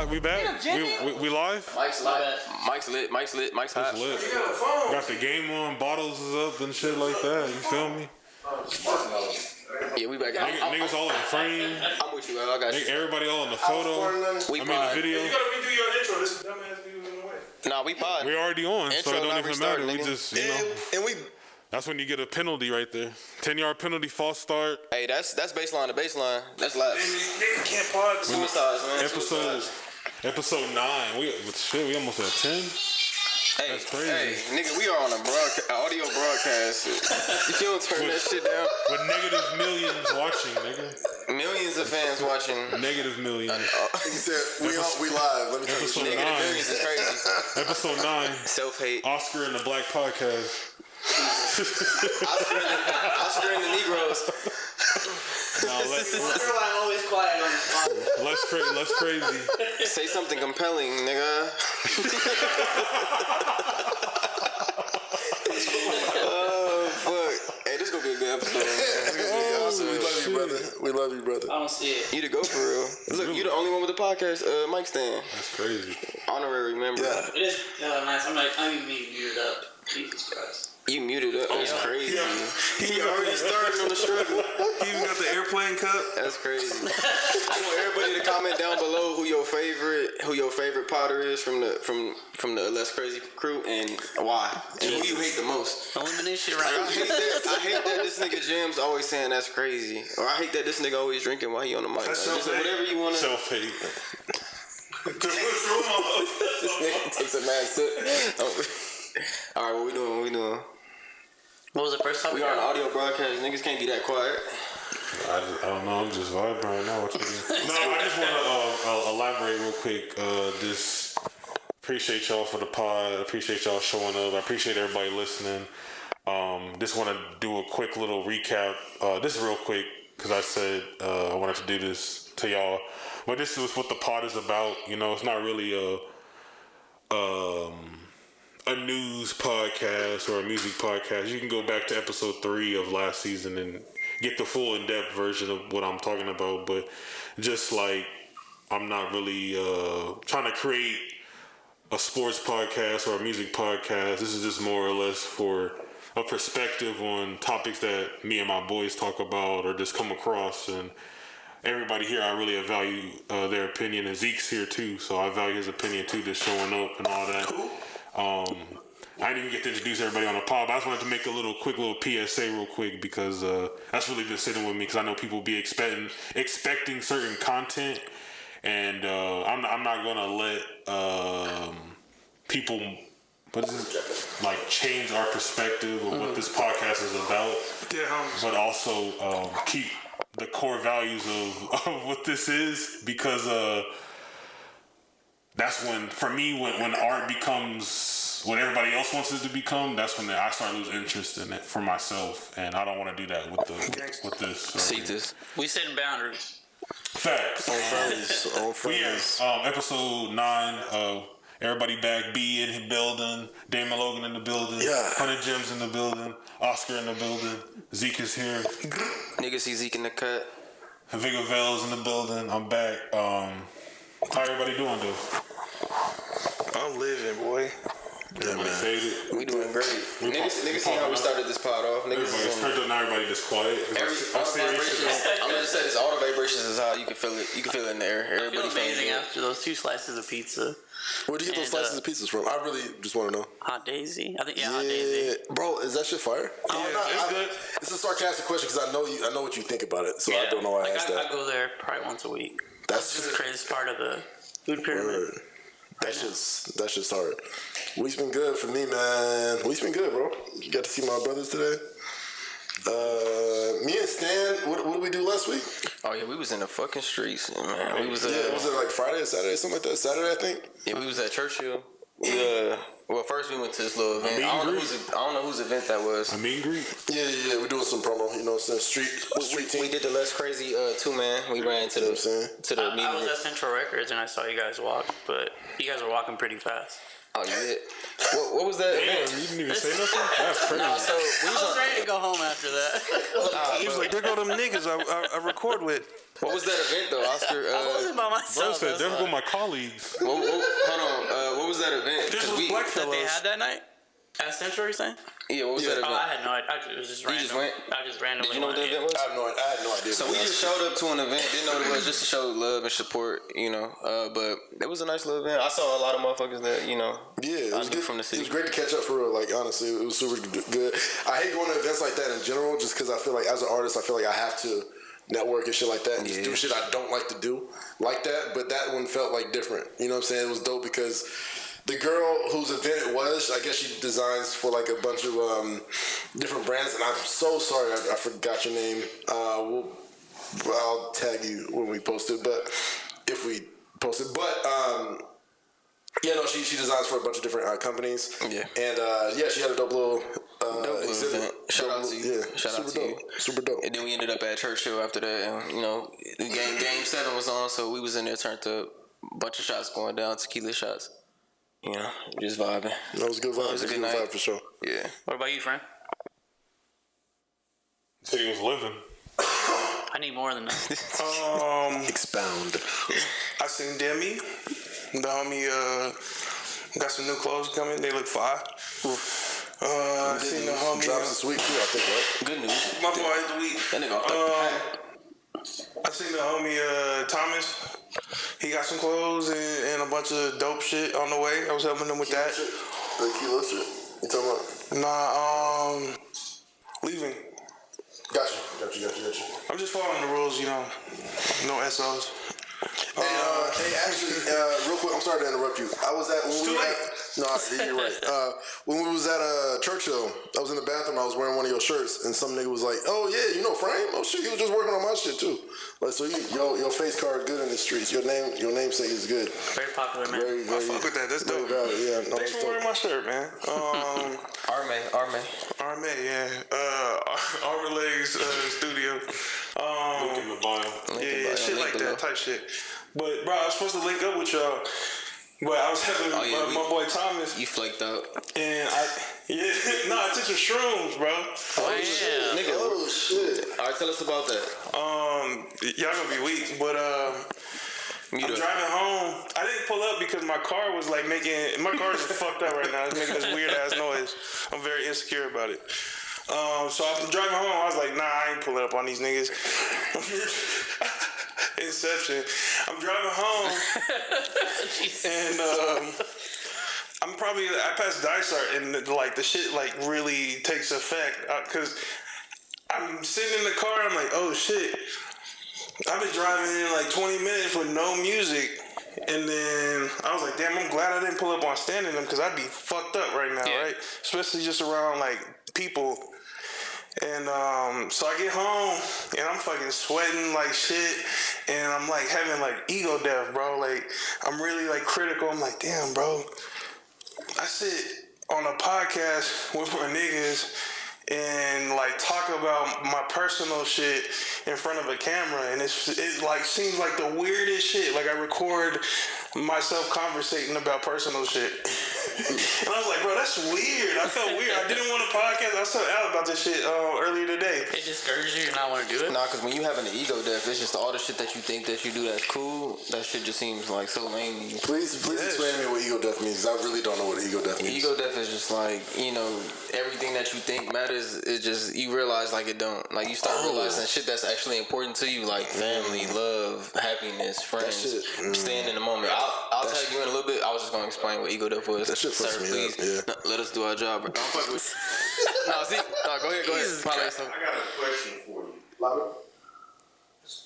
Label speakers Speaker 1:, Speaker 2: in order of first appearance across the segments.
Speaker 1: We back? We live?
Speaker 2: Mike's lit. Mike's hot.
Speaker 1: Lit. Got the game on, bottles is up and shit like that. You feel me?
Speaker 2: Yeah, we back.
Speaker 1: Niggas all in the frame.
Speaker 2: I'm with you, I got you.
Speaker 1: Everybody all in the photo.
Speaker 2: The
Speaker 1: video.
Speaker 3: You gotta redo your intro. This dumbass nigga was in the way.
Speaker 2: Nah, we pod.
Speaker 1: We already on,
Speaker 2: Intro
Speaker 1: so it don't even
Speaker 2: restarted,
Speaker 1: matter.
Speaker 2: nigga.
Speaker 1: We just, you know.
Speaker 2: And we.
Speaker 1: That's when you get a penalty right there. 10-yard penalty, false start.
Speaker 2: Hey, that's baseline to baseline. That's laps.
Speaker 3: Nigga can't pod.
Speaker 2: Suicides, man.
Speaker 1: Episode 9. We almost at 10.
Speaker 2: Hey,
Speaker 1: that's crazy.
Speaker 2: Hey, nigga, we are on a audio broadcast. If you don't turn that shit down.
Speaker 1: With negative millions watching, nigga.
Speaker 2: Millions of fans watching.
Speaker 1: Negative millions.
Speaker 4: He said, we live. Let me tell you.
Speaker 1: Episode 9.
Speaker 2: Negative millions is crazy.
Speaker 1: Episode 9.
Speaker 2: Self-hate.
Speaker 1: Oscar and the Black Podcast.
Speaker 2: Oscar and the Negroes.
Speaker 5: Everyone always quiet on the spot.
Speaker 1: Less crazy.
Speaker 2: Say something compelling, nigga. Oh, fuck. Hey, this gonna be a good episode.
Speaker 4: We love you, brother.
Speaker 5: I don't see it.
Speaker 2: You to go for real. Look, you the only one with the podcast mic stand.
Speaker 1: That's crazy.
Speaker 2: Honorary member.
Speaker 4: Yeah.
Speaker 5: It is nice. I'm even being muted up. Jesus Christ.
Speaker 2: You muted up. That's crazy.
Speaker 3: Yeah.
Speaker 2: He already started on the struggle.
Speaker 3: He even got the airplane cup.
Speaker 2: That's crazy. I want everybody to comment down below who your favorite Potter is from the Less Crazy crew and why. And who you hate the most.
Speaker 5: Eliminate shit right
Speaker 2: I hate that this nigga Jim's always saying that's crazy. Or I hate that this nigga always drinking while he on the mic.
Speaker 3: That's
Speaker 2: Like, just whatever you want to.
Speaker 1: Self-hate.
Speaker 2: This nigga takes a mad sip. Alright, what we doing?
Speaker 5: What was the first time
Speaker 2: We are on audio broadcast. Niggas can't be that quiet.
Speaker 1: I don't know. I'm just vibing right now. What you mean? No, I just want to elaborate real quick. Just appreciate y'all for the pod. Appreciate y'all showing up. I appreciate everybody listening. Just want to do a quick little recap. This is real quick because I said I wanted to do this to y'all. But this is what the pod is about. You know, it's not really a news podcast or a music podcast. You can go back to episode 3 of last season and get the full in-depth version of what I'm talking about. But just like I'm not really trying to create a sports podcast or a music podcast. This is just more or less for a perspective on topics that me and my boys talk about or just come across. And everybody here, I really value their opinion. And Zeke's here too, so I value his opinion too, just showing up and all that. I didn't even get to introduce everybody on the pod, but I just wanted to make a quick little PSA real quick because that's really been sitting with me because I know people be expecting certain content, and I'm not gonna let people change our perspective of what this podcast is about, but also keep the core values of what this is because that's when, for me, when art becomes what everybody else wants it to become, that's when I start losing interest in it for myself, and I don't want to do that with this.
Speaker 2: See this?
Speaker 5: We setting boundaries.
Speaker 1: Facts.
Speaker 4: On friends.
Speaker 1: Episode 9. Everybody back. B in the building. Damon Logan in the building.
Speaker 4: Yeah.
Speaker 1: 100 Gems in the building. Oscar in the building. Zeke is here.
Speaker 2: Niggas see Zeke in the cut.
Speaker 1: Vigo Vale's in the building. I'm back. How everybody doing, though?
Speaker 3: I'm living, boy.
Speaker 4: Yeah, man.
Speaker 1: Faded.
Speaker 2: We doing great. Niggas see how we started this pod off. Niggas
Speaker 1: Everybody just quiet.
Speaker 2: I'm gonna say this. All the vibrations is how you can feel it. You can feel it in the air.
Speaker 5: I feel
Speaker 2: Everybody
Speaker 5: amazing
Speaker 2: feels
Speaker 5: after those 2 slices of pizza.
Speaker 4: Where'd you get those slices of pizzas from? I really just want to know.
Speaker 5: Hot Daisy. I think, Hot Daisy.
Speaker 4: Bro, is that shit fire?
Speaker 3: It's good.
Speaker 4: It's a sarcastic question because I know what you think about it, so I don't know why I asked that.
Speaker 5: I go there probably once a week.
Speaker 4: That's
Speaker 5: just the craziest part of the food pyramid.
Speaker 4: Word. That's just hard. Week's been good for me, man. Week's been good, bro. You got to see my brothers today. Me and Stan, what did we do last week?
Speaker 2: Oh yeah, we was in the fucking streets, man. We was
Speaker 4: was it like Friday or Saturday, something like that? Saturday, I think.
Speaker 2: Yeah, we was at Churchill. Well, first we went to this little event. I don't know whose event that was.
Speaker 1: A meet and greet.
Speaker 4: Yeah. We're doing some promo. You know, some street team.
Speaker 2: We did the Less Crazy 2-man. We ran to the meeting.
Speaker 5: I was at Central Records and I saw you guys walk, but you guys were walking pretty fast.
Speaker 2: Oh, you did? What was that event?
Speaker 1: You didn't even say nothing? That's crazy.
Speaker 2: No, so we
Speaker 5: I was ready to go home after that.
Speaker 3: He was like, there go them niggas I record with.
Speaker 2: what was that event though, Oscar?
Speaker 5: I wasn't by
Speaker 1: Bro
Speaker 5: myself.
Speaker 1: said,
Speaker 5: that's
Speaker 1: there
Speaker 5: why.
Speaker 1: go my colleagues.
Speaker 2: Hold on. What was that event?
Speaker 3: This
Speaker 2: 'Cause
Speaker 3: was
Speaker 2: we,
Speaker 3: black
Speaker 5: That they
Speaker 3: fellows.
Speaker 5: had that night? At Central, you saying?
Speaker 2: Yeah, what was that
Speaker 5: Oh,
Speaker 2: event?
Speaker 5: I had no idea. It was just
Speaker 2: You
Speaker 5: random.
Speaker 2: just went?
Speaker 5: I just randomly
Speaker 2: Did you know what that
Speaker 5: went,
Speaker 2: event was?
Speaker 4: I had no idea.
Speaker 2: So we just showed up to an event, didn't know what it was, just to show love and support, but it was a nice little event. I saw a lot of motherfuckers that,
Speaker 4: Yeah, it
Speaker 2: I
Speaker 4: was
Speaker 2: knew
Speaker 4: good.
Speaker 2: from the city.
Speaker 4: It was great to catch up for real. Like honestly, it was super good. I hate going to events like that in general, just because I feel like as an artist, I feel like I have to network and shit like that, and just do shit I don't like to do like that. But that one felt like different. You know what I'm saying? It was dope because the girl whose event it was, I guess she designs for like a bunch of different brands, and I'm so sorry I forgot your name. I'll tag you when we post it, but if we post it, but. Yeah, no, she designs for a bunch of different companies.
Speaker 2: Yeah.
Speaker 4: And she had a dope little
Speaker 2: exhibit.
Speaker 4: event.
Speaker 2: Shout out to you.
Speaker 4: Yeah,
Speaker 2: Shout out
Speaker 4: super
Speaker 2: to
Speaker 4: dope.
Speaker 2: you.
Speaker 4: Super dope.
Speaker 2: And then we ended up at Churchill after that, and the game 7 was on, so we was in there turned up, bunch of shots going down, tequila shots. Just vibing.
Speaker 4: That was a good vibe.
Speaker 2: It was a good night.
Speaker 4: vibe for sure.
Speaker 2: Yeah.
Speaker 5: What about you, friend?
Speaker 1: Said he was living.
Speaker 5: I need more than that.
Speaker 4: Expound.
Speaker 3: I seen Demi. The homie got some new clothes coming. They look fire. I seen the homie.
Speaker 4: Drops this week too, I think, right?
Speaker 2: Good news.
Speaker 3: My boy hit the week.
Speaker 2: That nigga off the
Speaker 3: I seen the homie Thomas. He got some clothes and a bunch of dope shit on the way. I was helping him with that.
Speaker 4: The kilo shit. You talking about?
Speaker 3: Nah, leaving.
Speaker 4: Gotcha.
Speaker 3: I'm just following the rules, no SOs.
Speaker 4: Hey, actually, real quick, I'm sorry to interrupt you. I was at when we were at, no, you're right. When we was at Churchill, I was in the bathroom. I was wearing one of your shirts, and some nigga was like, "Oh yeah, you know Frame? Oh shit, he was just working on my shit too." Like, so your face card good in the streets. Your namesake is good.
Speaker 5: Very popular, man.
Speaker 4: Very,
Speaker 3: I fuck with that. That's
Speaker 4: very
Speaker 3: dope.
Speaker 4: valid. Yeah, no,
Speaker 3: Thanks
Speaker 4: it's
Speaker 3: for wearing
Speaker 4: dope.
Speaker 3: my shirt, man.
Speaker 2: Arme.
Speaker 3: Yeah. Armor Legs Studio.
Speaker 1: Look in the bio.
Speaker 3: Yeah, shit
Speaker 2: link
Speaker 3: like
Speaker 2: below.
Speaker 3: that type shit. But bro, I was supposed to link up with y'all, but I was having my boy Thomas,
Speaker 2: You flaked out.
Speaker 3: and I took some shrooms, bro.
Speaker 5: Oh, yeah.
Speaker 2: Nigga.
Speaker 4: Oh shit.
Speaker 2: All right, tell us about that.
Speaker 3: Y'all gonna be weak, but I'm driving home. I didn't pull up because my car was like my car is fucked up right now. It's making this weird ass noise. I'm very insecure about it. So I'm driving home. I was like, nah, I ain't pulling up on these niggas. Inception. I'm driving home, and I passed Dysart, and like the shit like really takes effect because I'm sitting in the car. I'm like, oh shit. I've been driving in like 20 minutes with no music. And then I was like, damn, I'm glad I didn't pull up on standing them because I'd be fucked up right now, right? Especially just around like people. And so I get home and I'm fucking sweating like shit. And I'm like having like ego death, bro. Like I'm really like critical. I'm like, damn, bro. I sit on a podcast with my niggas and like talk about my personal shit in front of a camera, and it like seems like the weirdest shit. Like I record myself conversating about personal shit, and I was like, bro, that's weird. I felt weird. I didn't want a podcast. I was telling Al about this shit earlier today.
Speaker 5: It discourages you to not want to do it?
Speaker 2: Nah, because when you having an ego death, it's just all the shit that you think that you do that's cool. That shit just seems like so lame to you.
Speaker 4: Please explain to me what ego death means. I really don't know what ego death means.
Speaker 2: Ego death is just like, everything that you think matters, it just, you realize like it don't. Like you start realizing shit that's actually important to you, like family, love, happiness, friends, staying in the moment. I'll tell you in a little bit. I was just going to explain what ego death was.
Speaker 4: That shit fucks me up, yeah.
Speaker 2: No, let us do our job, bro. Don't fuck with go ahead. Probably
Speaker 6: I got a question for you.
Speaker 4: Louder?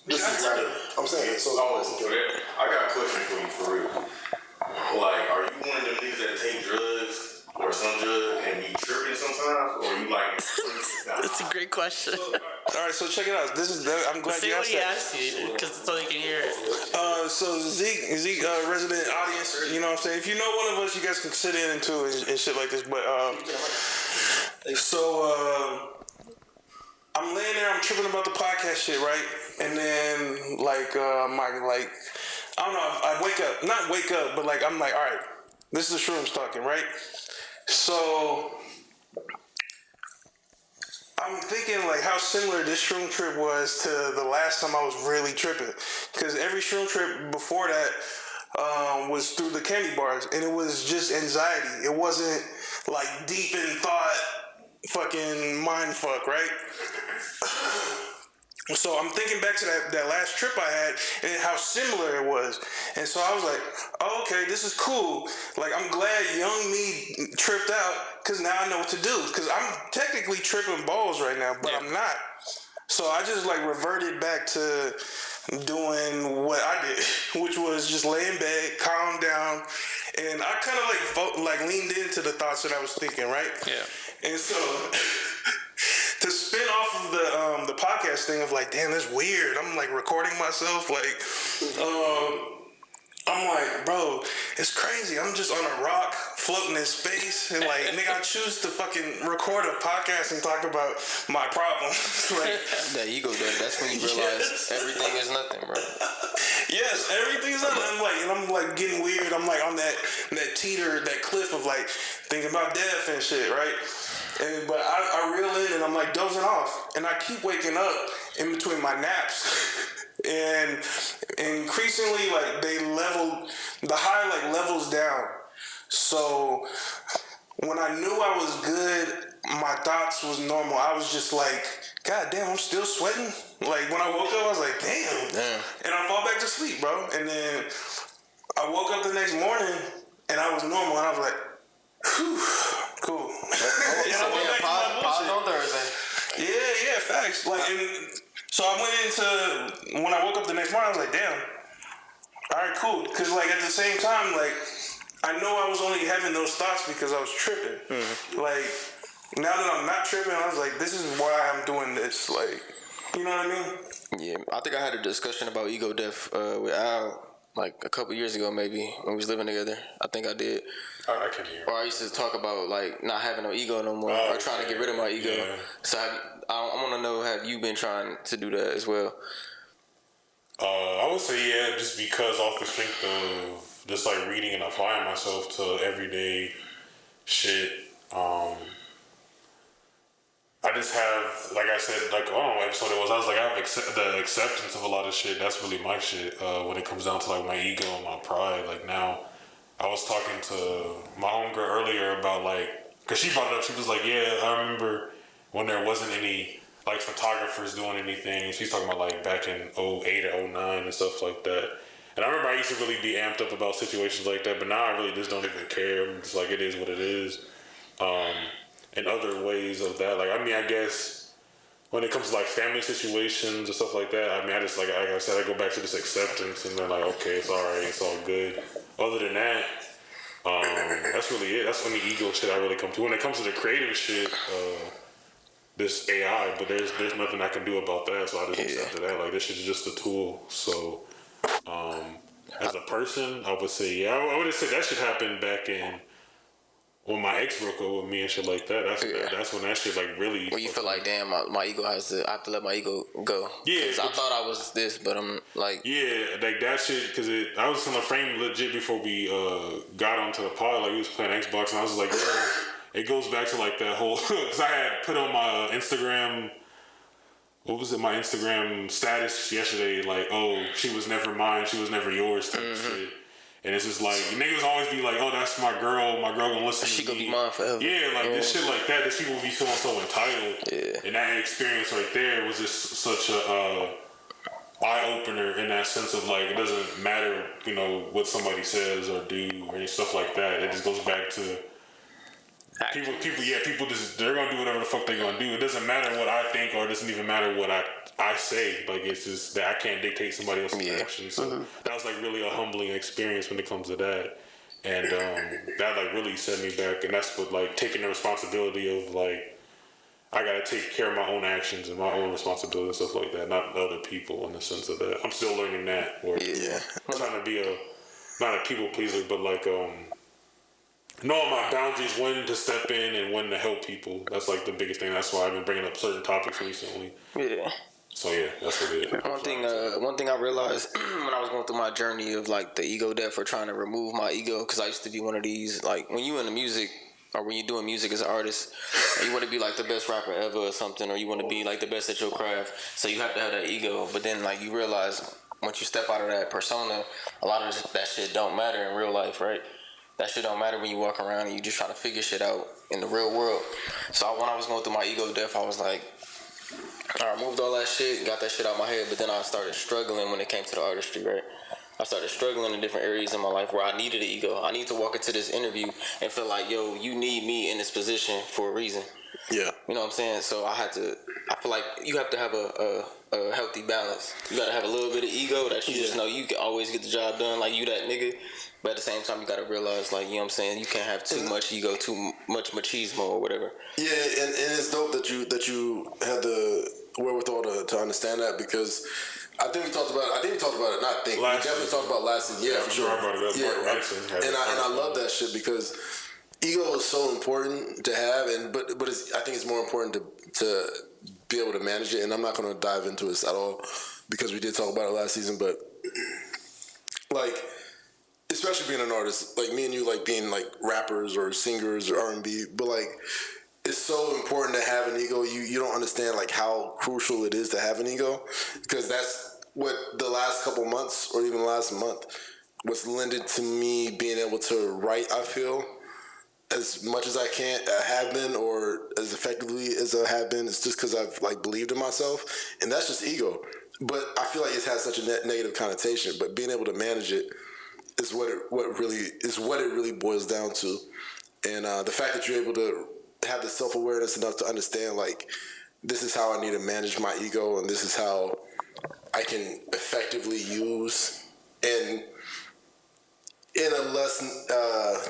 Speaker 4: This is louder. I'm saying it so
Speaker 6: I got a question for you, for real. Like, are you one of them niggas that take drugs or some drugs and be tripping sometimes, or you like?
Speaker 5: That's a great question.
Speaker 3: All right, so check it out. I'm glad
Speaker 5: See
Speaker 3: you
Speaker 5: what
Speaker 3: asked
Speaker 5: he
Speaker 3: that.
Speaker 5: asked you, so they can hear it.
Speaker 3: So Zeke, resident audience, you know what I'm saying? If you know one of us, you guys can sit in too and shit like this. But I'm laying there, I'm tripping about the podcast shit, right? And then I don't know, I not wake up, but like I'm like, all right, This is the Shrooms talking, right? So I'm thinking like how similar this shroom trip was to the last time I was really tripping, because every shroom trip before that was through the candy bars, and it was just anxiety. It wasn't like deep in thought, fucking mind fuck, right? So I'm thinking back to that last trip I had and how similar it was. And so I was like, oh, okay, this is cool. Like, I'm glad young me tripped out, because now I know what to do. Because I'm technically tripping balls right now, but I'm not. So I just, like, reverted back to doing what I did, which was just lay in bed, calm down. And I kind of, like, leaned into the thoughts that I was thinking, right?
Speaker 2: Yeah.
Speaker 3: And so... to spin off of the podcast thing of like, damn, that's weird. I'm like recording myself, like, I'm like, bro, it's crazy. I'm just on a rock floating in space, and like, nigga, I choose to fucking record a podcast and talk about my problems. Like,
Speaker 2: that ego death. That's when you realize everything is nothing, bro.
Speaker 3: Yes, everything's nothing. I'm like getting weird. I'm like on that teeter, that cliff of like thinking about death and shit, right? But I reel in and I'm like dozing off, and I keep waking up in between my naps, and increasingly like the high like levels down. So when I knew I was good, my thoughts was normal. I was just like, God damn, I'm still sweating. Like when I woke up, I was like, damn. And I fall back to sleep, bro. And then I woke up the next morning and I was normal, and I was like, whew, cool. And I went back to my bullshit.
Speaker 2: On Thursday.
Speaker 3: Yeah, facts. Like, and so I went into, when I woke up the next morning, I was like, damn. All right, cool. Because like at the same time, like I know I was only having those thoughts because I was tripping. Mm-hmm. Like now that I'm not tripping, I was like, this is why I'm doing this. Like, you know what I mean?
Speaker 2: Yeah, I think I had a discussion about ego death with Al like a couple years ago, maybe when we was living together. I think I did.
Speaker 1: I can hear.
Speaker 2: Or I used to talk about like not having no ego no more, or trying to get rid of my ego. Yeah. So I want to know, have you been trying to do that as well?
Speaker 1: I would say yeah, just because off the strength of just like reading and applying myself to everyday shit. I just have, like I said, like I don't know what episode it was. I was like, I have the acceptance of a lot of shit. That's really my shit. When it comes down to like my ego and my pride. Like now, I was talking to my homegirl earlier about like, cause she brought it up. She was like, yeah, I remember when there wasn't any like photographers doing anything. She's talking about like back in 08 or 09 and stuff like that. And I remember I used to really be amped up about situations like that, but now I really just don't even care. I'm just like, it is what it is. And other ways of that, like, I mean, I guess when it comes to like family situations and stuff like that, I mean, I just like I said, I go back to this acceptance and then like, okay, it's all right, it's all good. Other than that, that's really it. That's the only ego shit I really come to. When it comes to the creative shit, this AI, but there's nothing I can do about that, so I just accepted that. Like, this shit's just a tool. So, as a person, I would say, yeah, I would have said that shit happened back in when my ex broke up with me and shit like that. That's when that shit like really.
Speaker 2: Well, you feel like, damn, my ego I have to let my ego go.
Speaker 1: Yeah,
Speaker 2: I thought I was this, but I'm like.
Speaker 1: Yeah, like that shit, because I was in the frame legit before we got onto the pod. Like we was playing Xbox, and I was like, yeah, it goes back to like that whole. Because I had put on my Instagram. What was it? My Instagram status yesterday, like, oh, she was never mine, she was never yours type shit. And it's just like, niggas always be like, oh, that's my girl gonna listen to me.
Speaker 2: She gonna be mine forever.
Speaker 1: Yeah, like this shit like that, this people be feeling so entitled. Yeah. And that experience right there was just such a eye-opener in that sense of like, it doesn't matter, you know, what somebody says or do or any stuff like that. It just goes back to people just, they're gonna do whatever the fuck they gonna do. It doesn't matter what I think, or it doesn't even matter what I say. Like, it's just that I can't dictate somebody else's actions. So that was like really a humbling experience when it comes to that. And that like really set me back. And that's what like taking the responsibility of like, I gotta take care of my own actions and my own responsibility and stuff like that, not other people in the sense of that. I'm still learning that. Or I'm trying to be not a people pleaser, but like knowing my boundaries, when to step in and when to help people. That's like the biggest thing. That's why I've been bringing up certain topics recently.
Speaker 2: Yeah.
Speaker 1: So yeah, that's what it is.
Speaker 2: One thing I realized when I was going through my journey of like the ego death or trying to remove my ego, because I used to be one of these, like when you in the music or when you're doing music as an artist, you want to be like the best rapper ever or something, or you want to be like the best at your craft, so you have to have that ego. But then like you realize once you step out of that persona, a lot of that shit don't matter in real life, right? That shit don't matter when you walk around and you just trying to figure shit out in the real world. So when I was going through my ego death, I was like, I removed all that shit, got that shit out of my head, but then I started struggling when it came to the artistry, right? I started struggling in different areas in my life where I needed an ego. I need to walk into this interview and feel like, yo, you need me in this position for a reason.
Speaker 4: Yeah.
Speaker 2: You know what I'm saying? So I feel like you have to have a healthy balance. You got to have a little bit of ego that you just know you can always get the job done, like you that nigga. But at the same time, you got to realize, like, you know what I'm saying, you can't have too much ego, too much machismo or whatever.
Speaker 4: Yeah, and it's dope that you had the wherewithal to understand that, because I think we talked about it. We definitely talked about last season. Yeah, for sure. And I love that shit, because ego is so important to have, but I think it's more important to be able to manage it. And I'm not going to dive into this at all because we did talk about it last season. But like, especially being an artist, like me and you, like being like rappers or singers or R&B, but like, it's so important to have an ego. You don't understand like how crucial it is to have an ego, because that's what the last couple months or even last month was lended to me being able to write, I feel, as much as I can have been, or as effectively as I have been. It's just because I've like believed in myself, and that's just ego. But I feel like it has such a negative connotation, but being able to manage it is what it really boils down to. And the fact that you're able to have the self-awareness enough to understand, like, this is how I need to manage my ego, and this is how I can effectively use and in a less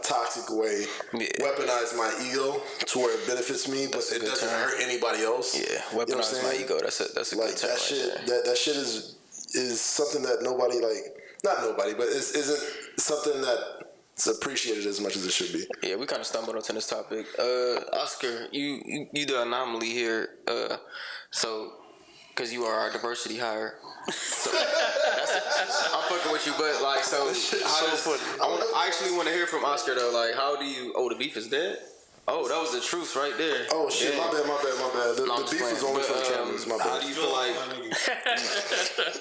Speaker 4: toxic way weaponize my ego to where it benefits me, but it doesn't hurt anybody else.
Speaker 2: Yeah, weaponize my ego. That's a
Speaker 4: like
Speaker 2: good term.
Speaker 4: That shit. That shit is something that nobody, like, not nobody, but isn't something that it's appreciated as much as it should be.
Speaker 2: Yeah, we kind of stumbled onto this topic. Oscar, you the anomaly here. So, because you are our diversity hire. So I'm fucking with you, but like, so I actually want to hear from Oscar though. Like, how do you? Oh, the beef is dead. Oh, that was the truth right there.
Speaker 4: Oh shit, my bad. The beef is only for the cameras. My bad.
Speaker 2: How do you feel like?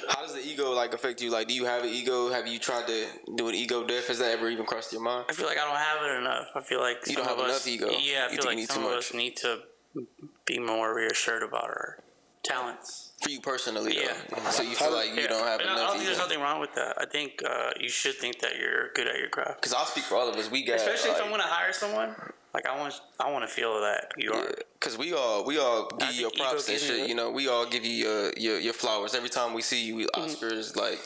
Speaker 2: How does the ego like affect you? Like, do you have an ego? Have you tried to do an ego death? Has that ever even crossed your mind?
Speaker 5: I feel like I don't have it enough. I feel like
Speaker 2: you don't have enough ego.
Speaker 5: Yeah, I feel like some of us need to be more reassured about our talents.
Speaker 2: For you personally,
Speaker 5: yeah.
Speaker 2: Though. So you feel like you don't have enough.
Speaker 5: I don't think there's nothing wrong with that. I think you should think that you're good at your craft.
Speaker 2: Because I'll speak for all of us. We got,
Speaker 5: especially if I'm going to hire someone. Like, I want to feel that you are.
Speaker 2: Because we all give you your props and shit. You know, we all give you your flowers every time we see you. Oscars, like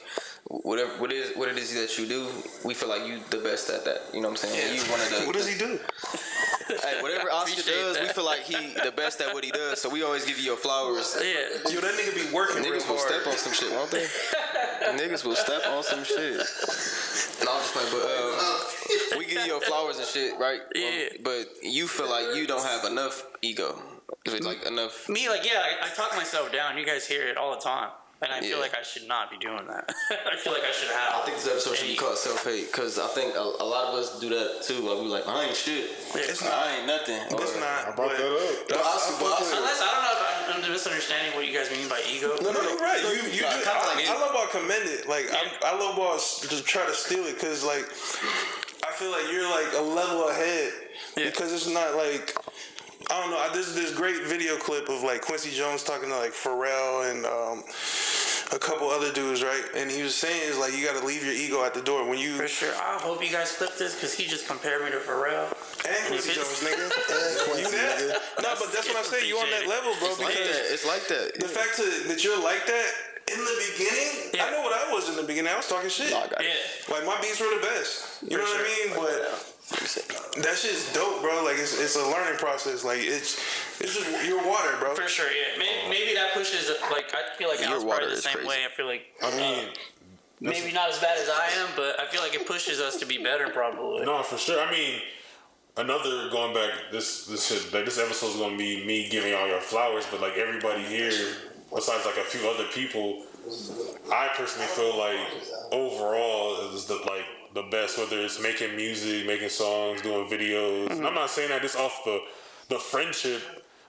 Speaker 2: whatever what it is that you do, we feel like you the best at that. You know what I'm saying?
Speaker 3: Yeah.
Speaker 2: You one of the.
Speaker 3: What does he do?
Speaker 2: Hey, whatever Oscar does, we feel like he the best at what he does. So we always give you your flowers.
Speaker 5: Yeah.
Speaker 3: Yo, that nigga be working.
Speaker 2: Niggas will step on some shit, won't they? Niggas will step on some shit. No, I'm just playing, but we give you your flowers and shit, right?
Speaker 5: Yeah.
Speaker 2: But you feel like you don't have enough ego. Is it like enough?
Speaker 5: Me, like, yeah, I talk myself down. You guys hear it all the time. And I feel like I should not be doing that. I feel like I should have.
Speaker 2: I think this episode should be called self-hate, because I think a lot of us do that too. Like, we like, I ain't shit. I ain't nothing.
Speaker 3: It's not.
Speaker 1: I brought that up.
Speaker 5: Unless, I don't know if I'm misunderstanding what you guys mean by ego.
Speaker 3: No, you're right. You do. I love how I commend it. Like, I love how just try to steal it, because, like, I feel like you're, like, a level ahead. Yeah. Because it's not, like, I don't know. There's this great video clip of, like, Quincy Jones talking to, like, Pharrell and a couple other dudes, right? And he was saying, is like, you got to leave your ego at the door when you.
Speaker 5: For sure. I hope you guys clip this, because he just compared me to Pharrell.
Speaker 3: And Quincy Jones, nigga. You that? No, but that's what I say. You on that level, bro.
Speaker 2: It's like that.
Speaker 3: The fact that you're like that in the beginning, I know what I was in the beginning. I was talking shit. Like, my beats were the best. You know what I mean? But that shit's dope, bro. Like, it's a learning process. Like, it's just your water, bro.
Speaker 5: For sure, yeah. Maybe that pushes. Like, I feel like I was part of the same way. I feel like.
Speaker 1: I mean,
Speaker 5: maybe not as bad as I am, but I feel like it pushes us to be better, probably.
Speaker 1: No, for sure. I mean, going back, this episode's gonna be me giving all your flowers, but like everybody here besides like a few other people, I personally feel like overall is the best, whether it's making music, making songs, doing videos. And I'm not saying that just off the friendship,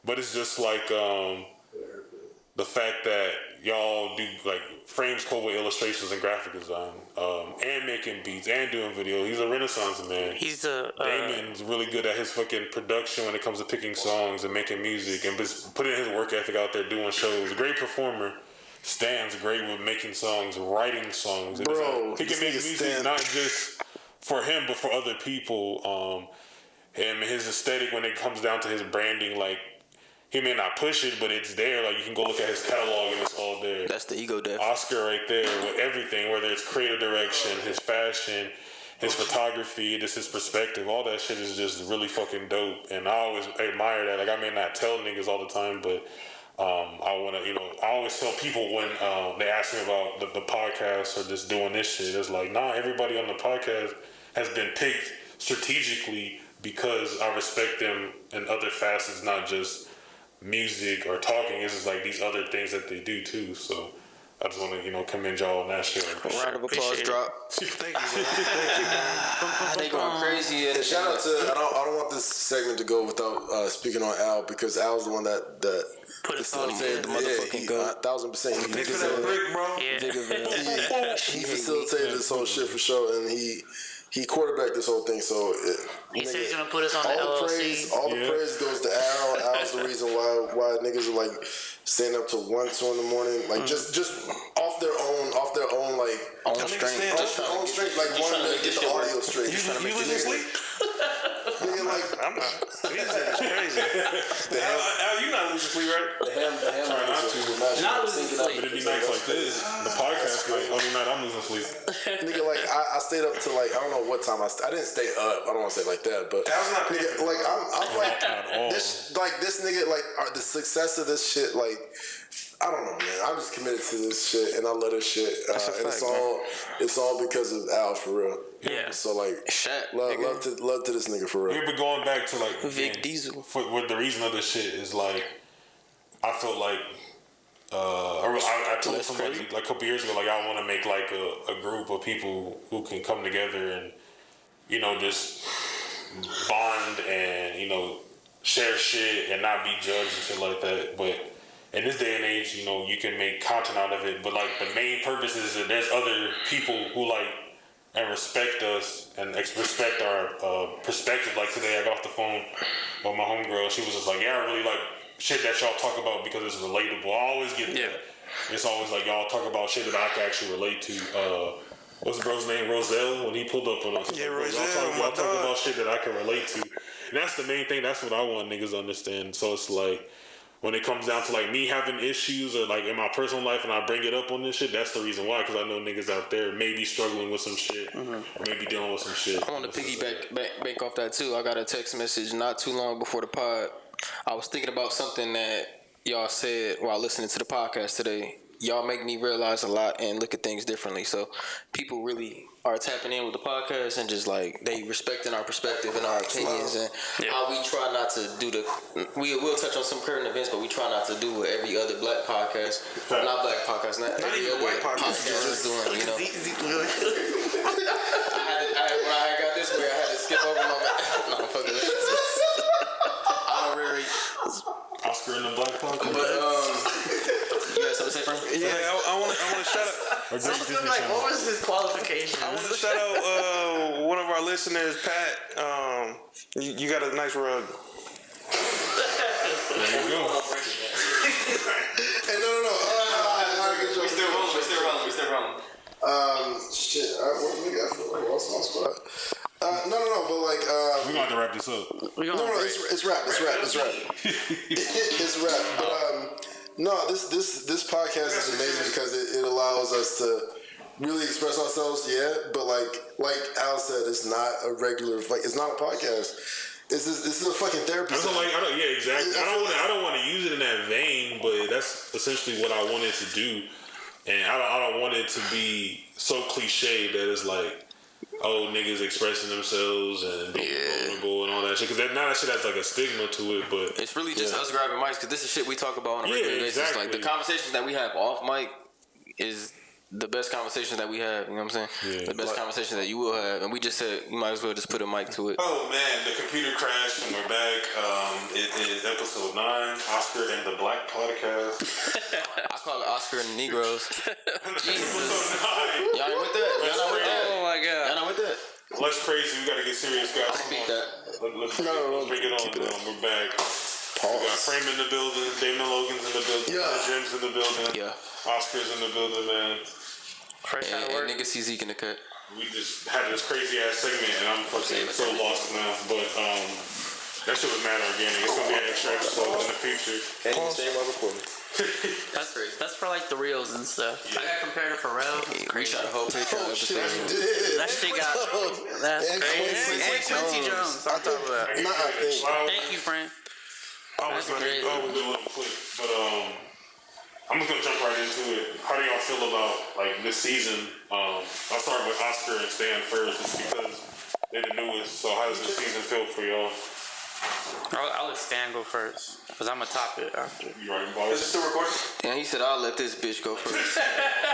Speaker 1: but it's just like the fact that y'all do like frames cold with illustrations and graphic design, and making beats and doing video. He's a renaissance man.
Speaker 5: He's a
Speaker 1: Damon's really good at his fucking production when it comes to picking songs and making music and just putting his work ethic out there, doing shows. Great performer. Stan's great with making songs, writing songs.
Speaker 4: Bro,
Speaker 1: he can make music not just for him but for other people. And his aesthetic when it comes down to his branding, like he may not push it, but it's there. Like you can go look at his catalog and it's all there.
Speaker 2: That's the ego death.
Speaker 1: Oscar right there with everything, whether it's creative direction, his fashion, his photography, just his perspective. All that shit is just really fucking dope. And I always admire that. Like I may not tell niggas all the time, but I want to, I always tell people when they ask me about the podcast or just doing this shit, it's like, nah, everybody on the podcast has been picked strategically because I respect them in other facets, not just music or talking. It's just like these other things that they do too. So I just want to, commend y'all on that shit.
Speaker 2: Round of applause drop.
Speaker 3: Thank you.
Speaker 2: They going crazy. And
Speaker 4: Shout out to I don't want this segment to go without speaking on Al, because Al's the one that
Speaker 5: put us on
Speaker 2: the motherfucking goat.
Speaker 4: 1,000%. He
Speaker 3: Nigga that brick, bro.
Speaker 5: Yeah.
Speaker 4: he facilitated this whole shit for sure, and he quarterbacked this whole thing. So
Speaker 5: He said he's gonna put us on the LLC.
Speaker 4: All the praise goes to Al. Al's the reason why niggas are like staying up till 1, 2 in the morning, like just off their own like
Speaker 2: on strength.
Speaker 4: Like wanting to get the audio straight.
Speaker 3: You losing sleep?
Speaker 4: Nigga, like
Speaker 3: I'm not. Music is crazy. Al, you not losing sleep, right?
Speaker 4: the ham
Speaker 5: Not losing
Speaker 1: But
Speaker 5: sleep.
Speaker 1: it'd be nights like this. The podcast night, only night I'm losing sleep.
Speaker 4: Nigga, like I stayed up till like I don't know what time I didn't stay up. I don't want to say it like that, but
Speaker 3: That was not
Speaker 4: nigga, like I'm like
Speaker 1: At all.
Speaker 4: this nigga like the success of this shit, like I don't know, man. I'm just committed to this shit and I love this shit, and it's all because of Al, for real.
Speaker 5: Yeah.
Speaker 4: So like
Speaker 2: Shaq,
Speaker 4: love to this nigga, for real.
Speaker 1: We've been going back to like
Speaker 2: Vic
Speaker 1: again,
Speaker 2: Diesel.
Speaker 1: What the reason of this shit is like, I felt like I told somebody like a couple years ago, like I want to make like a group of people who can come together and just bond and share shit and not be judged and shit like that. But in this day and age, you can make content out of it. But like the main purpose is that there's other people who like and respect us and respect our perspective. Like today, I got off the phone with my homegirl. She was just like, "Yeah, I really like shit that y'all talk about because it's relatable." I always get that. It's always like y'all talk about shit that I can actually relate to. What's the bro's name? Roselle, when he pulled up on us.
Speaker 3: Yeah,
Speaker 1: like,
Speaker 3: Roselle,
Speaker 1: y'all talk about shit that I can relate to. And that's the main thing. That's what I want niggas to understand. So it's like, when it comes down to like me having issues or like in my personal life and I bring it up on this shit, that's the reason why. Because I know niggas out there may be struggling with some shit or maybe dealing with some shit.
Speaker 2: I want to piggyback off that too. I got a text message not too long before the pod. I was thinking about something that y'all said while listening to the podcast today. Y'all make me realize a lot and look at things differently. So people really are tapping in with the podcast and just like they respecting our perspective and our opinions and how we try not to do we will touch on some current events, but we try not to do what every other black podcast, not black podcast, not every
Speaker 3: even
Speaker 2: other
Speaker 3: white podcast
Speaker 2: is doing. When I got this way, I had to skip over my. No, I'm fucking. Honorary.
Speaker 1: Oscar in the black podcast.
Speaker 2: But you got something to say, Frank?
Speaker 3: Yeah, I want to shout out.
Speaker 5: What was his qualification?
Speaker 3: I want to shout out one of our listeners, Pat. You got a nice rug.
Speaker 1: There you go.
Speaker 4: Hey, no.
Speaker 2: We still rolling.
Speaker 4: Shit. What nigga? I feel like I lost my spot. No, but like
Speaker 1: We're gonna have to wrap this up.
Speaker 4: it's rap. It's rap. But no, this podcast is amazing because it allows us to really express ourselves. Yeah, but like Al said, it's not a regular. Like it's not a podcast. This is a fucking therapy.
Speaker 1: Exactly. I don't want to use it in that vein, but that's essentially what I wanted to do, and I don't want it to be so cliche that it's like old niggas expressing themselves and being vulnerable and all that shit. Because now that shit has like a stigma to it, but
Speaker 2: it's really just us grabbing mics because this is shit we talk about on a regular basis.
Speaker 1: Exactly.
Speaker 2: Like the conversations that we have off mic is the best conversation that we have. You know what I'm saying? The best conversation that you will have, and we just said you might as well just put a mic to it.
Speaker 1: Oh man, the computer crashed and we're back. It is episode 9, Oscar and the Black Podcast.
Speaker 2: I call it Oscar and the Negroes. Jesus. Y'all ain't with that? Y'all not with that?
Speaker 5: Oh my god.
Speaker 2: Y'all not with that?
Speaker 1: Let's crazy. We gotta get serious, guys.
Speaker 2: I beat that.
Speaker 1: Let's bring it on. We're back. We got Frame in the building. Damon Logan's in the building. Jim's in the building. Oscar's in the building, man.
Speaker 5: Fresh out of work.
Speaker 2: And nigga see Zeke in the cut.
Speaker 1: We just had this crazy ass segment, and I'm fucking so lost now. But that shit was mad organic. It's gonna be an extra episode in the future.
Speaker 4: Can't even stay while recording.
Speaker 5: That's crazy. That's for like the reels and stuff. I got compared to Pharrell.
Speaker 2: We shot a whole Patreon episode.
Speaker 5: That shit got. That's crazy. And Quincy Jones. I'm talking about. Thank you, friend.
Speaker 1: I was gonna do a little quick, but I'm just gonna jump right into it. How do y'all feel about like this season? I'll start with Oscar and Stan first, just because they're the newest. So how does this season feel for y'all?
Speaker 5: I'll let Stan go first, because I'm gonna top it after.
Speaker 1: You right, boss?
Speaker 3: Is it still recording?
Speaker 2: And he said, "I'll let this bitch go first."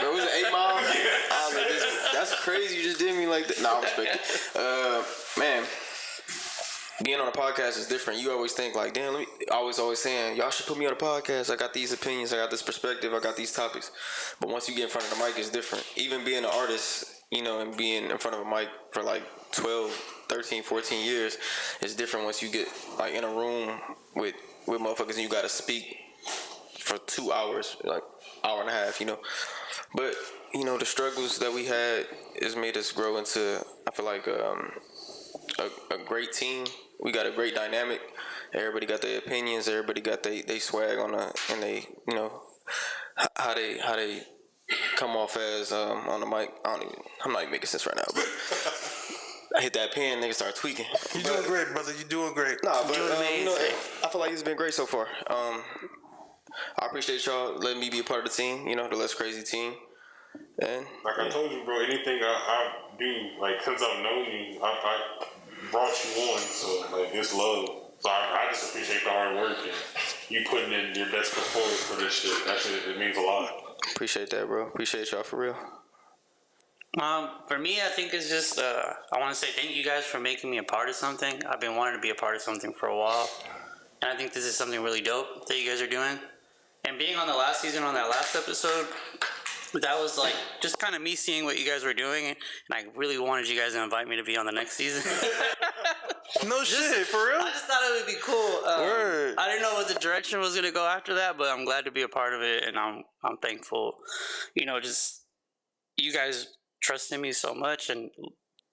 Speaker 2: Bro, was it 8 Mile? I'll let this. That's crazy. You just did me like that. Nah, I respect it. Man. Being on a podcast is different. You always think like, damn, always saying, y'all should put me on a podcast. I got these opinions. I got this perspective. I got these topics. But once you get in front of the mic, it's different. Even being an artist, and being in front of a mic for like 12, 13, 14 years, it's different once you get like in a room with motherfuckers and you got to speak for 2 hours, like hour and a half, But, the struggles that we had has made us grow into, I feel like, a great team. We got a great dynamic. Everybody got their opinions. Everybody got they swag on and they how they come off as on the mic. I'm not even making sense right now, but I hit that pen, niggas start tweaking.
Speaker 3: You doing great, brother. You doing great.
Speaker 2: Nah, but I feel like it's been great so far. I appreciate y'all letting me be a part of the team. The Less Crazy team. And
Speaker 1: like I told you, bro, anything I do, like since I've known you, I brought you on, so like it's love. So I just appreciate the hard work and you putting in your best foot forward for this shit. That shit, it means a lot.
Speaker 2: Appreciate that, bro. Appreciate y'all for real.
Speaker 5: For me, I think it's just I want to say thank you guys for making me a part of something. I've been wanting to be a part of something for a while, and I think this is something really dope that you guys are doing. And being on the last season, on that last episode, that was like just kind of me seeing what you guys were doing, and I really wanted you guys to invite me to be on the next season.
Speaker 3: No shit, for real?
Speaker 5: I just thought it would be cool.
Speaker 3: Word.
Speaker 5: I didn't know what the direction was gonna go after that, but I'm glad to be a part of it, and I'm thankful. Just you guys trusting me so much and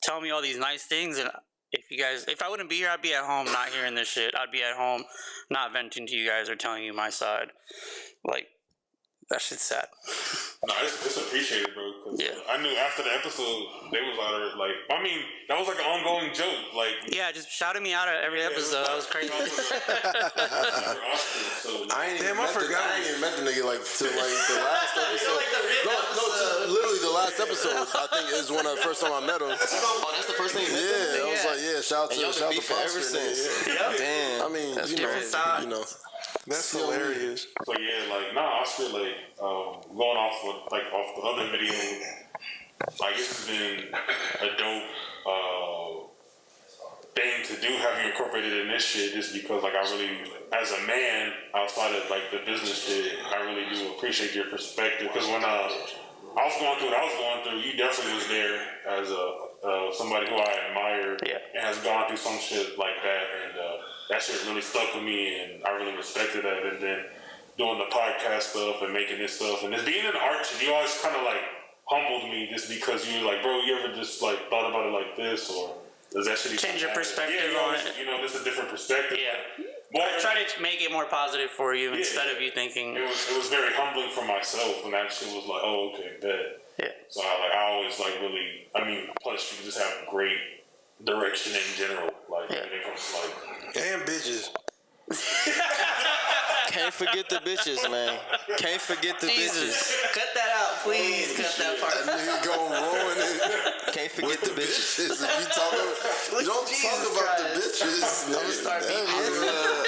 Speaker 5: telling me all these nice things, and if I wouldn't be here, I'd be at home not hearing this shit. I'd be at home not venting to you guys or telling you my side. Like, that shit's sad.
Speaker 1: No, it's appreciated, bro. Cause I knew after the episode, they was out of like, I mean, that was like an ongoing joke. Like,
Speaker 5: just shouting me out at every episode. That was crazy.
Speaker 4: I ain't even met the nigga like till like the last episode. Literally the last episode. I think is when the first time I met him.
Speaker 2: Oh, that's the first thing you met him?
Speaker 4: I was like, shout out to Foster
Speaker 2: ever since.
Speaker 5: Damn.
Speaker 4: I mean,
Speaker 3: That's hilarious.
Speaker 1: So Oscar, going off the other video, like it's been a dope thing to do. Have you incorporated in this shit? Just because I really, as a man outside of the business shit, I really do appreciate your perspective. Because when I was going through what I was going through, you definitely was there as somebody who I admire and has gone through some shit like that, and that shit really stuck with me, and I really respected that. And then doing the podcast stuff and making this stuff, and just being in art, you always kind of humbled me just because you bro, you ever just thought about it like this, or does that shit
Speaker 5: change your perspective on it?
Speaker 1: Just a different perspective.
Speaker 5: Yeah. I try to make it more positive for you instead of you thinking.
Speaker 1: It was very humbling for myself, and that shit was like, oh, okay, bet.
Speaker 5: Yeah. So
Speaker 1: I always really, plus you just have great direction in general, when it comes to
Speaker 3: and bitches.
Speaker 2: Can't forget the bitches, man. Can't forget the bitches.
Speaker 5: Cut that out, please. Cut that part.
Speaker 4: That nigga gonna ruin it.
Speaker 2: Can't forget the bitches.
Speaker 4: If you don't talk about the bitches.
Speaker 5: I'm gonna start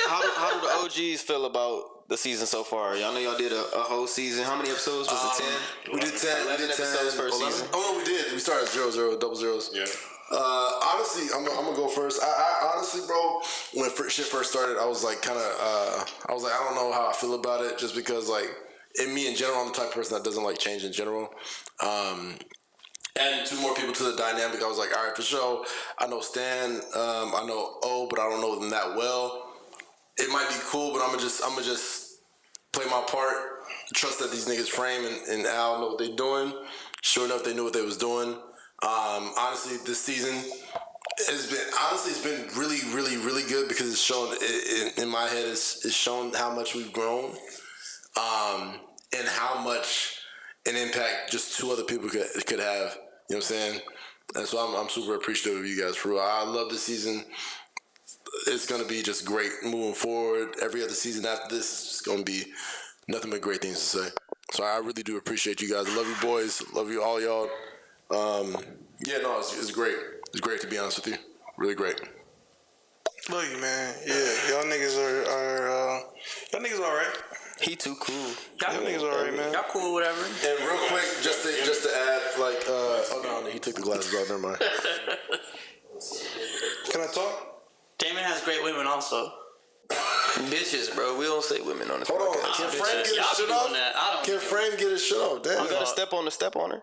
Speaker 2: How do the OGs feel about the season so far? Y'all know y'all did a whole season. How many episodes was it? 10?
Speaker 4: We did 10.
Speaker 2: 11 episodes first season.
Speaker 4: Oh, no, we did. We started 0-0, double zeros.
Speaker 1: Yeah.
Speaker 4: Honestly, I'm gonna go first. I honestly, bro, when shit first started, I was like, I don't know how I feel about it, just because, like, in me in general, I'm the type of person that doesn't like change in general. And two more people to the dynamic, I was like, all right, for sure. I know Stan, I know O, but I don't know them that well. It might be cool, but I'm gonna just play my part. Trust that these niggas Frame and Al know what they're doing. Sure enough, they knew what they was doing. Honestly, this season it's been really, really, really good, because it's shown in my head. It's shown how much we've grown, and how much an impact just two other people could have. You know what I'm saying? And so I'm super appreciative of you guys, for real. I love this season. It's gonna be just great moving forward. Every other season after this is just gonna be nothing but great things to say. So I really do appreciate you guys. I love you boys. Love you all, y'all. Yeah, no, it's great. It's great, to be honest with you. Really great.
Speaker 3: Love you, man. Yeah, y'all niggas are y'all niggas all right.
Speaker 2: He too cool.
Speaker 3: Y'all niggas all right, man.
Speaker 5: Y'all cool, whatever.
Speaker 4: And real quick, just to add, like, oh no, he took the glasses off. Never mind.
Speaker 3: Can I talk?
Speaker 5: Damon has great women also.
Speaker 2: Bitches, bro. We don't say women on this
Speaker 4: Hold on.
Speaker 2: podcast.
Speaker 4: Can Frame get his
Speaker 5: Y'all
Speaker 4: shit
Speaker 5: be
Speaker 4: off?
Speaker 5: doing that. I don't
Speaker 4: Can Frame get his shit off? Damn.
Speaker 2: You gotta step on her.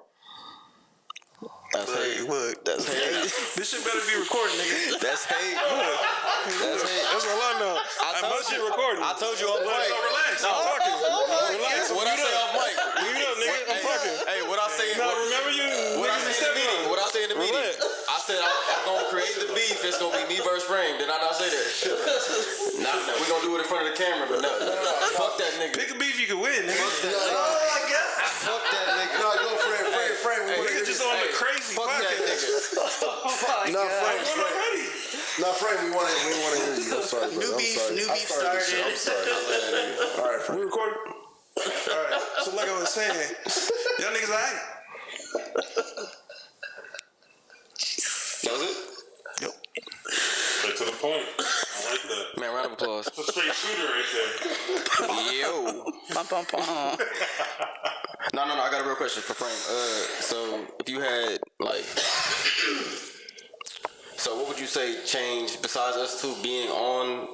Speaker 2: That's hate.
Speaker 3: Look,
Speaker 2: That's hate.
Speaker 3: this shit better be recorded, nigga.
Speaker 2: That's hate. That's hate.
Speaker 3: That's all I know. I
Speaker 2: told
Speaker 3: must be
Speaker 2: you.
Speaker 3: recording.
Speaker 2: I told you off mic.
Speaker 3: No, relax. I'm talking. Relax.
Speaker 2: What I say off mic?
Speaker 3: Mute up, nigga. I'm talking.
Speaker 2: Hey, what I say?
Speaker 3: Now remember you.
Speaker 2: What I say in the meeting? What I say in the meeting?
Speaker 3: Relax.
Speaker 2: I said I'm gonna create the beef. It's gonna be me versus Frame. Did I not say that? Nah, we gonna do it in front of the camera, but no. Fuck that nigga.
Speaker 3: Pick a beef you can win, nigga.
Speaker 2: Fuck that nigga. Fuck that nigga.
Speaker 4: No, go Frame.
Speaker 3: Nigga just on the crazy
Speaker 2: Fuck that
Speaker 3: podcast.
Speaker 2: nigga.
Speaker 4: No, Frame.
Speaker 3: I'm not ready.
Speaker 4: No, Frame. We want to hear you. I'm sorry, brother.
Speaker 5: New beef
Speaker 4: started. I'm sorry. All right,
Speaker 3: We
Speaker 4: Frame.
Speaker 3: recording? Alright. So like I was saying, y'all niggas alright?
Speaker 2: That was it?
Speaker 3: Yep.
Speaker 1: Straight to the point. I like that.
Speaker 2: Man, round of applause.
Speaker 1: It's a straight shooter right there.
Speaker 2: Yo.
Speaker 5: Pum, pum, pum.
Speaker 2: No, I got a real question for Frank. So if you had, like, so what would you say changed besides us two being on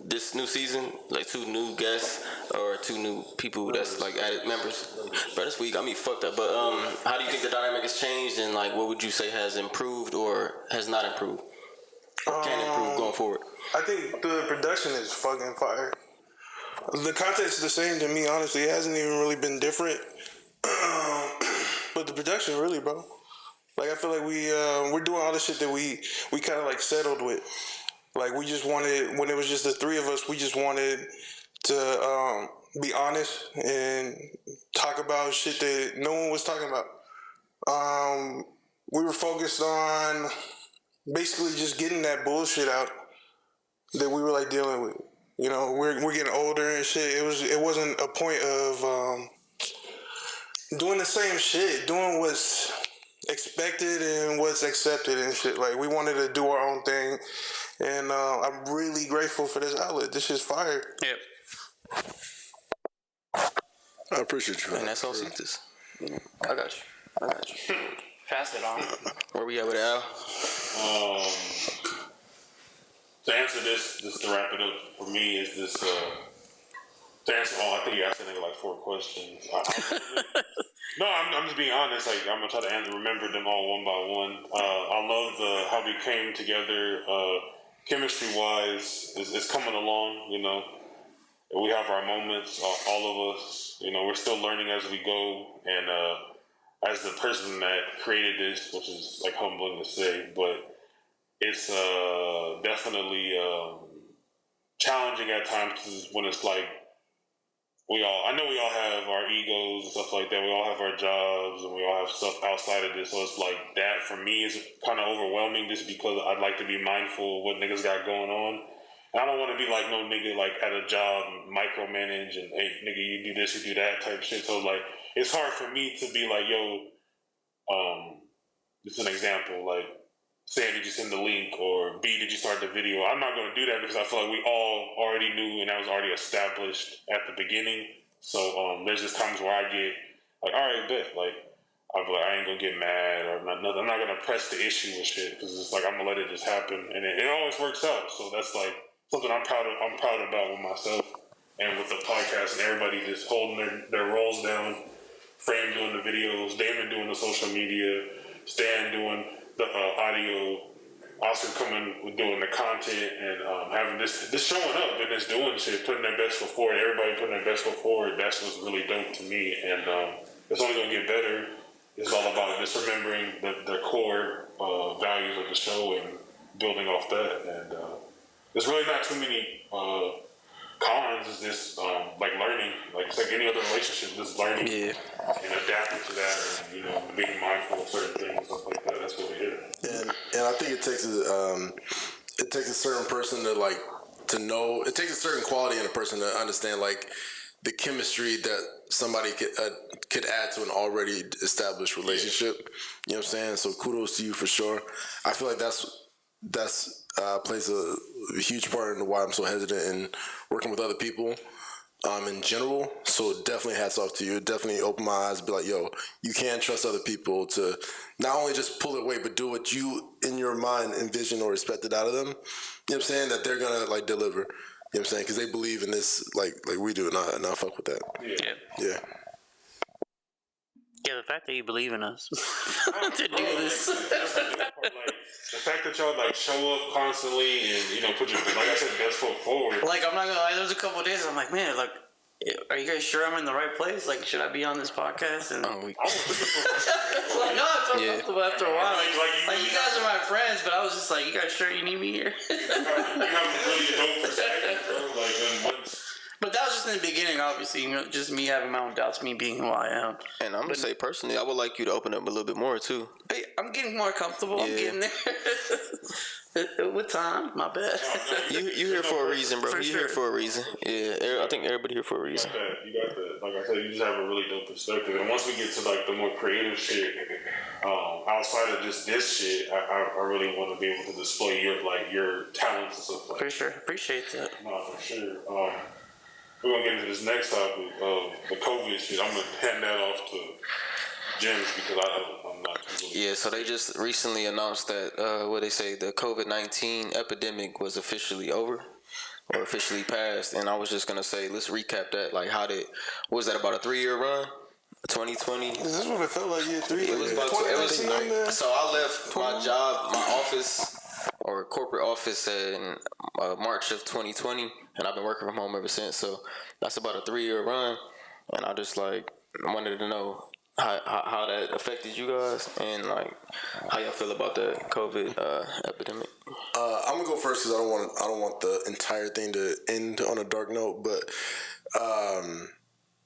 Speaker 2: this new season? Like, two new guests or two new people that's, like, added members? Bro, this week got me fucked up. But how do you think the dynamic has changed, and, like, what would you say has improved or has not improved? Or can improve going forward?
Speaker 3: I think the production is fucking fire. The content's the same to me, honestly. It hasn't even really been different. But the production, really, bro. Like, I feel like we're doing all the shit that we kind of, like, settled with. Like, we just wanted, when it was just the three of us, we just wanted to be honest and talk about shit that no one was talking about. We were focused on basically just getting that bullshit out that we were, like, dealing with. You know, we're getting older and shit. It wasn't a point of doing the same shit, doing what's expected and what's accepted and shit. Like, we wanted to do our own thing, and I'm really grateful for this outlet. This shit's fire.
Speaker 5: Yep.
Speaker 4: I appreciate you.
Speaker 2: And that's all Cetus. I got you.
Speaker 5: Pass it on.
Speaker 2: Where we at with Al?
Speaker 1: To answer this, just to wrap it up for me, is this. To answer all, I think you asked I think like 4 questions. No, I'm just being honest. Like, I'm gonna try to remember them all one by one. I love how we came together, chemistry wise. It's coming along. You know, we have our moments. All of us. You know, we're still learning as we go. And as the person that created this, which is like humbling to say, but it's definitely challenging at times when it's like. I know we all have our egos and stuff like that. We all have our jobs and we all have stuff outside of this. So it's like that for me is kind of overwhelming just because I'd like to be mindful of what niggas got going on. And I don't want to be like no nigga like at a job micromanage and hey nigga you do this, you do that type shit. So like it's hard for me to be like, yo, just an example, like, say, did you send the link, or B, did you start the video? I'm not going to do that because I feel like we all already knew and that was already established at the beginning. So there's just times where I get like, all right, bet, like, I'll be like, I ain't going to get mad or nothing. I'm not going to press the issue and shit because it's like I'm going to let it just happen. And it always works out. So that's like something I'm proud about with myself and with the podcast and everybody just holding their roles down. Frame doing the videos, Damon doing the social media, Stan doing the audio, Oscar coming with doing the content, and having this showing up and just doing shit, putting their best foot forward. Everybody putting their best foot forward. That's what's really dope to me, and it's only gonna get better. It's all about just remembering the core values of the show and building off that. And there's really not too many cons. It's just like learning, like it's like any other relationship, just learning and adapting to that, and being mindful of certain things, stuff like that. That's what we did.
Speaker 4: And I think it takes a certain person to know. It takes a certain quality in a person to understand like the chemistry that somebody could add to an already established relationship. You know what I'm saying? So kudos to you for sure. I feel like that's plays a huge part in why I'm so hesitant in working with other people in general. So definitely hats off to you. It definitely opened my eyes to be like, yo, you can trust other people to not only just pull it weight, but do what you in your mind envision or expected out of them. You know what I'm saying? That they're gonna like deliver. You know what I'm saying? Because they believe in this like we do, and I fuck with that. Yeah.
Speaker 5: Yeah, the fact that you believe in us to do this.
Speaker 1: The fact that y'all like show up constantly and put your, like I said, best foot forward.
Speaker 5: Like, I'm not gonna lie, there was a couple of days I'm like, man, like, are you guys sure I'm in the right place? Like, should I be on this podcast? And like, no, I felt comfortable after a while. Like, you guys are my friends, but I was just like, you guys sure you need me here?
Speaker 1: You have a really dope perspective, bro. Like, once.
Speaker 5: But that was just in the beginning, obviously, just me having my own doubts, me being who I am.
Speaker 2: And I'm gonna say personally, I would like you to open up a little bit more too.
Speaker 5: Hey, I'm getting more comfortable. I'm getting there. With time, my bad.
Speaker 2: You here for a reason, bro. You here for a reason. Yeah, I think everybody here for a reason.
Speaker 1: You got that. Like I said, you just have a really dope perspective. And once we get to like the more creative shit, outside of just this shit, I really want to be able to display your talents and stuff like that.
Speaker 5: For sure, appreciate that.
Speaker 1: No, for sure. We're gonna get into this next topic of the COVID shit. I'm gonna hand that off to James because I'm not too really.
Speaker 2: Yeah, so they just recently announced that what they say the COVID-19 epidemic was officially over or officially passed, and I was just gonna say let's recap that. Like, was that about a 3-year run? 2020.
Speaker 3: Is this what it felt like? Yeah, 3 years.
Speaker 2: It was about 2019. So I left my job, my office or corporate office in March of 2020, and I've been working from home ever since. So that's about a 3-year run, and I just like wanted to know how that affected you guys and like how y'all feel about the COVID epidemic.
Speaker 4: I'm gonna go first because I don't want the entire thing to end on a dark note, but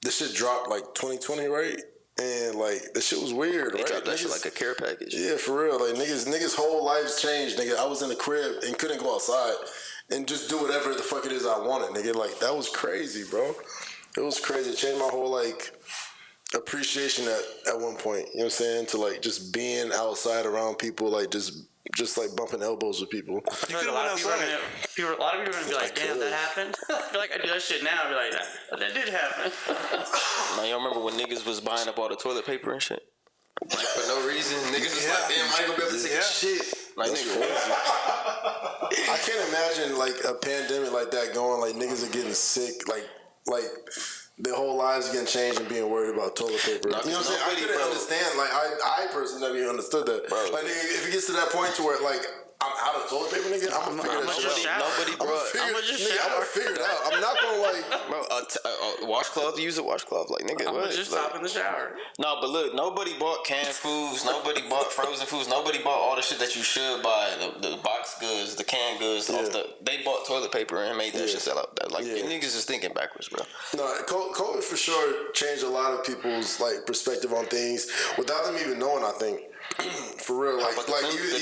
Speaker 4: this shit dropped like 2020, right? And like the shit was weird, right?
Speaker 2: Dropped that shit like a care package.
Speaker 4: Yeah, for real. Like niggas whole lives changed, nigga. I was in the crib and couldn't go outside and just do whatever the fuck it is I wanted, nigga. Like that was crazy, bro. It was crazy. It changed my whole like appreciation at one point. You know what I'm saying? To like just being outside around people, like just like bumping elbows with people.
Speaker 5: I feel like a lot of people are gonna be like, damn, that happened. I feel like I do that shit now. I'd be like, that did happen.
Speaker 2: Now y'all remember when niggas was buying up all the toilet paper and shit? Like for no reason. Niggas was like, damn, I ain't gonna be able to take a shit. Like nigga,
Speaker 4: I can't imagine like a pandemic like that going. Like niggas are getting sick. Like their whole lives are getting changed and being worried about toilet paper. You know what I'm saying? I couldn't understand. Like I personally never even understood that. Bro. Like if it gets to that point to where like I'm out of toilet paper, nigga, I'm gonna figure that shit out.
Speaker 2: Nobody brought.
Speaker 5: I'm
Speaker 4: gonna figure it out. I'm not gonna like,
Speaker 2: bro, a washcloth. Use a washcloth, like nigga.
Speaker 5: I'm gonna just hop in the shower.
Speaker 2: No, but look, nobody bought canned foods. Nobody bought frozen foods. Nobody bought all the shit that you should buy. The box goods, the canned goods. They bought toilet paper and made that shit sell out. Like niggas is thinking backwards, bro.
Speaker 4: No, COVID for sure changed a lot of people's like perspective on things without them even knowing. I think. For real, like
Speaker 2: the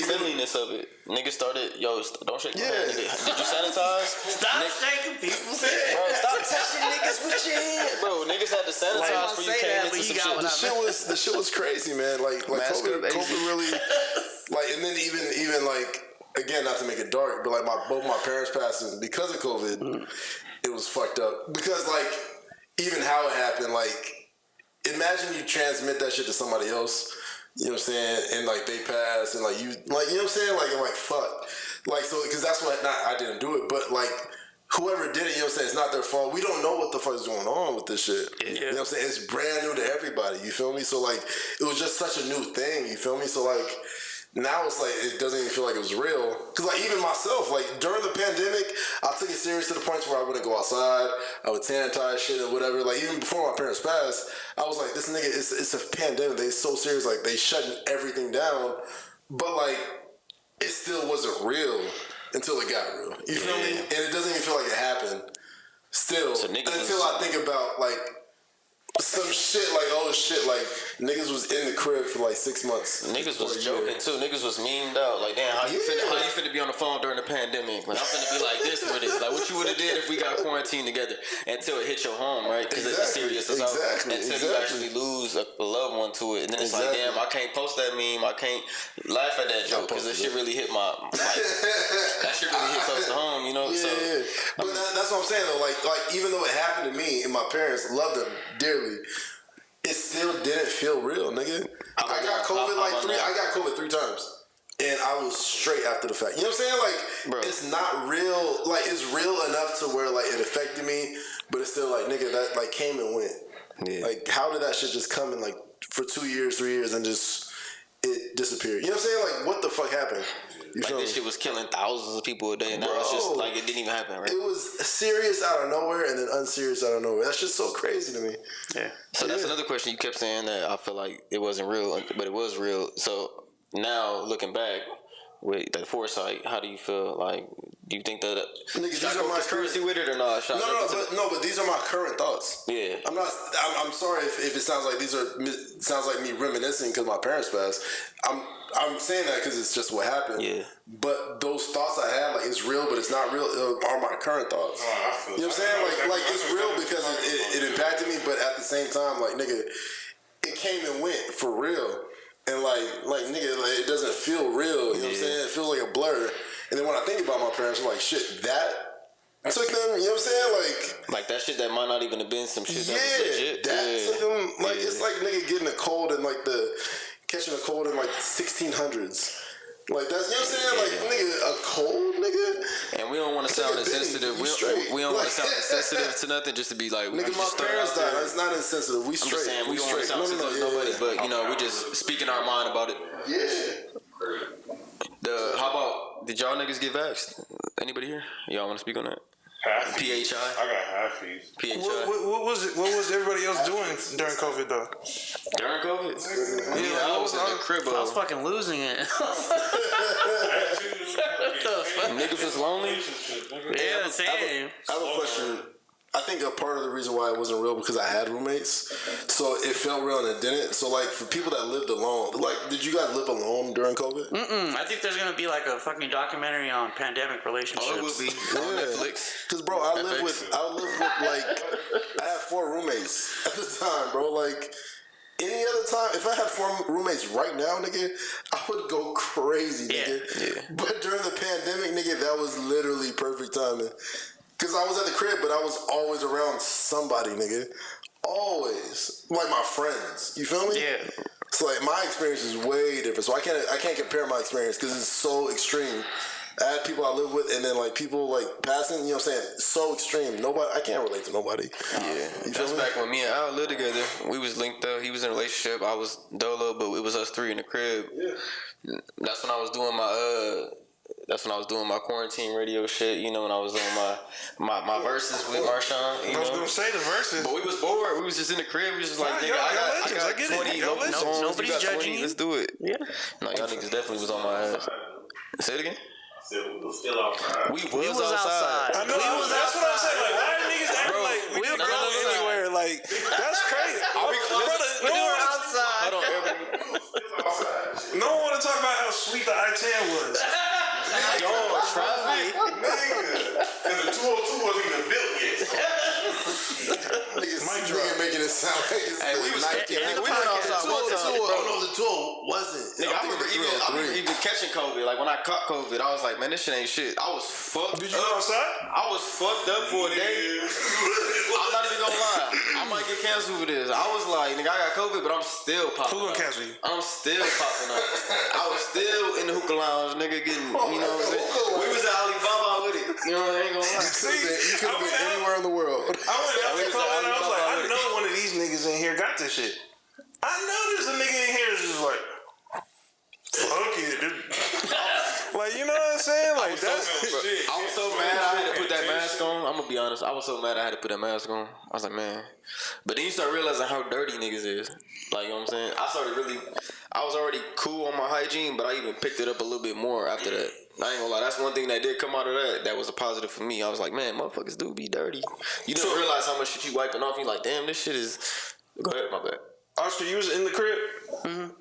Speaker 2: cleanliness of it. Niggas started, don't shake my hand. Did you sanitize?
Speaker 5: Stop shaking people's hands.
Speaker 2: Bro, stop touching niggas with your hand. Bro, niggas had to sanitize before you came into some shit.
Speaker 4: The shit was crazy, man. Like COVID really Like, and then even like, again, not to make it dark, but like both my parents passed, and because of COVID, it was fucked up. Because like, even how it happened, like, imagine you transmit that shit to somebody else. You know what I'm saying? And like they pass, and like you know what I'm saying? Like, I'm like, fuck. Like, so, because that's what, not, I didn't do it, but like, whoever did it, you know what I'm saying? It's not their fault. We don't know what the fuck is going on with this shit. Yeah. You know what I'm saying? It's brand new to everybody. You feel me? So like, it was just such a new thing. You feel me? So like, now it's like, it doesn't even feel like it was real. Because like, even myself, like during the pandemic, I took it serious to the point where I wouldn't go outside. I would sanitize shit or whatever. Like, even before my parents passed, I was like, this nigga, it's a pandemic. They so serious. Like, they shutting everything down. But like, it still wasn't real until it got real. You feel me? And it doesn't even feel like it happened still. So until I think about like some shit like, oh shit, like niggas was in the crib for like 6 months.
Speaker 2: Niggas was joking too. Niggas was memed out. Like, damn, how you finna be on the phone during the pandemic? Like, I'm finna be like this with it. Like, what you would have did if we got quarantined together until it hit your home, right? Because it's serious. Until you actually lose a loved one to it. And then it's like, damn, I can't post that meme. I can't laugh at that joke because that shit really hit my, like, that shit really hit close to home, you know?
Speaker 4: Yeah. But that's what I'm saying though. Like even though it happened to me and my parents loved them dearly, it still didn't feel real, nigga. I got COVID 3 times. And I was straight after the fact. You know what I'm saying? Like, bro, it's not real. Like, it's real enough to where, like, it affected me, but it's still like, nigga, that, like, came and went. Yeah. Like, how did that shit just come in, like, for 2 years, 3 years, and just, it disappeared? You know what I'm saying? Like, what the fuck happened? You
Speaker 2: like, this shit was killing thousands of people a day, and now it's just, like, it didn't even happen, right?
Speaker 4: It was serious out of nowhere, and then unserious out of nowhere. That's just so crazy to me.
Speaker 2: Yeah. So that's another question. You kept saying that I feel like it wasn't real, but it was real. So now, looking back, with that foresight, how do you feel? Like, do you think that
Speaker 4: these are my
Speaker 2: conspiracy with it or not?
Speaker 4: But these are my current thoughts.
Speaker 2: Yeah,
Speaker 4: I'm sorry if it sounds like sounds like me reminiscing because my parents passed. I'm saying that because it's just what happened. Yeah. But those thoughts I had, like, it's real, but it's not real, are my current thoughts.
Speaker 1: I feel
Speaker 4: you know what I'm saying? Like it's real because it impacted me, but at the same time, like, nigga, it came and went for real. And like nigga, like, it doesn't feel real. You know what I'm saying? It feels like a blur. And then when I think about my parents, I'm like, shit, that took them. You know what I'm saying?
Speaker 2: Like that shit that might not even have been some shit that was legit.
Speaker 4: That took them. Like, it's like nigga getting a cold and like catching a cold in like 1600s. Like, that's, you know what I'm saying? Like, nigga, a cold, nigga.
Speaker 2: And we don't want to sound insensitive. We don't want to sound insensitive to nothing, just to be like,
Speaker 4: nigga, my parents died. It's not insensitive. We straight.
Speaker 2: I'm just saying, we don't want to sound insensitive to nobody, but, you know, we just speaking our mind about it.
Speaker 4: Yeah.
Speaker 2: How about, did y'all niggas get vaxxed? Anybody here? Y'all want to speak on that?
Speaker 1: Halfies.
Speaker 2: PHI.
Speaker 1: I got halfies.
Speaker 2: PHI.
Speaker 3: What was it? What was everybody else doing during COVID though?
Speaker 2: During COVID? Yeah, I was in the crib.
Speaker 5: I was fucking losing it.
Speaker 2: What the fuck? Niggas was lonely?
Speaker 5: Yeah, same.
Speaker 4: I have a question. I think a part of the reason why it wasn't real because I had roommates, so it felt real and it didn't. So like for people that lived alone, like did you guys live alone during COVID?
Speaker 5: I think there's gonna be like a fucking documentary on pandemic relationships.
Speaker 2: Oh, it will be on Netflix.
Speaker 4: Cause bro, I live with like I had 4 roommates at the time, bro. Like any other time, if I had 4 roommates right now, nigga, I would go crazy, nigga. Yeah. But during the pandemic, nigga, that was literally perfect timing. Cause I was at the crib, but I was always around somebody, nigga. Always. Like my friends. You feel me?
Speaker 5: Yeah.
Speaker 4: So like my experience is way different. So I can't compare my experience because it's so extreme. I had people I live with and then like people like passing, you know what I'm saying? So extreme. I can't relate to nobody.
Speaker 2: Yeah. That's back when me and Al lived together. We was linked up. He was in a relationship. I was dolo, but it was us 3 in the crib. Yeah. That's when I was doing my quarantine radio shit, you know, when I was doing my verses with Marshawn.
Speaker 3: I was gonna say the verses.
Speaker 2: But we was bored. We was just in the crib. We was just like, nigga, I got 20.
Speaker 5: Nobody's judging you.
Speaker 2: Let's do it.
Speaker 5: Yeah.
Speaker 2: No, y'all niggas definitely was on my ass. Say it again.
Speaker 6: We was still outside.
Speaker 2: We was outside.
Speaker 3: I know. That's what I'm saying. Like, why are niggas acting like we didn't go anywhere? Like, that's crazy.
Speaker 5: We were outside.
Speaker 2: Hold on, everybody.
Speaker 3: No one want to talk about how sweet the I-10 was.
Speaker 2: Dog, traffic.
Speaker 6: Nigga. Because the 202 wasn't even built yet.
Speaker 4: Nigga making it sound like it's
Speaker 2: Hey, we went outside one time.
Speaker 4: the tour wasn't.
Speaker 2: Nigga, I remember even catching COVID. Like when I caught COVID, I was like, man, this shit ain't shit. I was fucked.
Speaker 3: Did you go outside?
Speaker 2: I was fucked up for a day. I'm not even gonna lie. I might get canceled for this. I was like, nigga, I got COVID, but I'm still popping.
Speaker 3: Who gonna
Speaker 2: up.
Speaker 3: cancel you?
Speaker 2: I'm still popping up. I was still in the hookah lounge, nigga, getting, you know what I'm saying? We was at Alibaba with it. You know what I ain't gonna lie.
Speaker 4: You could have been anywhere in the world.
Speaker 3: I went out to Cole and I was like, I know one of these niggas in here got this shit. I know there's a nigga in here that's just like, fuck it. Like, you know what I'm saying? Like, that's shit.
Speaker 2: I was so mad I had to put that mask on. I'm gonna be honest. I was so mad I had to put that mask on. I was like, man. But then you start realizing how dirty niggas is. Like, you know what I'm saying? I was already cool on my hygiene, but I even picked it up a little bit more after that. I ain't gonna lie. That's one thing that did come out of that was a positive for me. I was like, man, motherfuckers do be dirty. You don't realize how much shit you wiping off. You like, damn, this shit is. Go ahead, my bad.
Speaker 3: Oscar, you was in the crib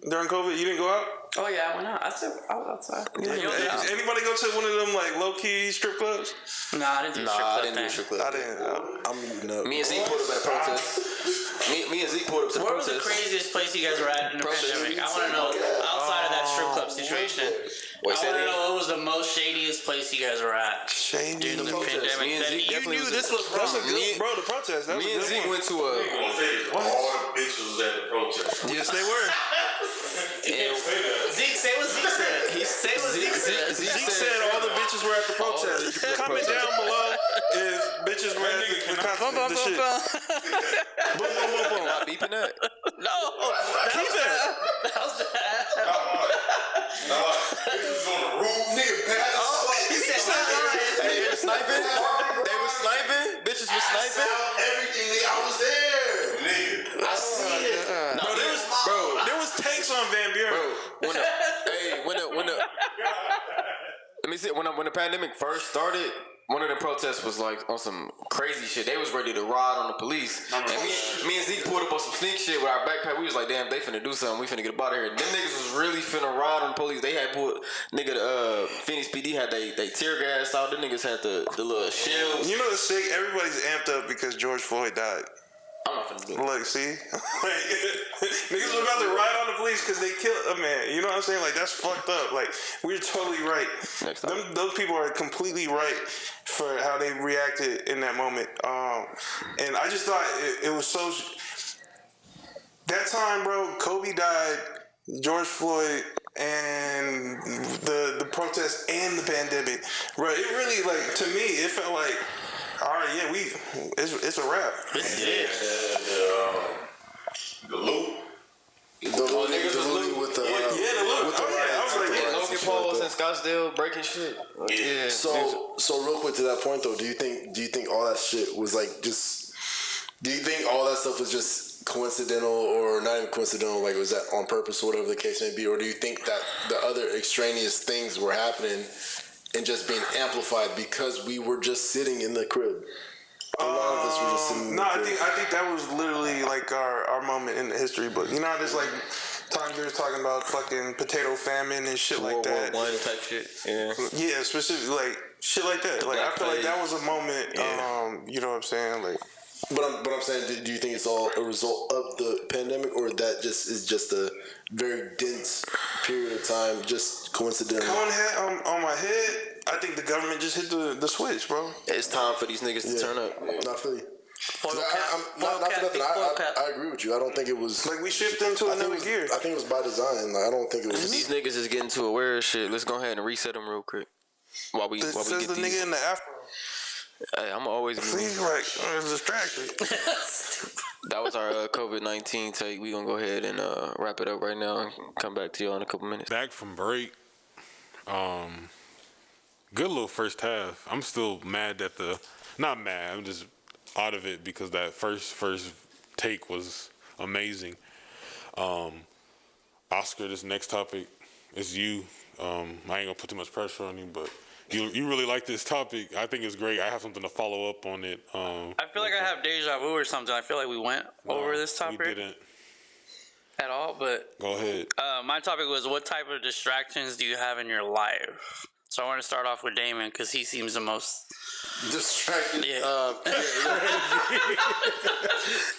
Speaker 3: during COVID. You didn't go out?
Speaker 5: Oh yeah, I went out. I was outside.
Speaker 3: Yeah. Anybody go to one of them like low key strip clubs?
Speaker 5: Nah, I didn't do strip club.
Speaker 3: I didn't.
Speaker 4: I'm moving up.
Speaker 2: Me and Zeke pulled up at a protest. Me and Zeke pulled up to the
Speaker 5: Where was
Speaker 2: protest.
Speaker 5: the craziest place you guys were at in the pandemic? I want to know outside of that strip club situation. I want to know what was the most shadiest place you guys were at during the pandemic.
Speaker 2: Me and Zeke
Speaker 5: You knew this was
Speaker 3: That's a good, bro. The protest.
Speaker 2: Me and Zeke went to a.
Speaker 6: All the bitches was at the protest.
Speaker 3: Yes, they were.
Speaker 5: Zeke, say what Zeke said.
Speaker 3: Zeke said all the bitches were at the protest. Comment down below if bitches were at the shit. Boom, boom, boom, boom.
Speaker 2: Not beeping that.
Speaker 5: No,
Speaker 3: Keep that.
Speaker 5: that was bad.
Speaker 6: Bitches on the roof.
Speaker 4: Nigga,
Speaker 5: He said not lying.
Speaker 2: They were sniping. They were sniping. Bitches were sniping.
Speaker 4: everything, nigga. I was there.
Speaker 6: Nigga.
Speaker 4: I see it.
Speaker 3: There was tanks on Van Buren.
Speaker 2: Let me see. When the pandemic first started, one of the protests was like on some crazy shit. They was ready to ride on the police. And me and Zeke pulled up on some sneak shit with our backpack. We was like, damn, they finna do something. We finna get up out of here. Them niggas was really finna ride on the police. They had put Phoenix PD had they tear gas out. Them niggas had the little shells.
Speaker 3: You know what's sick? Everybody's amped up because George Floyd died.
Speaker 2: I'm not finna do it.
Speaker 3: Look, see? Niggas were about to ride on the police because they killed a man. You know what I'm saying? Like, that's fucked up. Like, we're totally right.
Speaker 2: Next time.
Speaker 3: Those people are completely right for how they reacted in that moment. And I just thought it was so... That time, bro, Kobe died, George Floyd, and the protests and the pandemic. Bro, it really, like, to me, it felt like... All right, yeah, it's a wrap.
Speaker 6: The loop.
Speaker 4: The loot with the
Speaker 3: the loop.
Speaker 4: with the
Speaker 3: I was like, yeah,
Speaker 2: Logan Paul was in Scottsdale breaking shit. Yeah.
Speaker 4: So real quick to that point though, do you think all that shit was like just? Do you think all that stuff was just coincidental or not even coincidental? Like was that on purpose or whatever the case may be, or do you think that the other extraneous things were happening and just being amplified because we were just sitting in the crib? A lot of us were just sitting in the crib.
Speaker 3: I think that was literally like our moment in the history book. You know, there's like times we were talking about fucking potato famine and shit like that.
Speaker 2: World War I type shit. Yeah.
Speaker 3: Yeah, specifically like shit like that. Like I feel like that was a moment. You know what I'm saying? Like,
Speaker 4: but I'm saying, do you think it's all a result of the pandemic, or that just is just a very dense period of time, just coincidental?
Speaker 3: on my head, I think the government just hit the switch, bro.
Speaker 2: It's time for these niggas to turn up.
Speaker 4: Not for you. Not for nothing. I agree with you. I don't think it was
Speaker 3: like we shifted into another gear.
Speaker 4: I think it was by design. Like, I don't think it was.
Speaker 2: These niggas is getting too aware of shit. Let's go ahead and reset them real quick. While we
Speaker 3: Says
Speaker 2: get
Speaker 3: the
Speaker 2: these.
Speaker 3: nigga in the afro.
Speaker 2: Hey, I'm always.
Speaker 3: He's like distracted.
Speaker 2: That was our COVID-19 take. We gonna go ahead and wrap it up right now and come back to y'all in a couple minutes.
Speaker 1: Back from break. Good little first half. I'm still mad at not mad. I'm just out of it because that first take was amazing. Oscar, this next topic is you. I ain't gonna put too much pressure on you, but you really like this topic. I think it's great. I have something to follow up on it.
Speaker 5: I feel like I have deja vu or something. I feel like we went over this topic.
Speaker 1: We didn't
Speaker 5: at all, but
Speaker 1: go ahead.
Speaker 5: My topic was what type of distractions do you have in your life? So I want to start off with Damon because he seems the most
Speaker 4: Distracted.
Speaker 5: Yeah.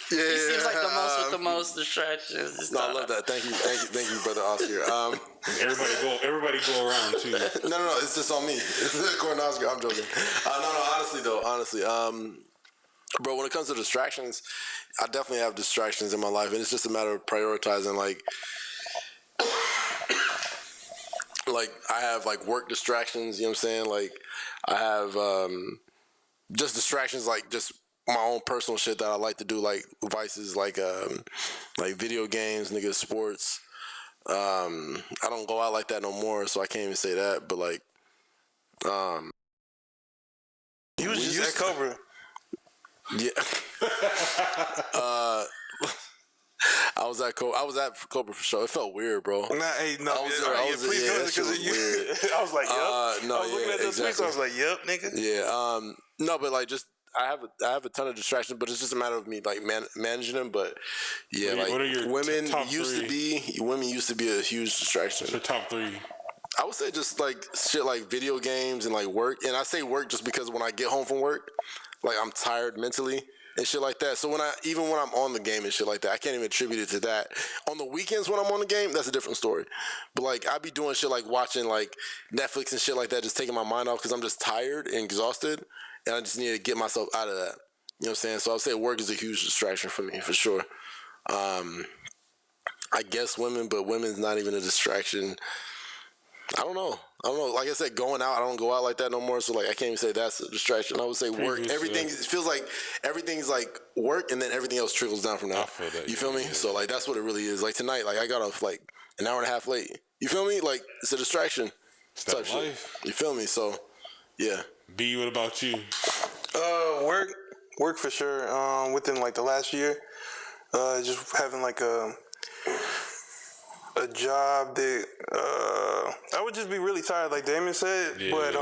Speaker 4: He
Speaker 5: seems like the most with the most distractions.
Speaker 4: No, I love that. Thank you, brother Oscar.
Speaker 1: Everybody go around too.
Speaker 4: No, it's just on me. According to Oscar, I'm joking. Honestly, bro, when it comes to distractions, I definitely have distractions in my life, and it's just a matter of prioritizing. Like I have like work distractions. You know what I'm saying? Like I have just distractions, like just my own personal shit that I like to do, like vices, like video games, nigga, sports. I don't go out like that no more, so I can't even say that. But like,
Speaker 3: You was just at Cobra.
Speaker 4: Yeah. I was at Cobra for sure. It felt weird, bro.
Speaker 3: Please go because you. I was like, yep. I was looking at those tweets. I was like, yep, nigga.
Speaker 4: Yeah. No, but like just. I have a ton of distractions, but it's just a matter of me like managing them. But yeah,
Speaker 1: what are your
Speaker 4: women
Speaker 1: top
Speaker 4: used
Speaker 1: three?
Speaker 4: to be a huge distraction.
Speaker 1: What's your top three?
Speaker 4: I would say just like shit like video games and like work. And I say work just because when I get home from work, like I'm tired mentally and shit like that. So when I'm on the game and shit like that, I can't even attribute it to that. On the weekends when I'm on the game, that's a different story. But like I be doing shit like watching like Netflix and shit like that, just taking my mind off because I'm just tired and exhausted. And I just need to get myself out of that. You know what I'm saying? So I would say work is a huge distraction for me, for sure. I guess women, but women's not even a distraction. I don't know. Like I said, going out, I don't go out like that no more. So like I can't even say that's a distraction. I would say work. Everything it feels like everything's like work, and then everything else trickles down from that.
Speaker 1: I feel that,
Speaker 4: you feel me? Yeah. So like that's what it really is. Like tonight, like I got off like an hour and a half late. You feel me? Like it's a distraction.
Speaker 1: It's that
Speaker 4: type
Speaker 1: life.
Speaker 4: Shit. You feel me? So yeah.
Speaker 1: B, what about you?
Speaker 3: Work for sure. Within like the last year, just having like a job that I would just be really tired, like Damon said. Yeah. But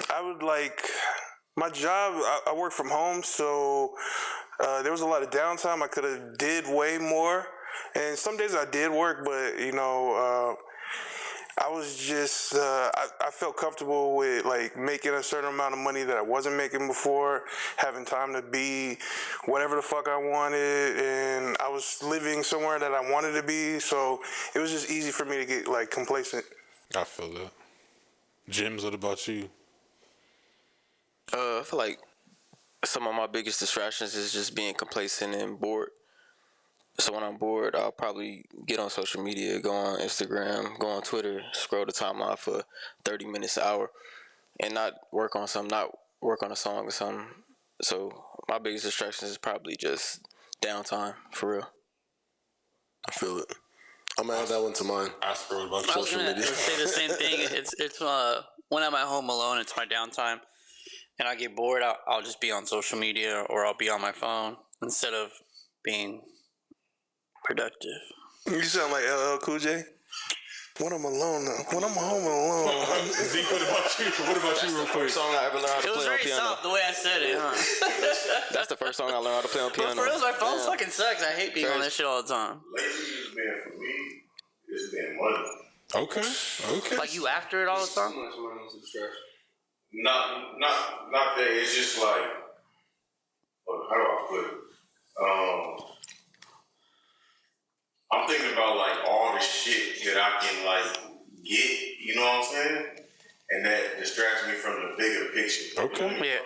Speaker 3: I would like my job. I work from home, so there was a lot of downtime. I could have did way more, and some days I did work, but you know. I was just, I felt comfortable with like making a certain amount of money that I wasn't making before, having time to be whatever the fuck I wanted, and I was living somewhere that I wanted to be, so it was just easy for me to get like complacent.
Speaker 1: I feel that. Jims, what about you?
Speaker 2: I feel like some of my biggest distractions is just being complacent and bored. So when I'm bored, I'll probably get on social media, go on Instagram, go on Twitter, scroll the timeline for 30 minutes, an hour, and not work on a song or something. So my biggest distraction is probably just downtime, for real.
Speaker 4: I feel it. I'm gonna add that one to mine.
Speaker 1: I scrolled about
Speaker 5: social media. I was gonna say the same thing. It's when I'm at home alone, it's my downtime, and I get bored. I'll just be on social media or I'll be on my phone instead of being productive.
Speaker 3: You sound like LL Cool J. When I'm alone, when I'm home alone.
Speaker 1: Zeke, what about you? Real quick?
Speaker 2: Song I ever learned how to play on piano.
Speaker 5: It was very soft the way I said it, huh?
Speaker 2: That's the first song I learned how to play on piano.
Speaker 5: But for real, my phone fucking sucks. I hate being on this shit all the time.
Speaker 6: Lately, for me, it's been money.
Speaker 1: Okay.
Speaker 5: Like you after it all the time?
Speaker 6: Not that. It's just like, how do I put it? I'm thinking about like all the shit that I can like get, you know what I'm saying? And that distracts me from the bigger picture.
Speaker 1: Okay.
Speaker 5: Yeah.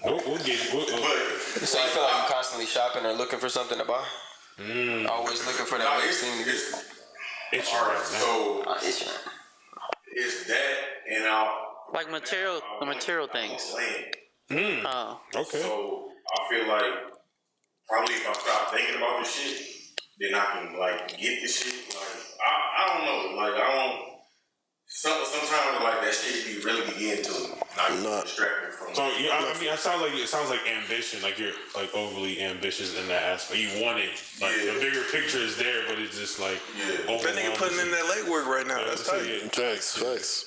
Speaker 1: We'll get it.
Speaker 2: So you feel like you're constantly shopping or looking for something to buy? Always looking for that next thing to get.
Speaker 1: It's
Speaker 6: all right. So it's that, and
Speaker 5: like the material things.
Speaker 1: Oh. Okay.
Speaker 6: So I feel like. Probably if I stop thinking about this shit, then I can like get this shit. Like I don't know. Like I don't. Sometimes like that shit be really begin to not distract me from.
Speaker 1: So yeah, I mean, it sounds like ambition. Like you're like overly ambitious in that aspect. You want it. Like the bigger picture is there, but it's just like
Speaker 3: that nigga putting in that legwork right now. That's tight.
Speaker 4: Facts.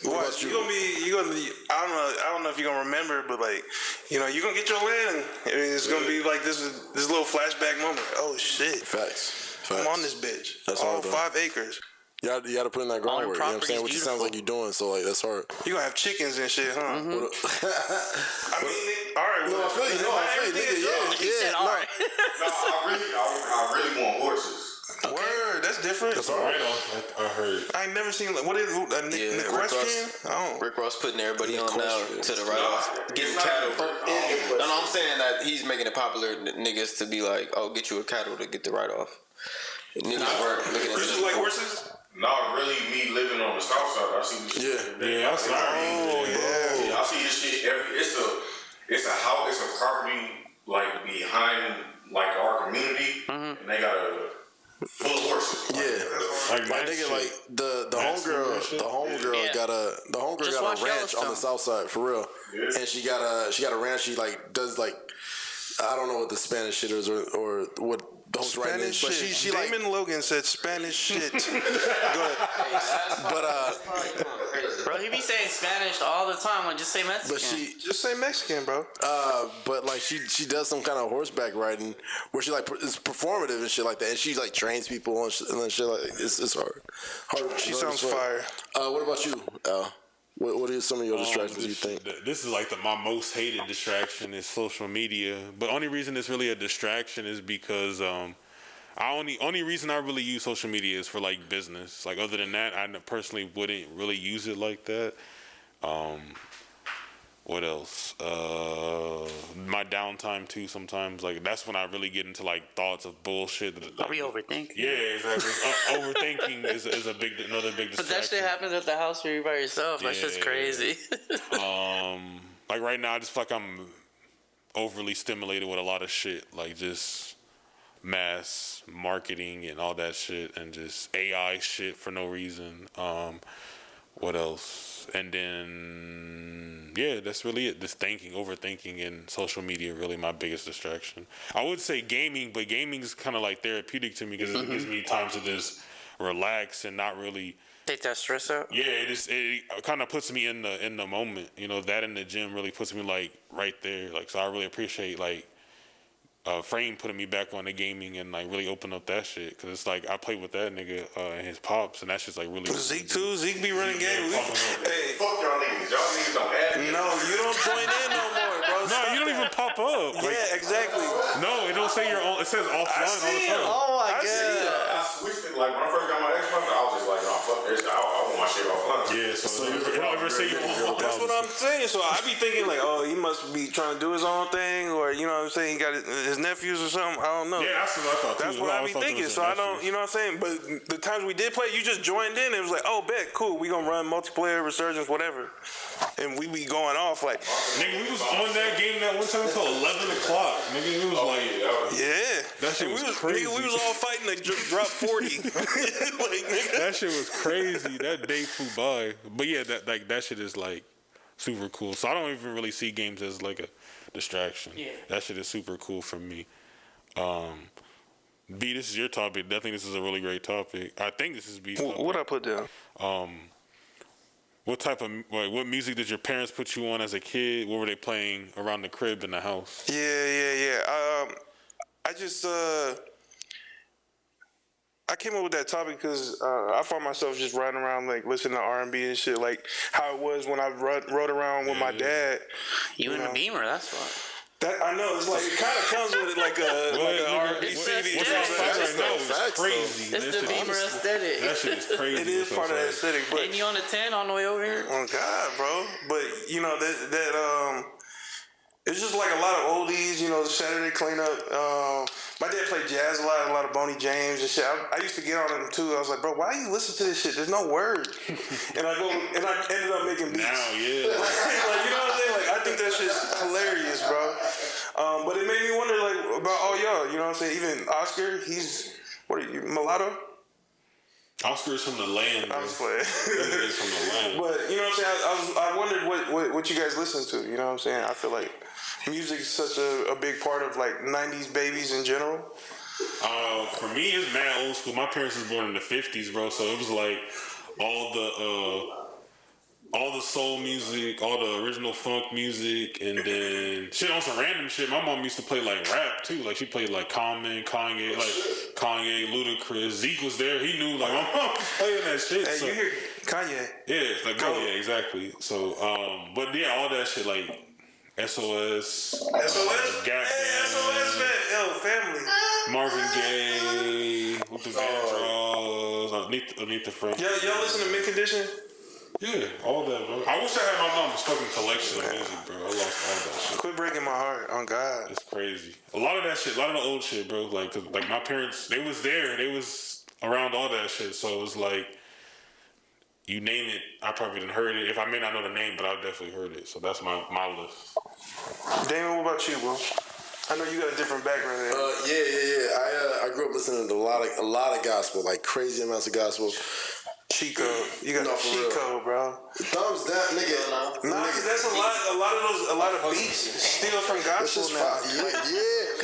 Speaker 3: Watch, you gonna be. I don't know if you're gonna remember, but like, you know, you're gonna get your land. It's gonna be like this little flashback moment. Oh shit.
Speaker 4: Facts.
Speaker 3: I'm on this bitch.
Speaker 4: That's
Speaker 3: all 5 acres.
Speaker 4: You got to put in that groundwork. You know what I'm saying? Which it sounds like you're doing. So like that's hard.
Speaker 3: You gonna have chickens and shit, huh?
Speaker 4: Mm-hmm.
Speaker 3: I mean, all right.
Speaker 4: No, I feel you. Nigga.
Speaker 5: He said, all right.
Speaker 6: No, I really want horses.
Speaker 3: Okay. Word, that's different.
Speaker 1: That's all right. I heard.
Speaker 3: I ain't never seen what is Nick Rushkin?
Speaker 2: Rick Ross putting everybody on now to the right off. Getting cattle. No, I'm saying that he's making it popular niggas to be like, oh, get you a cattle to get the write off. Niggas weren't looking at
Speaker 3: this. You like horses?
Speaker 6: Not really me living on the south side. I see this shit.
Speaker 1: Yeah, I see.
Speaker 6: I see this shit it's a house, it's a property like behind like our community, and they got a full of horses.
Speaker 4: Yeah, like nigga, like the homegirl got a ranch on the south side for real, and she got a ranch. She like does like I don't know what the Spanish shit is or what.
Speaker 3: Spanish shit. But she Damon like, Logan said Spanish shit. Go ahead.
Speaker 4: But
Speaker 5: bro, he be saying Spanish all the time. Like, just say Mexican.
Speaker 3: But just say Mexican, bro.
Speaker 4: But like she does some kind of horseback riding where she like is performative and shit like that, and she like trains people and shit like it's hard.
Speaker 3: She sounds fire.
Speaker 4: What about you, Al? What are some of your distractions you think?
Speaker 1: This is like my most hated distraction is social media. But only reason it's really a distraction is because only reason I really use social media is for like business. Like other than that, I personally wouldn't really use it like that. What else? My downtime too. Sometimes like that's when I really get into like thoughts of bullshit.
Speaker 5: Are we overthinking?
Speaker 1: Yeah, exactly. Overthinking is another big distraction.
Speaker 5: But that shit happens at the house where you're by yourself. That's just crazy.
Speaker 1: Like right now, I just feel like I'm overly stimulated with a lot of shit, like just mass marketing and all that shit, and just AI shit for no reason. What else? And then, yeah, that's really it. This overthinking, and social media really my biggest distraction. I would say gaming, but gaming is kind of like therapeutic to me because it gives me time to just relax and not really
Speaker 5: take that stress out.
Speaker 1: Yeah, it kind of puts me in the moment. You know, that in the gym really puts me like right there. Like, so I really appreciate like Frame putting me back on the gaming and like really open up that shit because it's like I played with that nigga and his pops and that's just like really.
Speaker 3: Zeke too. Zeke be running game.
Speaker 6: Hey, fuck y'all niggas. Y'all niggas don't add me.
Speaker 3: No, you don't join in no more, bro.
Speaker 1: No, you don't even pop up.
Speaker 3: Like, yeah, exactly.
Speaker 1: No, it don't say you're on. It says offline all the time.
Speaker 3: Oh my god.
Speaker 6: I switched it. Like when I first got my Xbox, I was just like, no, fuck this. I want my shit offline.
Speaker 1: Yeah, so it don't ever say you're on.
Speaker 3: That's what I'm saying. So I be thinking like, oh, he must be trying to do his own thing, or you know what I'm saying, he got his nephews or something. I don't know.
Speaker 1: Yeah, that's what I thought.
Speaker 3: That's what I be thinking. So I don't, you know what I'm saying. But the times we did play, you just joined in. It was like, oh, bet, cool. We gonna run multiplayer, resurgence, whatever, and we be going off like.
Speaker 1: Nigga, we was on that game that one time until 11 o'clock. Nigga, it was like,
Speaker 3: yeah,
Speaker 1: that shit was crazy.
Speaker 3: Nigga, we was all fighting to drop 40. Like, nigga.
Speaker 1: That shit was crazy. That day flew by. But yeah, that shit is like super cool. So I don't even really see games as like a distraction.
Speaker 5: Yeah.
Speaker 1: That shit is super cool for me. B, this is your topic. I think this is a really great topic. I think this is B's topic.
Speaker 3: What I put down?
Speaker 1: What type of what music did your parents put you on as a kid? What were they playing around the crib in the house?
Speaker 3: Yeah. I just I came up with that topic because I found myself just riding around like listening to R&B and shit, like how it was when I rode around with my dad.
Speaker 5: You in a Beamer, that's why.
Speaker 3: That I know, it's like it kind of comes with it like a R&B CD.
Speaker 1: It's crazy.
Speaker 5: It's the Beamer aesthetic.
Speaker 1: That shit is crazy.
Speaker 3: It is part of that aesthetic. But
Speaker 5: ain't you on the 10 on the way over here?
Speaker 3: Oh God, bro! But you know that it's just like a lot of oldies. You know, the Saturday cleanup. My dad played jazz a lot of Boney James and shit. I used to get on him too. I was like, bro, why you listen to this shit? There's no word. And I ended up making beats.
Speaker 1: Now, yeah.
Speaker 3: Like, you know what I'm saying? Like, I think that shit's hilarious, bro. But it made me wonder, like, about all y'all. You know what I'm saying? Even Oscar, what are you, mulatto?
Speaker 1: Oscar is from the land.
Speaker 3: I was playing.
Speaker 1: He's from the land.
Speaker 3: But you know what I'm saying? I wondered what you guys listen to. You know what I'm saying? I feel like music is such a big part of like '90s babies in general.
Speaker 1: For me, it's mad old school. My parents was born in the '50s, bro. So it was like all all the soul music, all the original funk music, and then shit on some random shit. My mom used to play like rap too. Like she played like Common, Kanye, Ludacris. Zeke was there. He knew like my mom was playing that shit.
Speaker 3: Hey,
Speaker 1: so.
Speaker 3: you hear Kanye?
Speaker 1: Yeah, like yeah, exactly. So, but yeah, all that shit like SOS, Gap
Speaker 3: SOS, man. Yo, family.
Speaker 1: Marvin Gaye, with the Vandross, Underneath the Front.
Speaker 3: Y'all listen to Mint Condition?
Speaker 1: Yeah, all that, bro. I wish I had my mom's fucking collection of music, bro. I lost all that shit.
Speaker 3: Quit breaking my heart, on God.
Speaker 1: It's crazy. A lot of that shit, a lot of the old shit, bro. Like, cause, like my parents, they was there, they was around all that shit. So it was like, you name it, I probably didn't heard it. If I may not know the name, but I definitely heard it. So that's my list.
Speaker 3: Damon, what about you, bro? I know you got a different background there.
Speaker 4: Yeah. I grew up listening to a lot of gospel, like crazy amounts of gospel.
Speaker 3: Chico, you got Chico, bro.
Speaker 4: Thumbs down, nigga.
Speaker 3: Nah, cause that's a lot of beats still from gospel now.
Speaker 4: Yeah.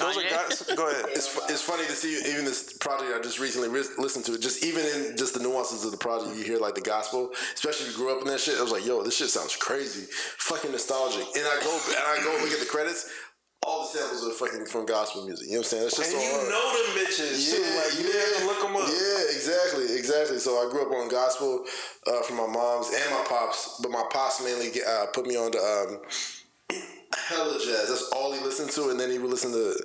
Speaker 3: Those are gospel. Go ahead.
Speaker 4: It's funny to see even this project I just recently listened to. Just even in just the nuances of the project, you hear like the gospel. Especially if you grew up in that shit. I was like, yo, this shit sounds crazy, fucking nostalgic. And I go look at the credits. All the samples are fucking from gospel music. You know what I'm saying? That's just
Speaker 3: and
Speaker 4: so
Speaker 3: you
Speaker 4: hard.
Speaker 3: know them bitches too. Like you didn't have to look them up.
Speaker 4: Yeah, exactly. So I grew up on gospel from my mom's and my pops, but my pops mainly put me on to hella jazz. That's all he listened to, and then he would listen to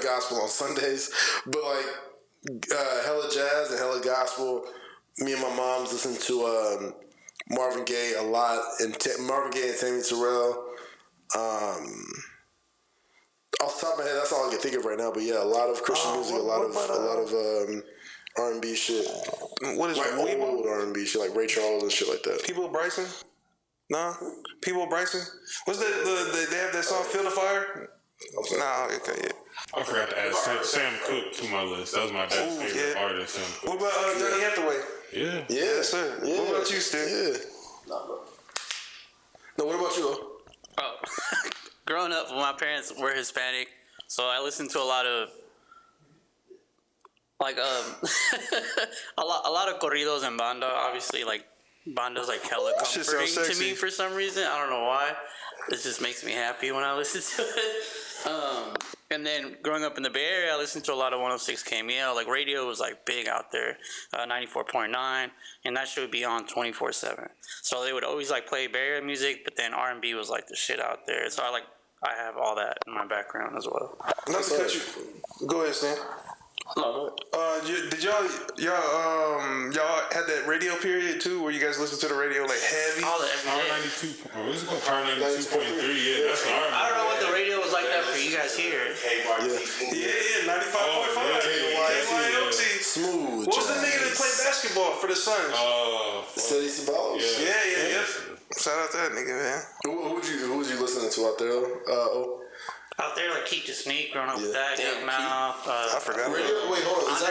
Speaker 4: gospel on Sundays. But like hella jazz and hella gospel. Me and my moms listened to Marvin Gaye a lot, and Marvin Gaye and Tammy Terrell. Off the top of my head, that's all I can think of right now. But yeah, a lot of Christian music, a lot of R&B shit.
Speaker 3: What is
Speaker 4: like old R&B shit, like Ray Charles and shit like that.
Speaker 3: People Bryson? Nah, People Bryson. What's that? They have that song "Feel the Fire." Nah, okay, yeah.
Speaker 1: I forgot to add Sam Cooke to my list. That was my dad's favorite artist. Sam Cooke.
Speaker 3: What about Johnny Hathaway?
Speaker 1: Yeah.
Speaker 3: Yes, sir. Yeah. What about you, Steve?
Speaker 4: Yeah. No, what about you, though?
Speaker 5: Oh. Growing up, my parents were Hispanic, so I listened to a lot of like a lot of corridos and banda. Obviously, like banda's like hella comforting to me for some reason. I don't know why. It just makes me happy when I listen to it. And then growing up in the Bay Area, I listened to a lot of 106 KMEL. Like radio was like big out there, 94.9, and that shit would be on 24/7. So they would always like play Bay Area music, but then R&B was like the shit out there. So I have all that in my background as well.
Speaker 3: Not to cut you. Go ahead, Stan. Did y'all had that radio period too, where you guys listened to the radio like heavy?
Speaker 5: All the every day.
Speaker 1: Power 92. What is it called? Power 92.3. Yeah, that's what
Speaker 5: I don't know what the radio was like that for you guys here.
Speaker 3: Yeah, 95.5. KYLT.
Speaker 4: Smooth.
Speaker 3: What was the nigga that played basketball for the Suns?
Speaker 4: City Sabalos.
Speaker 3: Yeah. Shout out to that nigga, man.
Speaker 4: Who was you listening to out there?
Speaker 5: Out there, like Keep the Sneak, growing up with that, Young Mouth.
Speaker 3: I forgot.
Speaker 4: Wait, hold on. Is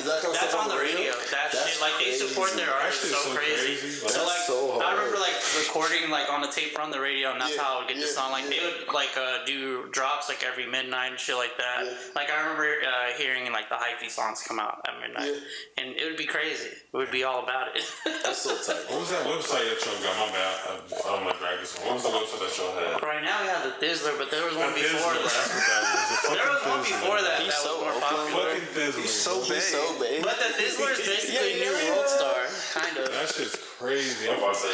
Speaker 4: that
Speaker 5: That's on the radio. That shit, like they support their artists so crazy. So like, I remember like recording like on the tape from the radio, and that's how I would get the song. Like they would like do drops like every midnight and shit like that. Like I remember hearing like the hyphy songs come out at midnight, and it would be crazy. It would be all about it.
Speaker 4: That's so tight.
Speaker 1: What was that website that y'all got? My bad. I don't want to drag this one. What was the website that y'all had?
Speaker 5: Right now we have the Thizzler, but there was one before that.
Speaker 1: There
Speaker 5: was one before that that was more popular.
Speaker 3: He's so big.
Speaker 5: But the Thizzler is basically new World Star, kind of.
Speaker 1: That shit's crazy. I'm about to say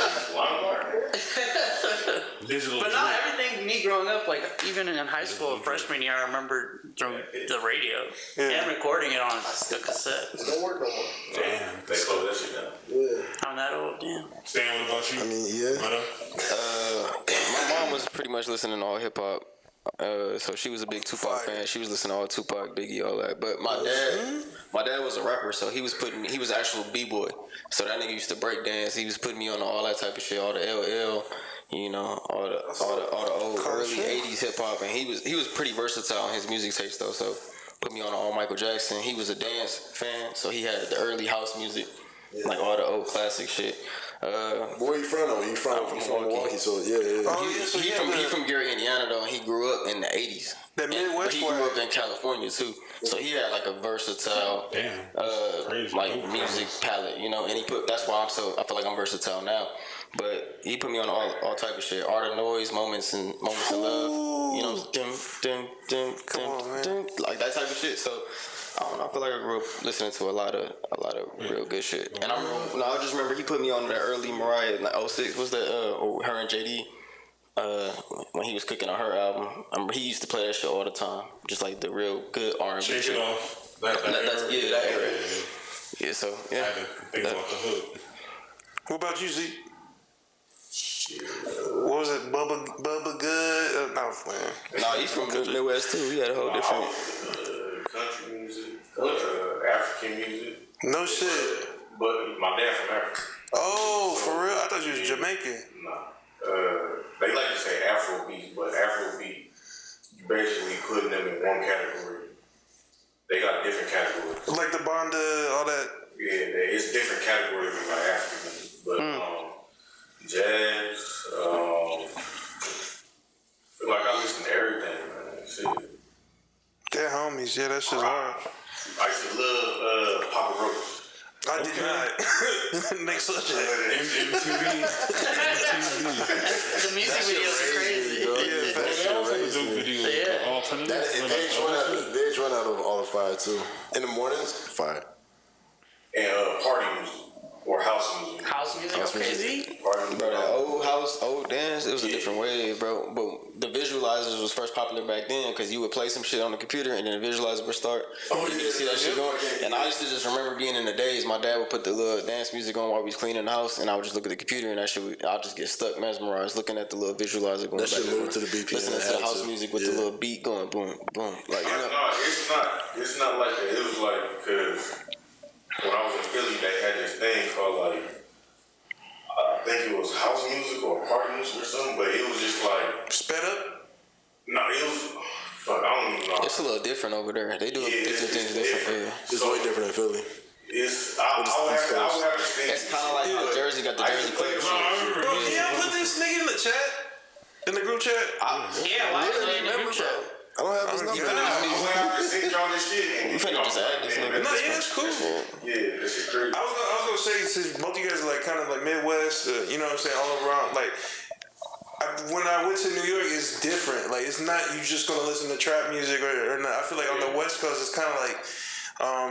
Speaker 1: digital.
Speaker 5: But not everything. Me growing up, like even in high school, freshman year, I remember through the radio and recording it on the cassette.
Speaker 4: It don't work no more.
Speaker 1: Damn, they closed that shit down.
Speaker 4: Yeah.
Speaker 5: I'm that old, damn.
Speaker 1: Stan, what about you?
Speaker 4: I mean,
Speaker 2: My mom was pretty much listening to all hip hop. So she was a big Tupac fan. She was listening to all Tupac, Biggie, all that. But my dad was a rapper, so he was actual b-boy. So that nigga used to break dance. He was putting me on all that type of shit, all the LL, you know, all the old early '80s hip hop. And he was pretty versatile in his music taste though. So put me on all Michael Jackson. He was a dance fan, so he had the early house music, like all the old classic shit.
Speaker 4: Where you from though? I'm from Milwaukee, so yeah.
Speaker 2: He from Gary, Indiana though, and he grew up in the '80s.
Speaker 3: That
Speaker 2: But
Speaker 3: Midwest
Speaker 2: he grew up in California too, so he had like a versatile, like music palette, you know. And that's why I feel like I'm versatile now. But he put me on all type of shit, art of noise, moments of love, you know, like that type of shit. So I don't know. I feel like I grew up listening to a lot of real good shit. And I just remember he put me on that early Mariah, like 06 was that her and JD. When he was cooking on her album, he used to play that shit all the time, just like the real good R&B shit.
Speaker 1: Shake it off. That era.
Speaker 2: Yeah, so yeah.
Speaker 1: I had to think about the hook.
Speaker 3: What about you, Z? What was it? Bubba Good? No, man.
Speaker 2: Nah, he's from the Midwest too. He had a whole different
Speaker 6: Country music, African music.
Speaker 3: No shit.
Speaker 6: But my dad from Africa.
Speaker 3: Oh, for real? I thought you was Jamaican.
Speaker 6: Nah. They like to say Afrobeat, but Afrobeat, you basically putting them in one category. They got different categories.
Speaker 3: Like the Bonda, all that.
Speaker 6: Yeah, it's different categories of like African music. But jazz, feel like I listen to everything, man. Shit.
Speaker 3: They're homies. Yeah, that shit's hard.
Speaker 6: I used to love Papa Roach.
Speaker 3: I did not. Next subject.
Speaker 1: MTV.
Speaker 5: The music videos are crazy.
Speaker 3: Yeah,
Speaker 1: They also do videos. Alternative.
Speaker 4: They run out of all the fire too. In the mornings, fire.
Speaker 6: And party music or house music.
Speaker 5: House music is crazy.
Speaker 6: Party music.
Speaker 2: bro. That old house, old dance, it was a different wave, bro. But the visualizers was first popular back then because you would play some shit on the computer and then the visualizer would start. You could see that shit going. And I used to just remember being in the days. My dad would put the little dance music on while we was cleaning the house, and I would just look at the computer and that shit. I'll just get stuck, mesmerized, looking at the little visualizer going.
Speaker 4: That shit
Speaker 2: back
Speaker 4: moved to the BPM.
Speaker 2: Listening to the house music with the little beat going boom, boom. Like, you know.
Speaker 6: No, it's not like that. It was like because when I was in Philly, they had this thing called like I think it was house music or party music or something, but it was just like
Speaker 3: Sped up?
Speaker 6: no, it was fuck. I don't even know.
Speaker 2: It's a little different over there. They do different things different. Yeah.
Speaker 4: It's way different in Philly.
Speaker 6: I would have to think.
Speaker 2: It's kind of like how Jersey got the Jersey Club.
Speaker 3: Bro, can y'all put this nigga in the chat? In the group chat?
Speaker 5: Yeah, why is it in the group chat?
Speaker 4: I don't have his number.
Speaker 6: I would have to send y'all this shit.
Speaker 2: You finna just add this nigga.
Speaker 3: No, yeah, it's cool.
Speaker 6: Yeah, this is crazy.
Speaker 3: I was gonna say, since both you guys are like kind of like Midwest, you know what I'm saying, all around, like, when I went to New York, it's different. Like, it's not you just gonna listen to trap music or not. I feel like on the West Coast, it's kind of like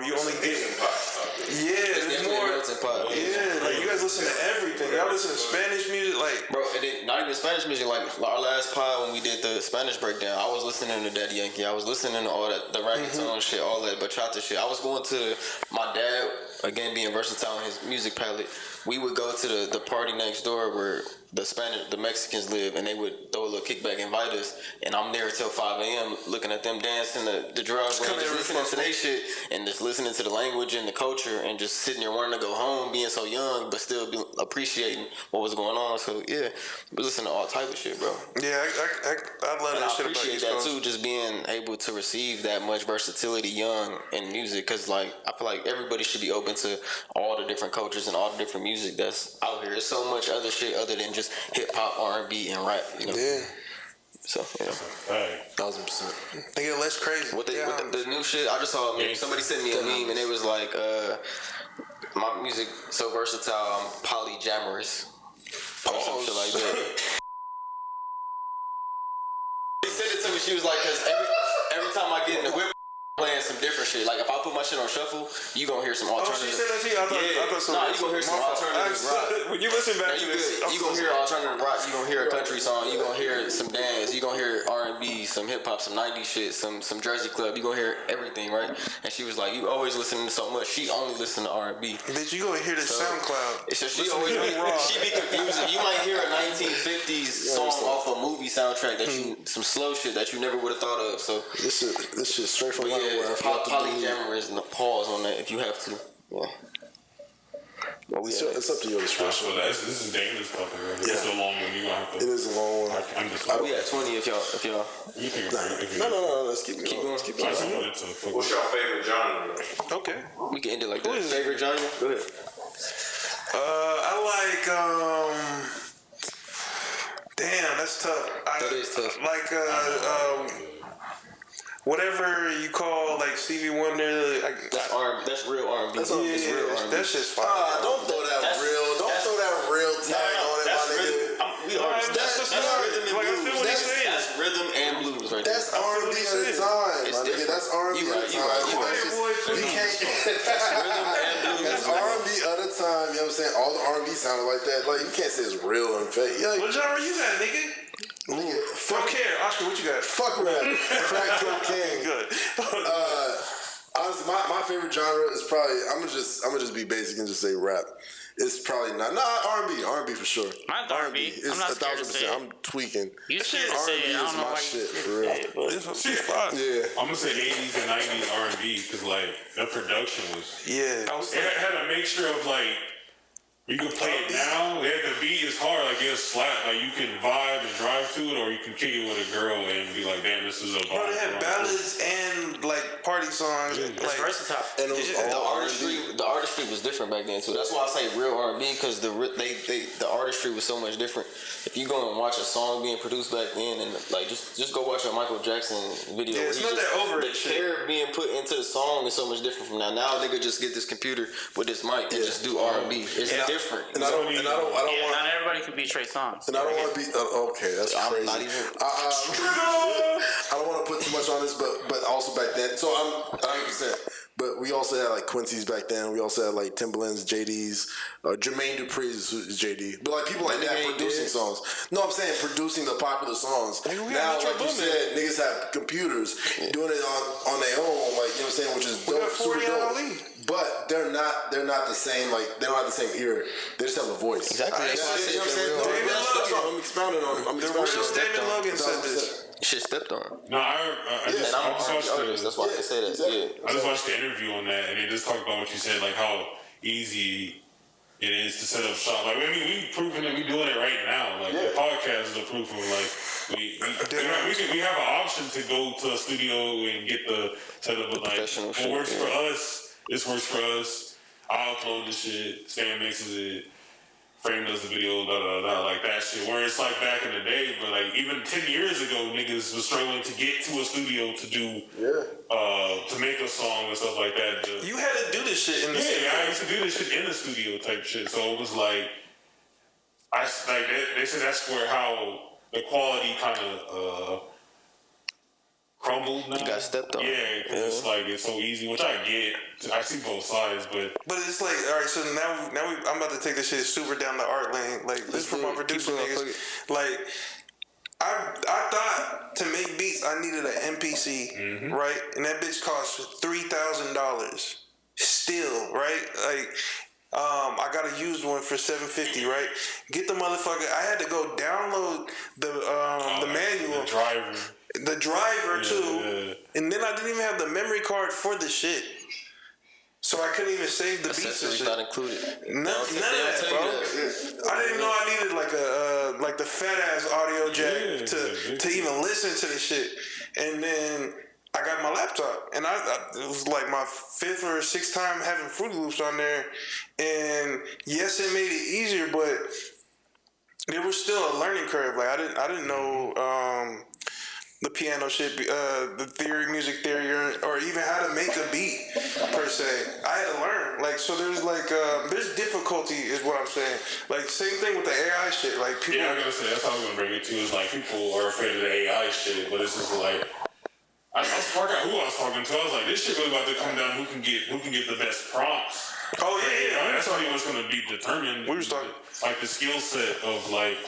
Speaker 3: you only get there's more. Yeah, like you guys listen to everything. Y'all listen to Spanish music, like
Speaker 2: Bro, and then not even Spanish music. Like our last pod when we did the Spanish breakdown, I was listening to Daddy Yankee. I was listening to all that, the reggaeton shit, all that bachata shit. I was going to my dad again, being versatile in his music palette. We would go to the party next door where the Mexicans live, and they would throw a little kickback, invite us, and I'm there till 5 a.m. looking at them dancing the drugs, just listening to their shit, and just listening to the language and the culture, and just sitting there wanting to go home, being so young, but still appreciating what was going on. So yeah, we listen to all type of shit, bro.
Speaker 3: yeah, I love
Speaker 2: And
Speaker 3: that
Speaker 2: I
Speaker 3: shit about
Speaker 2: appreciate
Speaker 3: East
Speaker 2: that
Speaker 3: Coast.
Speaker 2: too, just being able to receive that much versatility young in music, because like I feel like everybody should be open to all the different cultures and all the different music that's out here. There's so much other shit other than just hip hop, R&B, and rap. You know.
Speaker 3: Yeah.
Speaker 2: So you know.
Speaker 4: 1000%.
Speaker 3: They get less crazy.
Speaker 2: With the new shit, I just saw a meme. Somebody sent me a meme, and it was like, my music so versatile, I'm polyamorous. Or some shit like that. She said it to me. She was like, because every time I get in the whip, playing some different shit. Like if I put my shit on shuffle, you gonna hear some alternative.
Speaker 3: Oh, she said that to you? I thought so.
Speaker 2: Nah, you gonna hear some alternative rock.
Speaker 3: When you listen back to this,
Speaker 2: You gonna hear alternative rock. You gonna hear a country song. You gonna hear some dance. You gonna hear R&B, some hip hop, some 90s shit, some Jersey club. You gonna hear everything, right? And she was like, "You always listening to so much." She only listen to R&B.
Speaker 3: Bitch, you gonna hear the SoundCloud.
Speaker 2: So she always she be confusing. You might hear a 1950s song off a movie soundtrack that you some slow shit that you never would have thought of. So
Speaker 4: This shit straight from
Speaker 2: polyamorous and the pause on that if you have to. Yeah. Well,
Speaker 4: it's up to your discretion.
Speaker 1: This is dangerous stuff. It's a long one. You gonna have to.
Speaker 4: It is a long one.
Speaker 1: I'm just.
Speaker 2: We at 20 if y'all.
Speaker 1: You can
Speaker 4: No. Let's keep going.
Speaker 6: What's your favorite genre?
Speaker 3: Okay.
Speaker 2: We can end it like that. Favorite genre? Go ahead.
Speaker 3: I like damn, that's tough.
Speaker 2: That is tough.
Speaker 3: Like whatever you call like Stevie Wonder.
Speaker 2: That's real R&B.
Speaker 3: It's real R&B. That's just fine.
Speaker 4: Don't throw that real. Don't throw that real tag on it, my nigga.
Speaker 2: That's rhythm and blues. That's rhythm and blues right there.
Speaker 4: That's R&B at a time, my nigga. That's R&B at a time. You can't.
Speaker 2: That's rhythm and blues.
Speaker 4: That's R&B at a time. You know what I'm saying? All the R&B sounded like that. Like you can't say it's real and fake.
Speaker 3: What genre you got, nigga? Fuck care, Oscar. What you got?
Speaker 4: Fuck rap. Crack cocaine.
Speaker 3: Good.
Speaker 4: Honestly, my favorite genre is probably I'm gonna just be basic and just say rap. It's probably not R&B for sure.
Speaker 5: Mine's R&B.
Speaker 4: It's
Speaker 5: I'm not scared to say
Speaker 4: 1,000%.
Speaker 5: it.
Speaker 4: I'm tweaking.
Speaker 5: You scared to say
Speaker 4: R&B
Speaker 5: it? I
Speaker 4: is
Speaker 5: don't know
Speaker 4: my
Speaker 5: why
Speaker 4: shit
Speaker 5: you
Speaker 4: for real.
Speaker 3: Yeah.
Speaker 1: I'm gonna say 80s and 90s R&B because like the production was.
Speaker 3: Yeah.
Speaker 1: It had a mixture of like. You can play it now. Yeah, the beat is hard. Like it's slap. Like you can vibe and drive to it, or you can kick it with a girl and be like, "Damn, this is a."
Speaker 3: Bro, they had ballads and like party songs.
Speaker 5: It's
Speaker 3: Like
Speaker 5: versatile.
Speaker 4: And it was all R&B.
Speaker 2: The artistry was different back then too. That's why I say real R&B because the artistry was so much different. If you go and watch a song being produced back then, and like just go watch a Michael Jackson video.
Speaker 3: Yeah, it's not that over
Speaker 2: The care being put into the song is so much different from now. Now they could just get this computer with this mic and just do R&B. It's different.
Speaker 4: And I don't want.
Speaker 5: Not everybody can be Trey Songz.
Speaker 4: And I don't want to be okay. That's crazy.
Speaker 2: Not even.
Speaker 4: I don't want to put too much on this, but also back then. So I'm 100%. But we also had like Quincy's back then. We also had like Timbaland's, JD's, Jermaine Dupri's is JD. But like people like that producing songs. No, I'm saying producing the popular songs. Now, like you said, niggas have computers doing it on their own. Like you know what I'm saying, which is dope, super dope. But they're not the same. Like they don't have the same ear. They just have a voice.
Speaker 2: Exactly.
Speaker 4: You know what I'm saying? That's what I'm expounding on.
Speaker 3: the real David Logan said this.
Speaker 2: Shit stepped on.
Speaker 1: No, I just watched
Speaker 2: artist. That's why I can say that.
Speaker 4: Exactly.
Speaker 2: Yeah.
Speaker 1: I just watched the interview on that, and they just talked about what you said, like how easy it is to set up shop. Like I mean, we proving it. We doing it right now. Like the podcast is a proof of like we have an option to go to a studio and get the setup. But like what works for us, this works for us. I upload the shit. Stan mixes it. Frame does the video, like that shit. Where it's like back in the day, but like even 10 years ago, niggas was struggling to get to a studio to do, to make a song and stuff like that.
Speaker 3: You had to do this shit in the studio.
Speaker 1: Yeah, I used to do this shit in the studio type shit. So it was like, they said that's where how the quality kind of crumbled now.
Speaker 2: You got stepped on.
Speaker 1: Yeah, because it's like it's so easy, which I get. I see both sides, but
Speaker 3: it's like, all right. So now I'm about to take this shit super down the art lane. Like this for my producer niggas. Like I thought to make beats I needed an MPC, right? And that bitch cost $3,000. Still, right? Like. I got a used one for $750, right? Get the motherfucker. I had to go download the manual. The driver too. And then I didn't even have the memory card for the shit. So I couldn't even save the beats and shit.
Speaker 2: Not included.
Speaker 3: None of that, bro. I didn't know I needed like the fat ass audio jack to even listen to the shit. And then I got my laptop, and it was like my 5th or 6th time having Fruity Loops on there. And yes, it made it easier, but there was still a learning curve. Like I didn't know the piano shit, the music theory, or even how to make a beat per se. I had to learn. Like so, there's difficulty, is what I'm saying. Like same thing with the AI shit. Like people.
Speaker 1: Yeah, I'm gonna say that's how I'm gonna bring it to. Is like people are afraid of the AI shit, but it's just like. I forgot who I was talking to. I was like, this shit really about to come down. Who can get the best prompts?
Speaker 3: Oh yeah.
Speaker 1: That's probably what's gonna be determined.
Speaker 3: We was talking
Speaker 1: like the skill set of like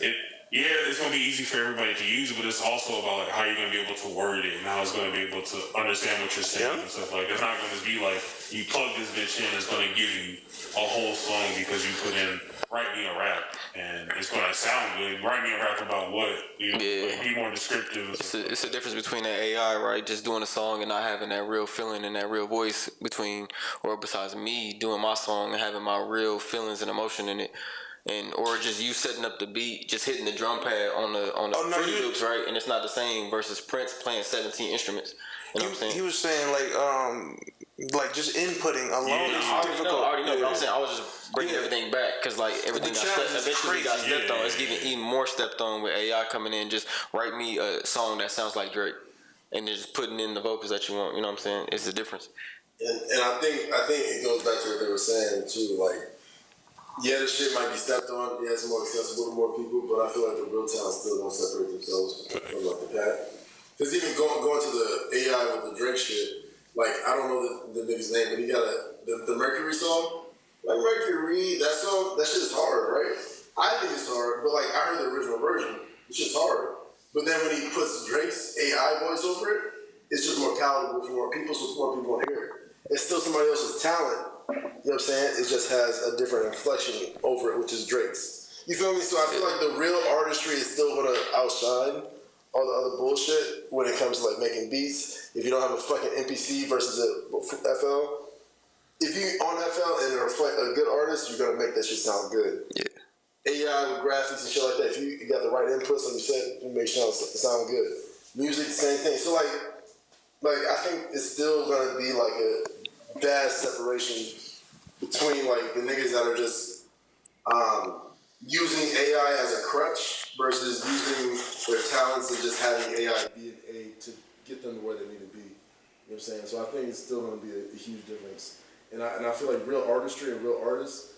Speaker 1: it. Yeah, it's gonna be easy for everybody to use, but it's also about like how you're gonna be able to word it and how it's gonna be able to understand what you're saying and stuff. Like it's not gonna be like you plug this bitch in, it's gonna give you a whole song because you put in write me a rap and it's gonna sound good. Write me a rap about what? You know, like, be more descriptive.
Speaker 2: It's a difference between that AI, right? Just doing a song and not having that real feeling and that real voice besides me doing my song and having my real feelings and emotion in it. Or just you setting up the beat, just hitting the drum pad on the Fruity Loops, right? And it's not the same versus Prince playing 17 instruments. You know what I'm saying?
Speaker 3: He was saying like just inputting alone is difficult.
Speaker 2: I already know, but I'm saying I was just bringing everything back because like everything eventually got stepped on. It's getting even more stepped on with AI coming in. Just write me a song that sounds like Drake. and just putting in the vocals that you want. You know what I'm saying? It's the difference.
Speaker 4: And I think it goes back to what they were saying too. Like, yeah, this shit might be stepped on. Yeah, it's more accessible to more people, but I feel like the real talent still gonna separate themselves from like the pack. Because even going to the AI with the Drake shit, like I don't know the nigga's name, but he got the Mercury song. Like Mercury, that song, that shit is hard, right? I think it's hard, but like I heard the original version, it's just hard. But then when he puts Drake's AI voice over it, it's just more palatable for more people, so more people want to hear it. It's still somebody else's talent. You know what I'm saying? It just has a different inflection over it, which is Drake's. You feel me? So I feel like the real artistry is still gonna outshine all the other bullshit when it comes to like making beats. If you don't have a fucking MPC versus a FL, if you on FL and reflect a good artist, you're gonna make that shit sound good.
Speaker 2: Yeah.
Speaker 4: AI with graphics and shit like that. If you got the right inputs, like you said, you make it sound good. Music, same thing. So like I think it's still gonna be like a vast separation between like the niggas that are just using AI as a crutch versus using their talents and just having AI DNA to get them to where they need to be. You know what I'm saying? So I think it's still gonna be a huge difference. And I feel like real artistry and real artists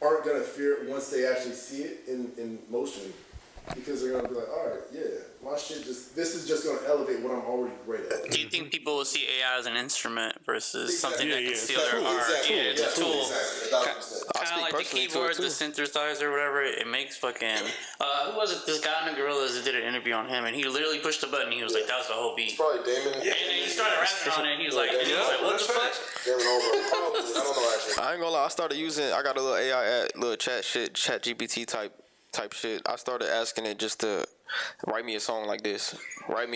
Speaker 4: aren't gonna fear it once they actually see it in motion, because they're gonna be like, all right, yeah, my shit this is just gonna elevate what I'm already great at.
Speaker 5: Do you think people will see AI as an instrument versus
Speaker 4: Exactly.
Speaker 5: something that can
Speaker 1: Yeah,
Speaker 5: steal their art?
Speaker 4: Exactly.
Speaker 5: Yeah, it's a tool.
Speaker 4: Exactly.
Speaker 5: Kind of like the
Speaker 2: personally to it,
Speaker 5: keyboard,
Speaker 2: too.
Speaker 5: the synthesizer, whatever. It makes fucking. Who was it? This guy in the Gorillas that did an interview on him, and he literally pushed the button. He was like, "That was the whole beat."
Speaker 4: It's probably Damon.
Speaker 5: And then he started rapping on it. And he was like, "What the fuck?"
Speaker 4: Damon over. Probably. I don't know actually.
Speaker 2: I ain't gonna lie. I got a little AI little chat GPT type shit. I started asking it just to write me a song like this. Right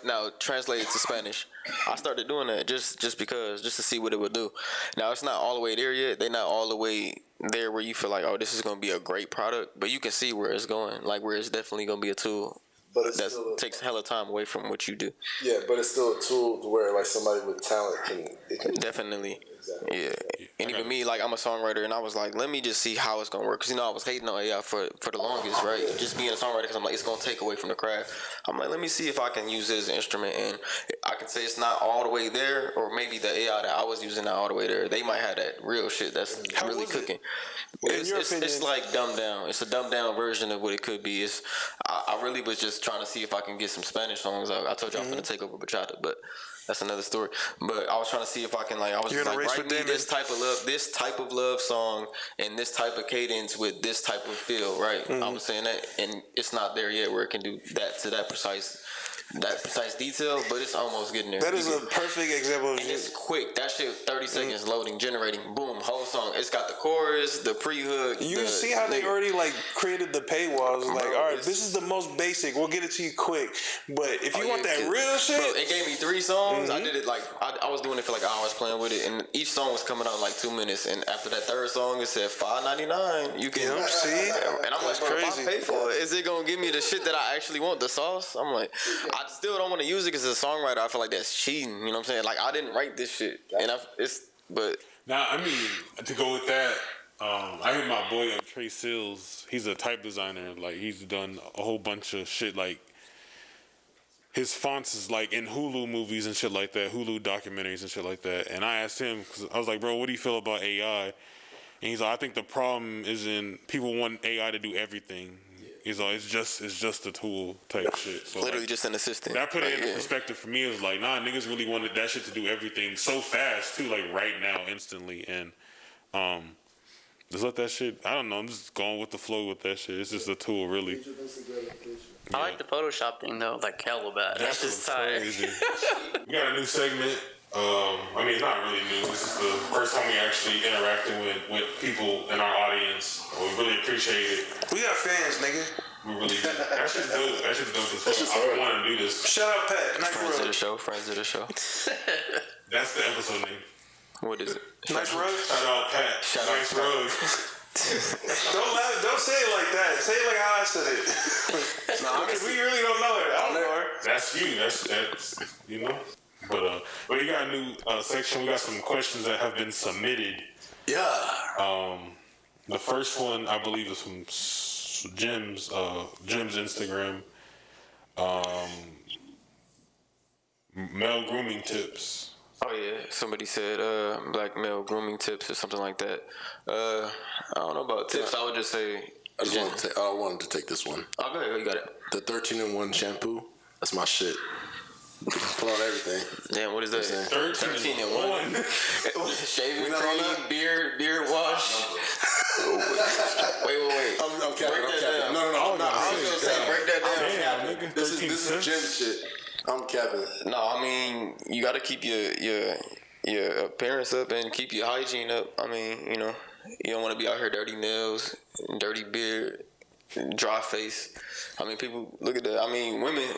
Speaker 2: now, translate it to Spanish. I started doing that just to see what it would do. Now it's not all the way there yet. They're not all the way there where you feel like, oh, this is gonna be a great product. But you can see where it's going. Like where it's definitely gonna be a tool.
Speaker 4: But it
Speaker 2: takes hella time away from what you do.
Speaker 4: Yeah, but it's still a tool to where like somebody with talent can
Speaker 2: Definitely.
Speaker 4: Exactly.
Speaker 2: Yeah. And even me, like I'm a songwriter, and I was like, let me just see how it's gonna work, because I was hating on AI for the longest, right? Just being a songwriter, because I'm like, it's gonna take away from the craft. I'm like, let me see if I can use it as an instrument, and I can say it's not all the way there, or maybe the AI that I was using not all the way there. They might have that real shit that's really cooking. It's like dumbed down. It's a dumbed down version of what it could be. I really was just trying to see if I can get some Spanish songs out. I told you I'm gonna take over Bachata, but that's another story. But I was trying to see if I can write me this type of love song and this type of cadence with this type of feel, right? I was saying that, and it's not there yet where it can do that to that precise detail, but it's almost getting there.
Speaker 3: That is a perfect example of
Speaker 2: and it's quick. That shit, 30 seconds loading, generating, boom, whole song. It's got the chorus, the pre-hook.
Speaker 3: You see how they already like created the paywalls. Like, all right, this is the most basic. We'll get it to you quick. But if you want that real shit,
Speaker 2: bro, it gave me 3 songs. I did it like I was doing it for like hours playing with it, and each song was coming out in like 2 minutes. And after that third song, it said $5.99. You can
Speaker 3: see,
Speaker 2: and I'm like, bro, if I pay for it, is it gonna give me the shit that I actually want, the sauce? I'm like, I still don't want to use it because as a songwriter, I feel like that's cheating. You know what I'm saying? Like I didn't write this shit, and
Speaker 1: Now, I mean, to go with that, I hit my boy up, Trey Sills. He's a type designer. Like, he's done a whole bunch of shit. Like, his fonts is like in Hulu movies and shit like that, Hulu documentaries and shit like that. And I asked him, because I was like, bro, what do you feel about AI? And he's like, I think the problem is in people want AI to do everything. He's like, it's just a tool type shit. So
Speaker 2: literally just an assistant.
Speaker 1: That put it in perspective for me. It was like, nah, niggas really wanted that shit to do everything so fast too, like right now, instantly. And just let that shit. I don't know. I'm just going with the flow with that shit. It's just a tool, really.
Speaker 5: I like the Photoshop thing though, like hella bad. That's just tight.
Speaker 1: Crazy. We got a new segment. I mean, it's not really new. This is the first time we actually interacted with people in our audience. We really appreciate it.
Speaker 3: we got fans, nigga.
Speaker 1: We really do. That shit's dope. That shit's dope as fuck. I want to do this.
Speaker 3: Shout out Pat. Nice
Speaker 2: Friends of
Speaker 3: road.
Speaker 2: the show.
Speaker 1: That's the episode name.
Speaker 2: What is it?
Speaker 3: Nice road.
Speaker 1: Shout out Pat.
Speaker 2: Shout out
Speaker 1: nice
Speaker 2: Pat.
Speaker 1: road.
Speaker 3: Don't say it like that. Say it like how I said it. Because we really don't know it. I don't know her.
Speaker 1: That's you. That's you know. But we got a new section. We got some questions that have been submitted.
Speaker 3: Yeah.
Speaker 1: The first one, I believe, is from Jim's Instagram. Male grooming tips.
Speaker 2: Oh yeah, somebody said black male grooming tips or something like that. I don't know about tips. I would just say.
Speaker 4: I wanted to take this one.
Speaker 2: Oh, go ahead. You got it.
Speaker 4: The 13-in-1 shampoo. That's my shit. Put on everything.
Speaker 2: Damn, what is that?
Speaker 1: 13 in 1.
Speaker 2: Shaving cream, beard wash. Wait.
Speaker 4: I'm capping. No.
Speaker 2: I was gonna say break that down.
Speaker 1: Damn, nigga.
Speaker 4: This is gym shit. I'm capping.
Speaker 2: No, I mean you got to keep your appearance up and keep your hygiene up. I mean, you know, you don't want to be out here dirty nails, dirty beard, dry face. I mean, people look at that. I mean, women.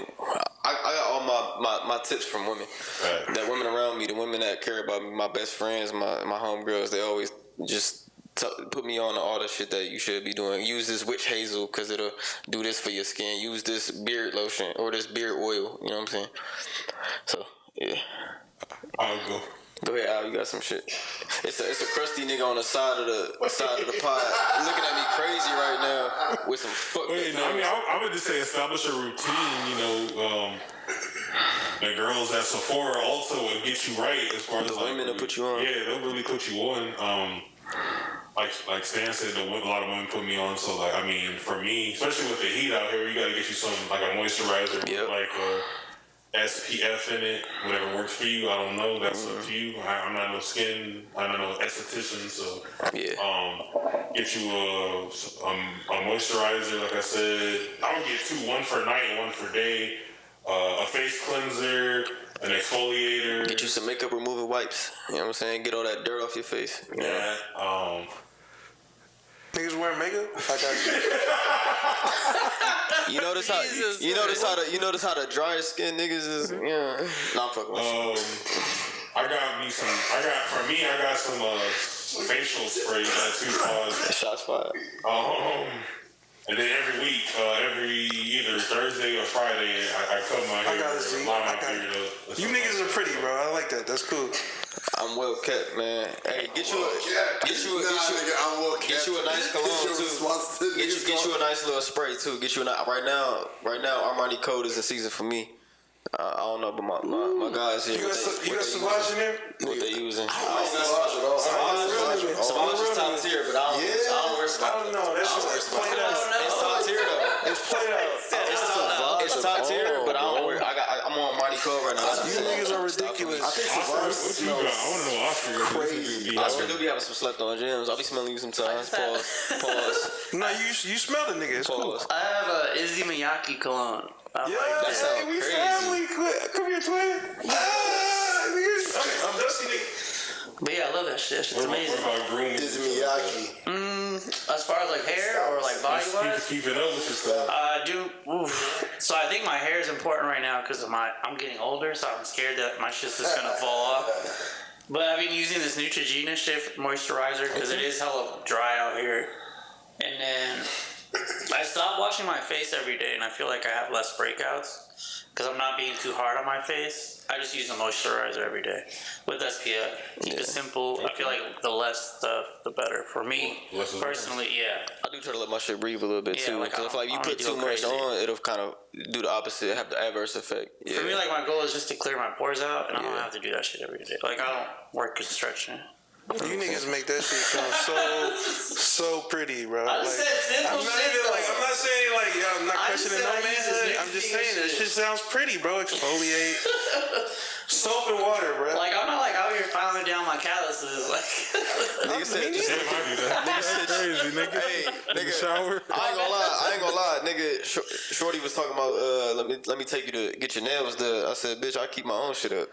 Speaker 2: I got all my tips from women. Right. That women around me, the women that care about me, my best friends, my homegirls, they always just put me on all the shit that you should be doing. Use this witch hazel because it'll do this for your skin. Use this beard lotion or this beard oil. You know what I'm saying? So yeah.
Speaker 1: I'll go.
Speaker 2: Go ahead, Al. You got some shit. It's a crusty nigga on the side of the pod looking at me crazy right now with some fuck.
Speaker 1: Wait, no, I mean, I would just say establish a routine. You know, the girls at Sephora also will get you right as far as
Speaker 2: the women to put you on.
Speaker 1: Yeah, they'll really put you on. Like Stan said, a lot of women put me on. So like, I mean, for me, especially with the heat out here, you gotta get you some like a moisturizer, with like SPF in it, whatever works for you. I don't know. That's up to you. I'm not no esthetician, so get you a moisturizer. Like I said, I would get 2, one for night and one for day. A face cleanser, an exfoliator.
Speaker 2: Get you some makeup removing wipes. You know what I'm saying? Get all that dirt off your face.
Speaker 1: Yeah.
Speaker 3: Niggas wearing makeup? I got you.
Speaker 2: You notice how the driest skin niggas is? Yeah. No, I'm fucking with you.
Speaker 1: I got some facial spray that too.
Speaker 2: Shots fired.
Speaker 1: And then every week, every either Thursday or Friday, I cut my hair.
Speaker 3: I gotta see. You niggas are pretty, bro. I like that. That's cool.
Speaker 2: I'm well kept, man. Hey, get you a nice cologne too. Get you a nice little spray too. Get you right now. Armani Code is in season for me. I don't know, but my guys here.
Speaker 3: You got Savage in there?
Speaker 2: What they using? I
Speaker 4: don't got Savage at all.
Speaker 2: Savage is top tier, but I don't wear Savage.
Speaker 3: I don't know. That's just played out.
Speaker 2: It's top tier though.
Speaker 3: It's played out.
Speaker 2: It's top tier, but I don't wear. I'm on Armani Code right now.
Speaker 3: You niggas are ridiculous.
Speaker 4: I think Savage smells
Speaker 1: I want to know
Speaker 4: crazy.
Speaker 2: Oscar do be having some slept on gems. I'll be smelling you sometimes. Pause.
Speaker 3: No, you smell the nigga. It's cool.
Speaker 5: I have a Izzy Miyake cologne.
Speaker 3: Yeah,
Speaker 2: that sounds
Speaker 3: we
Speaker 2: crazy.
Speaker 3: family. Come here, twin. I'm Dusty nigga.
Speaker 5: But yeah, I love that shit. That shit's amazing.
Speaker 1: What about grooming?
Speaker 4: Izzy Miyake.
Speaker 5: As far as like hair or like body wise,
Speaker 1: Keep it up with your stuff.
Speaker 5: I do. Oof. So I think my hair is important right now because I'm getting older, so I'm scared that my shit's just gonna fall off. But I've been using this Neutrogena shit moisturizer because it is hella dry out here. And then I stopped washing my face every day, and I feel like I have less breakouts because I'm not being too hard on my face. I just use a moisturizer every day with SPF. Keep it simple. I feel like the less stuff, the better for me personally. Yeah,
Speaker 2: I do try to let my shit breathe a little bit too.
Speaker 5: Like,
Speaker 2: Cause I feel like you put too much on, it'll kind of do the opposite, have the adverse effect. Yeah.
Speaker 5: For me, like my goal is just to clear my pores out, and I don't have to do that shit every day. Like I don't work construction.
Speaker 3: You niggas make that shit sound so pretty, bro.
Speaker 5: I just said simple shit.
Speaker 3: I'm not saying like I'm not questioning no manhood. I'm just saying that shit sounds pretty, bro. Exfoliate, soap and water, bro.
Speaker 5: Like I'm not like out here filing down my calluses. Like
Speaker 2: nigga said,
Speaker 1: Damn, I do that. Nigga crazy, nigga.
Speaker 2: Hey, nigga,
Speaker 1: shower.
Speaker 2: I ain't gonna lie, nigga. Shorty was talking about let me take you to get your nails done. I said, bitch, I keep my own shit up.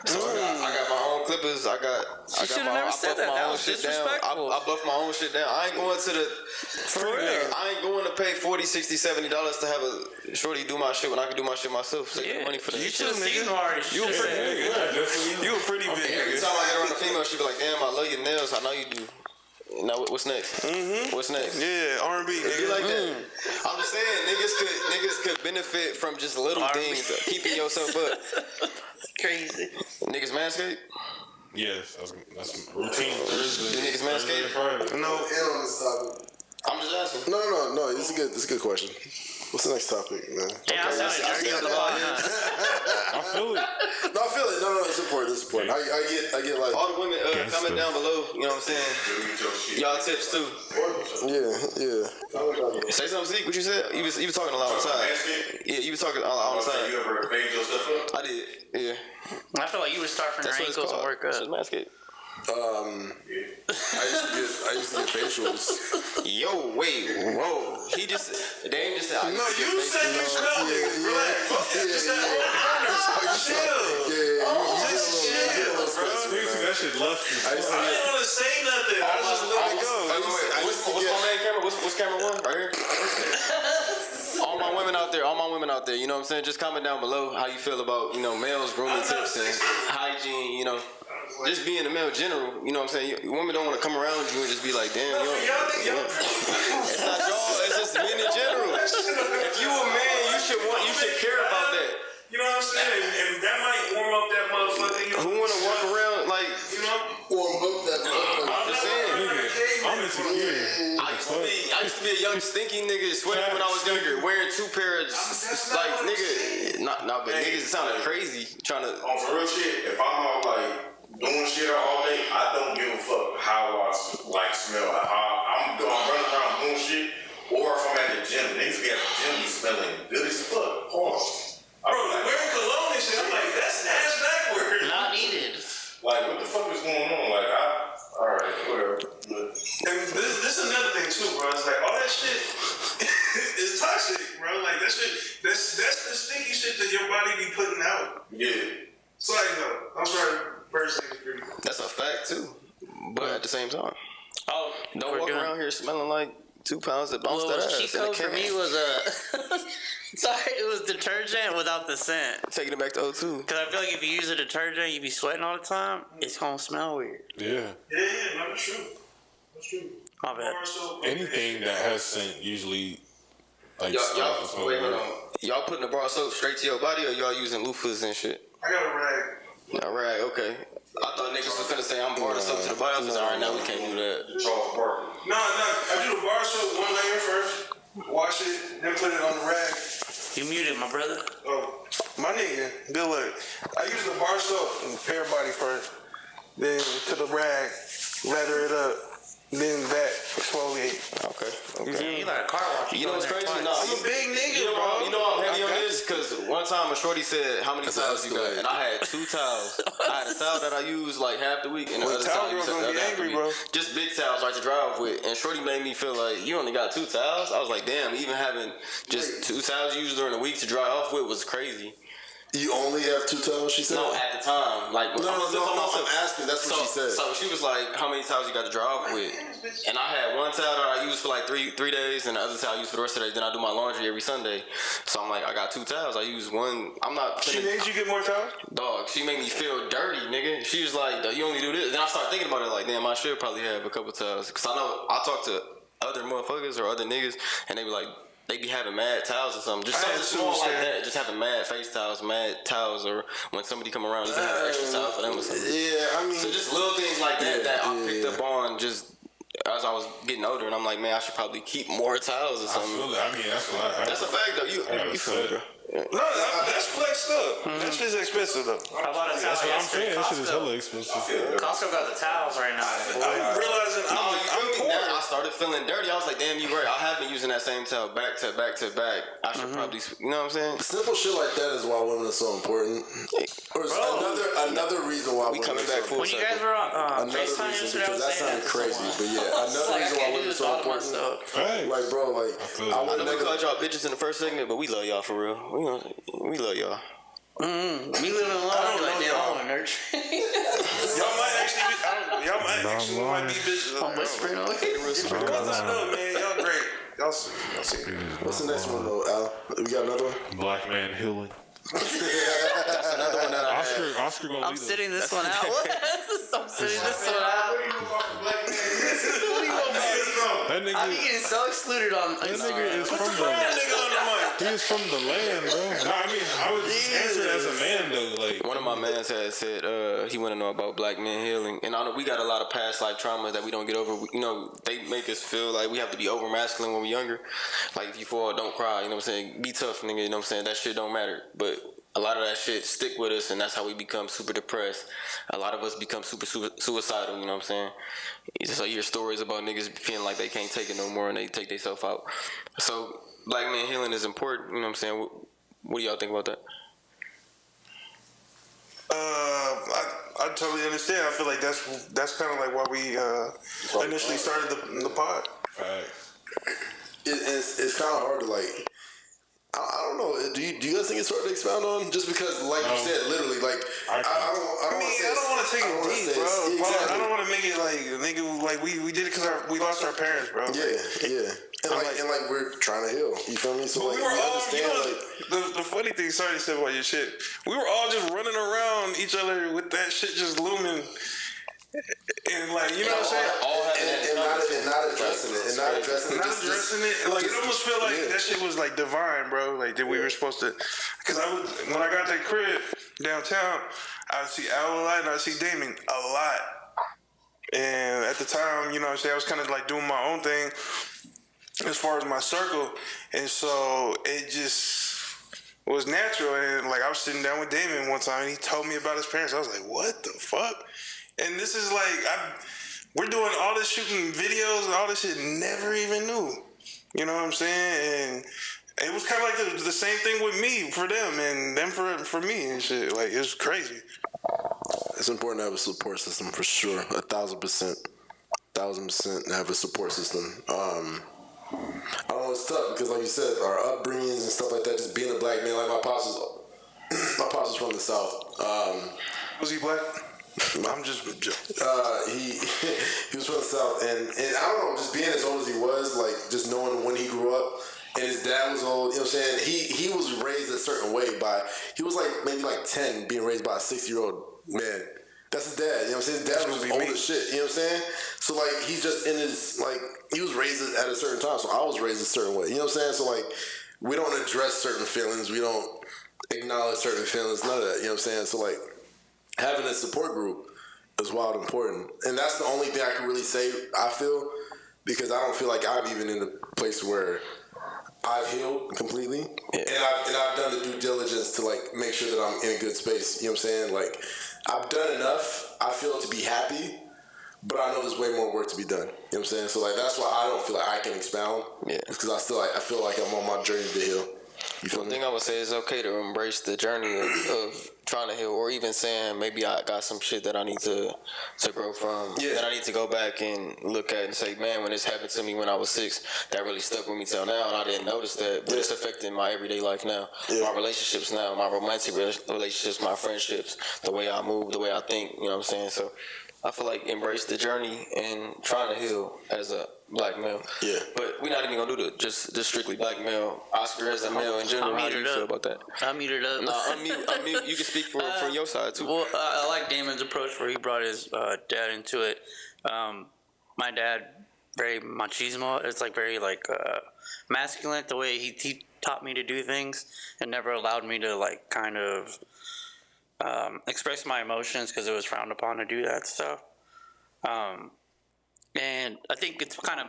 Speaker 2: So I got my own clippers. I buff my own shit down. I buff my own shit down. I ain't going to the I ain't going to pay $40, $60, $70 to have a shorty do my shit when I can do my shit myself. Save money for that.
Speaker 5: You should have seen already.
Speaker 3: You a pretty nigga. You a pretty big nigga.
Speaker 2: Every time I get around a female, she be like, damn, I love your nails. I know you do. Now what's next? What's next?
Speaker 3: Yeah, R&B.
Speaker 2: Be like that. I'm just saying, niggas could benefit from just little things, keeping yourself up.
Speaker 5: Crazy.
Speaker 2: Niggas manscape?
Speaker 1: Yes, that's routine.
Speaker 2: Do niggas manscape?
Speaker 3: No.
Speaker 4: On this topic.
Speaker 2: I'm just asking.
Speaker 4: No. It's a good question. What's the next topic, man?
Speaker 5: Yeah, I sounded dirty on the pod.
Speaker 1: I feel it.
Speaker 4: No, I feel it. No, it's important. It's important. I get like
Speaker 2: All the women comment down below. You know what I'm saying? Y'all tips too.
Speaker 4: yeah.
Speaker 2: Say something, Zeke. What you said? You was talking a lot on the side. Yeah, you was talking on the side.
Speaker 6: You ever fade your stuff up?
Speaker 2: I did. Yeah.
Speaker 5: I feel like you would start from your
Speaker 2: That's what it's
Speaker 5: ankles and
Speaker 2: called.
Speaker 5: work up.
Speaker 2: It's Manscaped.
Speaker 4: I used to get facials.
Speaker 2: Yo, wait, whoa. He just, Dame just said,
Speaker 3: No, you said you smell it. Relax. Just that whole chill.
Speaker 1: That shit left me.
Speaker 3: I didn't want to say nothing. I just let it go.
Speaker 2: What's my main camera? What's camera one? Right here? All my women out there, you know what I'm saying? Just comment down below how you feel about, males, grooming tips and hygiene, just being a male in general, you know what I'm saying? Women don't want to come around you and just be like, damn, it's not y'all, it's just men in general. If you a man, you should care about that.
Speaker 3: You know what I'm saying? And that might warm up that motherfucker.
Speaker 2: Who want to walk around like,
Speaker 4: Warm up that motherfucker.
Speaker 2: I'm just saying.
Speaker 1: I'm insecure.
Speaker 2: I used to be a young stinky nigga sweating when I was younger, wearing 2 pairs, like nigga, but niggas sounded crazy trying to.
Speaker 6: On for real shit, if I'm all like doing shit all day, I don't give a fuck how I smell. I'm running around doing shit, or if I'm at the gym, niggas be at the gym be smelling good as fuck. Pause.
Speaker 3: Bro, wearing cologne and shit, I'm like, that's ass backward.
Speaker 5: Not needed.
Speaker 6: Like, what the fuck is going on? Like, alright, whatever.
Speaker 3: And this is another thing too, bro. It's like all that shit is toxic, bro. Like that shit, that's the stinky shit that your body be putting out.
Speaker 6: Yeah.
Speaker 3: So like, no, I'm sorry, first thing.
Speaker 2: That's a fact too, but at the same time,
Speaker 5: Oh,
Speaker 2: don't walk around here smelling like 2 pounds of bounce that ass.
Speaker 5: cheat code for me was sorry, it was detergent without the scent.
Speaker 2: Taking it back to O2.
Speaker 5: Because I feel like if you use a detergent, you be sweating all the time, it's gonna smell weird.
Speaker 1: Yeah.
Speaker 3: No, that's true. That's true.
Speaker 5: My bad.
Speaker 1: Anything that has scent usually like
Speaker 2: Y'all putting the bar soap straight to your body, or y'all using loofahs and shit?
Speaker 3: I got a rag.
Speaker 2: All right, okay. I thought niggas was finna say I'm bar soap to the body. I was like, all right, now we can't do that.
Speaker 6: Charles Barkley.
Speaker 3: No, I do the bar soap one layer first, wash it, then put it on the rag.
Speaker 5: You muted, my brother.
Speaker 3: Oh, my nigga, good luck. I use the bar soap and bare body first, then to the rag, lather it up, then that exfoliate.
Speaker 2: Okay.
Speaker 5: Yeah, you like a car wash.
Speaker 2: You know what's crazy? No,
Speaker 3: I'm a big nigga, bro.
Speaker 2: You know I'm heavy on this because one time a shorty said, "How many towels you got?" And I had 2 towels. I had a towel that I used like half the week, and the other towel I used the other half the week. Bro. Just big towels, right, to dry off with. And shorty made me feel like you only got 2 towels. I was like, damn, even having just 2 towels used during the week to dry off with was crazy.
Speaker 4: You only have 2 towels, she said?
Speaker 2: No, at the time. Like,
Speaker 4: no, I'm asking. That's what she said.
Speaker 2: So she was like, how many towels you got to dry off with? And I had 1 towel that I used for like 3 days, and the other towel I used for the rest of the day. Then I do my laundry every Sunday. So I'm like, I got 2 towels. I use one. I'm not.
Speaker 3: She made you get more towels?
Speaker 2: Dog, she made me feel dirty, nigga. She was like, you only do this. Then I started thinking about it like, damn, I should probably have a couple towels. Because I know I talk to other motherfuckers or other niggas, and they be like, they be having mad towels or something. Just something small like that. Just having mad face towels, mad towels, or when somebody come around, you can have extra towels for them or something.
Speaker 4: Yeah, I mean.
Speaker 2: So just little things like that that I picked up on just as I was getting older, and I'm like, man, I should probably keep more towels or something.
Speaker 1: I mean, that's what I
Speaker 2: That's a fact, though. You feel it, bro.
Speaker 3: No, that's flexed up. That shit's expensive though.
Speaker 5: How about a towel?
Speaker 1: That's what I'm saying. That shit is hella expensive.
Speaker 5: Costco got the towels right now.
Speaker 3: I'm realizing I'm poor.
Speaker 2: I started feeling dirty. I was like, damn, you right. I have been using that same towel back to back to back. I should probably, you know what I'm saying?
Speaker 4: Simple shit like that is why women are so important. Or another reason why
Speaker 2: we coming back full
Speaker 5: When you
Speaker 2: circle.
Speaker 5: guys were on
Speaker 4: Another
Speaker 5: FaceTime
Speaker 4: reason,
Speaker 5: yesterday, I
Speaker 4: because
Speaker 5: was
Speaker 4: that
Speaker 5: saying
Speaker 4: sounded crazy, but yeah, another reason why women are so important. Like, bro, like,
Speaker 2: I know we called y'all bitches in the first segment, but we love y'all for real. We love y'all.
Speaker 5: We live in love. Like, damn, I want to nurture.
Speaker 3: Y'all might actually be bitches.
Speaker 5: I'm whispering away.
Speaker 3: Because I know, man, y'all great. Y'all see.
Speaker 4: what's the next one though, Al? We got another one?
Speaker 1: Black man healing.
Speaker 2: That's another one that
Speaker 1: Oscar gonna
Speaker 5: I'm sitting this one out. I'm sitting this one out.
Speaker 1: That
Speaker 5: I'm
Speaker 1: nigga,
Speaker 5: getting so excluded on.
Speaker 1: that nigga is
Speaker 3: Put
Speaker 1: from
Speaker 3: the brown nigga on the mic.
Speaker 1: He's from the land, bro. No, I mean, I was just answering as a man though. Like
Speaker 2: one of my mans had said he want to know about black men healing, and I know we got a lot of past life traumas that we don't get over. You know, they make us feel like we have to be over masculine when we're younger. Like if you fall, don't cry. You know what I'm saying? Be tough, nigga. You know what I'm saying? That shit don't matter, but a lot of that shit stick with us, and that's how we become super depressed. A lot of us become super suicidal, you know what I'm saying? So you hear stories about niggas feeling like they can't take it no more and they take themselves out. So black men healing is important, you know what I'm saying? What do y'all think about that?
Speaker 3: I totally understand. I feel like that's kind of like why we initially started the pod.
Speaker 1: right.
Speaker 4: It's kind of hard to like. I don't know. Do you guys think it's hard to expound on? Just because, like you said, literally, like I don't
Speaker 3: want to take it deep, bro.
Speaker 4: Exactly.
Speaker 3: I don't want to make it like nigga, like we did it because we lost our parents, bro.
Speaker 4: Yeah. And we're trying to heal. You feel me? So like,
Speaker 3: we were all,
Speaker 4: understand,
Speaker 3: the funny thing. Sorry to say about your shit. We were all just running around each other with that shit just looming. And like, you know what I'm saying?
Speaker 4: And not addressing it.
Speaker 3: Not addressing it. Like, it almost feel like that shit was like divine, bro. Like, that we were supposed to. Because when I got that crib downtown, I would see Al a lot and I would see Damon a lot. And at the time, you know what I'm saying, I was kind of like doing my own thing as far as my circle. And so it just was natural. And like, I was sitting down with Damon one time and he told me about his parents. I was like, what the fuck? And this is like, we're doing all this shooting videos and all this shit, never even knew. You know what I'm saying? And it was kind of like the same thing with me for them and them for me and shit. Like, it was crazy.
Speaker 4: It's important to have a support system for sure. 1,000%. 1,000% have a support system. I don't know, it's tough because like you said, our upbringings and stuff like that, just being a black man, like my pops was from the South.
Speaker 3: Was he black? I'm just joking.
Speaker 4: He was from the South, and I don't know, just being as old as he was, like just knowing when he grew up, and his dad was old. You know what I'm saying? He was raised a certain way he was like maybe like 10, being raised by a 60-year-old man. That's his dad. You know what I'm saying? His dad was old as shit. You know what I'm saying? So like he's just in his like he was raised at a certain time, so I was raised a certain way. You know what I'm saying? So like we don't address certain feelings, we don't acknowledge certain feelings, none of that. You know what I'm saying? So like having a support group is wild important. And that's the only thing I can really say, I feel, because I don't feel like I'm even in a place where I've healed completely. Yeah. And I've done the due diligence to like make sure that I'm in a good space. You know what I'm saying? Like I've done enough, I feel, to be happy, but I know there's way more work to be done. You know what I'm saying? So like that's why I don't feel like I can expound. Yeah. It's because I feel like I'm on my journey to heal.
Speaker 2: One thing I would say is okay to embrace the journey of trying to heal, or even saying maybe I got some shit that I need to grow from, that I need to go back and look at and say, man, when this happened to me when I was 6, that really stuck with me till now, and I didn't notice that, but it's affecting my everyday life now, my relationships now, my romantic relationships, my friendships, the way I move, the way I think, you know what I'm saying? So I feel like embrace the journey and trying to heal as a black male. Yeah. But we're not even gonna do just strictly black male. Oscar as a male in general. How do you feel about that?
Speaker 5: I'll mute it up.
Speaker 2: No, unmute. You can speak from your side too.
Speaker 5: Well, I like Damon's approach where he brought his dad into it. My dad, very machismo. It's like very like masculine. The way he taught me to do things and never allowed me to like kind of express my emotions because it was frowned upon to do that stuff. And I think it's kind of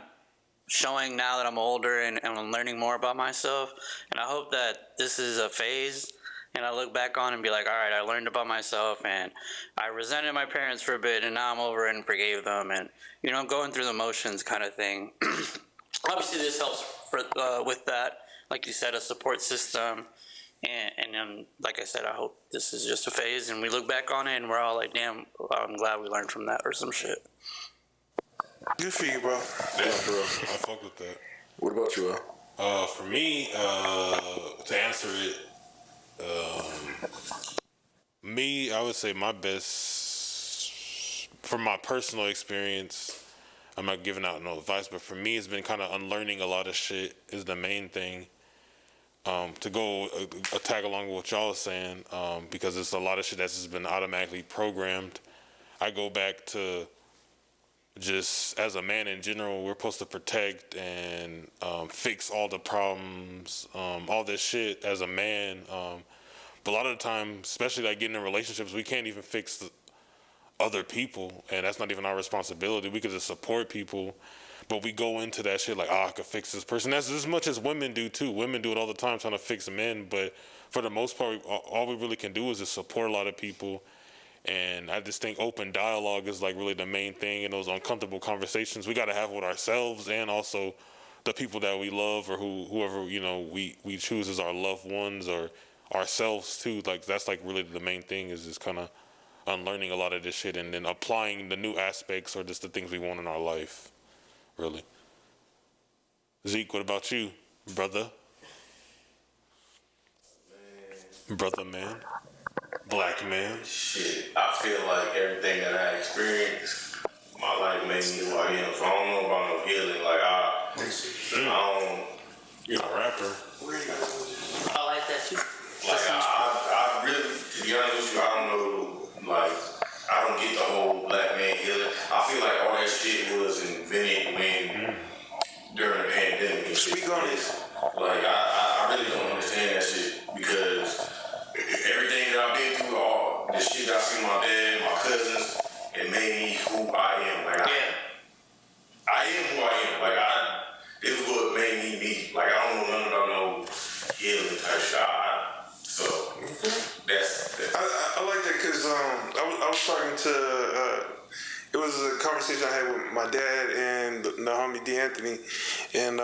Speaker 5: showing now that I'm older and I'm learning more about myself. And I hope that this is a phase and I look back on and be like, all right, I learned about myself and I resented my parents for a bit and now I'm over it and forgave them. And, you know, going through the motions kind of thing. Obviously, this helps with that. Like you said, a support system. And then, like I said, I hope this is just a phase and we look back on it and we're all like, damn, I'm glad we learned from that or some shit.
Speaker 3: Good for you, bro.
Speaker 1: Yeah, bro. I fuck with that.
Speaker 4: What about you, Al?
Speaker 1: For me, to answer it, I would say my best, from my personal experience, I'm not giving out no advice, but for me, it's been kind of unlearning a lot of shit is the main thing. To go tag along with what y'all are saying, because it's a lot of shit that's just been automatically programmed. I go back to just as a man in general, we're supposed to protect and fix all the problems, all this shit as a man. But a lot of the time, especially like getting in relationships, we can't even fix other people, and that's not even our responsibility. We could just support people, but we go into that shit like, I could fix this person. That's as much as women do too. Women do it all the time trying to fix men, but for the most part, all we really can do is just support a lot of people. And I just think open dialogue is like really the main thing, and those uncomfortable conversations we got to have with ourselves and also the people that we love, or whoever we choose as our loved ones or ourselves too. Like that's like really the main thing, is just kind of unlearning a lot of this shit and then applying the new aspects or just the things we want in our life. Really. Zeke, what about you, brother? Brother man. Black man.
Speaker 6: Shit, I feel like everything that I experienced, my life made me who I am. So I don't know about no healing. Like I don't.
Speaker 1: You're a rapper.
Speaker 5: I like that too.
Speaker 6: Like I really, to be honest with you, I don't know. Like I don't get the whole black man healing. I feel like all that shit was invented during the pandemic. And
Speaker 3: Speak on this.
Speaker 6: Like I really don't understand that shit, because everything that I've been through, all the shit that I see my dad, my cousins, it made me who I am. Like I am who I am. Like this is what made me. Like I don't know nothing about no healing type shit. So that's.
Speaker 3: I like that because I was talking to. It was a conversation I had with my dad and the homie D'Anthony, and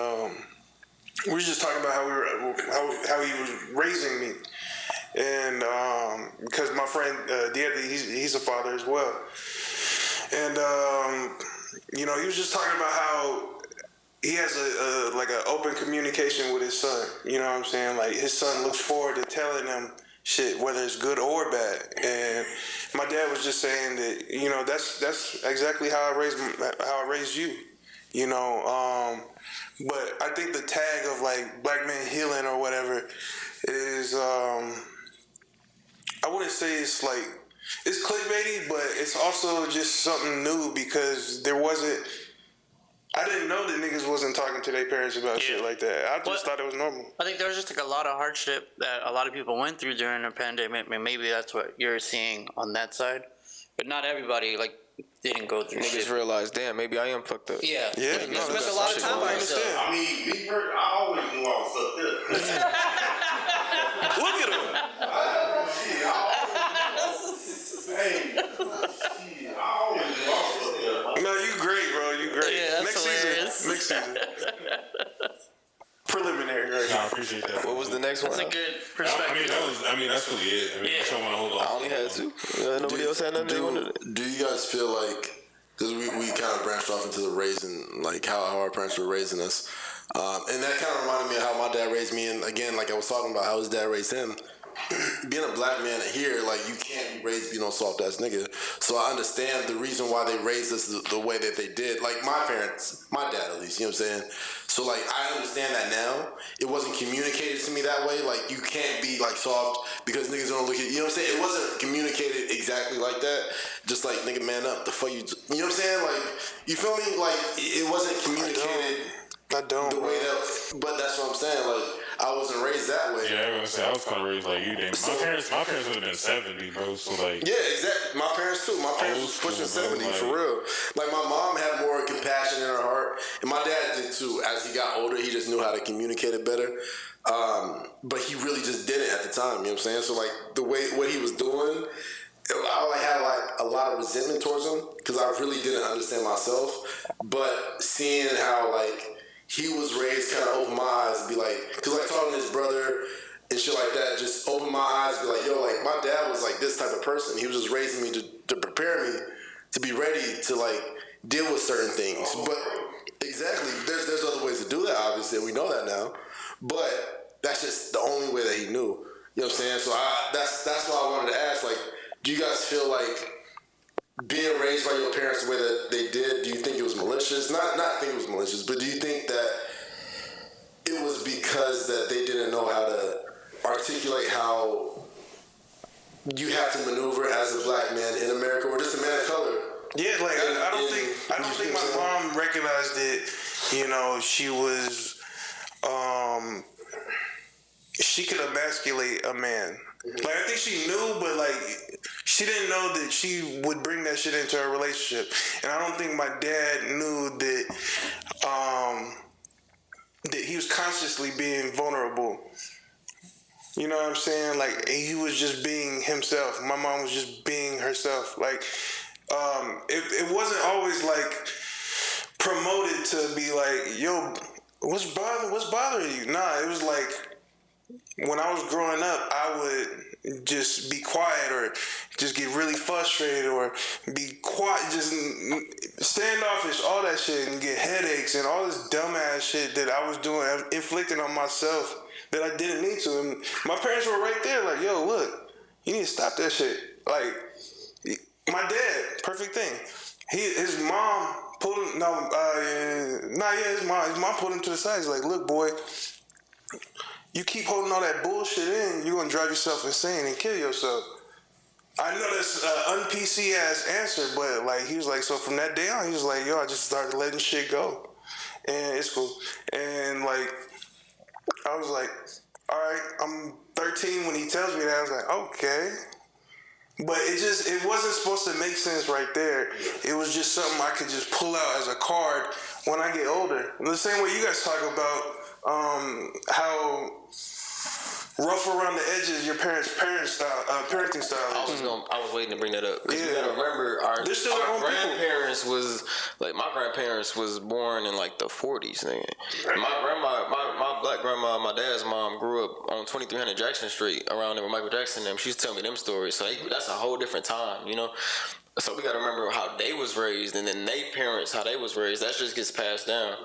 Speaker 3: we were just talking about how he was raising me. And because my friend D'Anthony, he's a father as well, and he was just talking about how he has a like an open communication with his son. You know what I'm saying? Like his son looks forward to telling him shit, whether it's good or bad. And my dad was just saying that that's exactly how I raised you. But I think the tag of like black man healing or whatever is I wouldn't say it's clickbaity, but it's also just something new, because I didn't know that niggas wasn't talking to their parents about shit like that. I just thought it was normal.
Speaker 5: I think there was just like a lot of hardship that a lot of people went through during the pandemic. I mean, maybe that's what you're seeing on that side, but not everybody didn't go through shit.
Speaker 2: Niggas realize, damn, maybe I am fucked up.
Speaker 5: Yeah.
Speaker 3: Yeah,
Speaker 5: Like,
Speaker 3: no,
Speaker 5: spent
Speaker 3: that's
Speaker 5: a lot of
Speaker 3: shit
Speaker 5: time
Speaker 3: going
Speaker 5: by
Speaker 3: on.
Speaker 5: yourself.
Speaker 6: I mean, I always knew I was fucked up.
Speaker 3: Look at him.
Speaker 6: I always knew I was fucked up.
Speaker 3: No, you great, bro. You great.
Speaker 5: Yeah, that's hilarious.
Speaker 3: Next season. Preliminary, right?
Speaker 1: I appreciate that.
Speaker 2: What was the next one?
Speaker 5: That's a good perspective.
Speaker 1: That's really it. That's what I want to hold on.
Speaker 2: I only had two. Nobody else had nothing they wanted to.
Speaker 4: Do you guys feel like, because we kind of branched off into the raising, like how our parents were raising us, and that kind of reminded me of how my dad raised me, and again, like I was talking about how his dad raised him. Being a black man here, like you can't be raised to be no soft ass nigga. So I understand the reason why they raised us the way that they did. Like my parents, my dad at least, you know what I'm saying? So like I understand that now. It wasn't communicated to me that way. Like you can't be like soft because niggas don't look at you know what I'm saying? It wasn't communicated exactly like that. Just like nigga man up, the fuck you know what I'm saying? Like you feel me? Like it wasn't communicated
Speaker 3: I don't.
Speaker 4: the way that, but that's what I'm saying. Like I wasn't raised that way.
Speaker 1: Yeah, I was gonna say I was kind of raised like you did. My parents would have been 70, bro. So like,
Speaker 4: yeah, exactly. My parents too. My parents was pushing 70
Speaker 1: like,
Speaker 4: for real. Like my mom had more compassion in her heart, and my dad did too. As he got older, he just knew how to communicate it better. But he really just did it at the time. You know what I'm saying? So like the way what he was doing, I had like a lot of resentment towards him because I really didn't understand myself. But seeing how like he was raised, kind of opened my eyes and be like, because like talking to his brother and shit like that, just opened my eyes and be like, yo, like my dad was like this type of person. He was just raising me to prepare me to be ready to like deal with certain things. But exactly, there's other ways to do that, obviously, and we know that now. But that's just the only way that he knew. You know what I'm saying? So that's why I wanted to ask, like, do you guys feel like being raised by your parents the way that they did, do you think it was malicious? Not think it was malicious, but do you think that it was because that they didn't know how to articulate how you have to maneuver as a black man in America or just a man of color?
Speaker 3: Yeah, like I don't think recognized that, you know, she was, she could emasculate a man. Like, I think she knew, but, like, she didn't know that she would bring that shit into her relationship. And I don't think my dad knew that, that he was consciously being vulnerable. You know what I'm saying? Like, he was just being himself. My mom was just being herself. Like, it wasn't always, like, promoted to be like, yo, what's bothering you? Nah, it was like, when I was growing up, I would just be quiet or just get really frustrated or be quiet, just standoffish, all that shit, and get headaches and all this dumbass shit that I was doing, inflicting on myself that I didn't need to. And my parents were right there like, yo, look, you need to stop that shit. Like, my dad, perfect thing. His mom pulled him, his mom pulled him to the side. He's like, look, boy, you keep holding all that bullshit in, you're gonna drive yourself insane and kill yourself. I know that's an un-PC ass answer, but like, he was like, so from that day on, he was like, yo, I just started letting shit go. And it's cool. And like, I was like, all right, I'm 13 when he tells me that. I was like, okay. But it wasn't supposed to make sense right there. It was just something I could just pull out as a card when I get older. And the same way you guys talk about how rough around the edges your parenting style is.
Speaker 2: I was waiting to bring that up.
Speaker 3: Yeah.
Speaker 2: You gotta remember our grandparents was like, my grandparents was born in like the 40s, nigga. My black grandma, my dad's mom grew up on 2300 Jackson Street around there with Michael Jackson and them. She used to tell me them stories. So that's a whole different time, you know. So we got to remember how they was raised, and then they parents, how they was raised. That just gets passed down.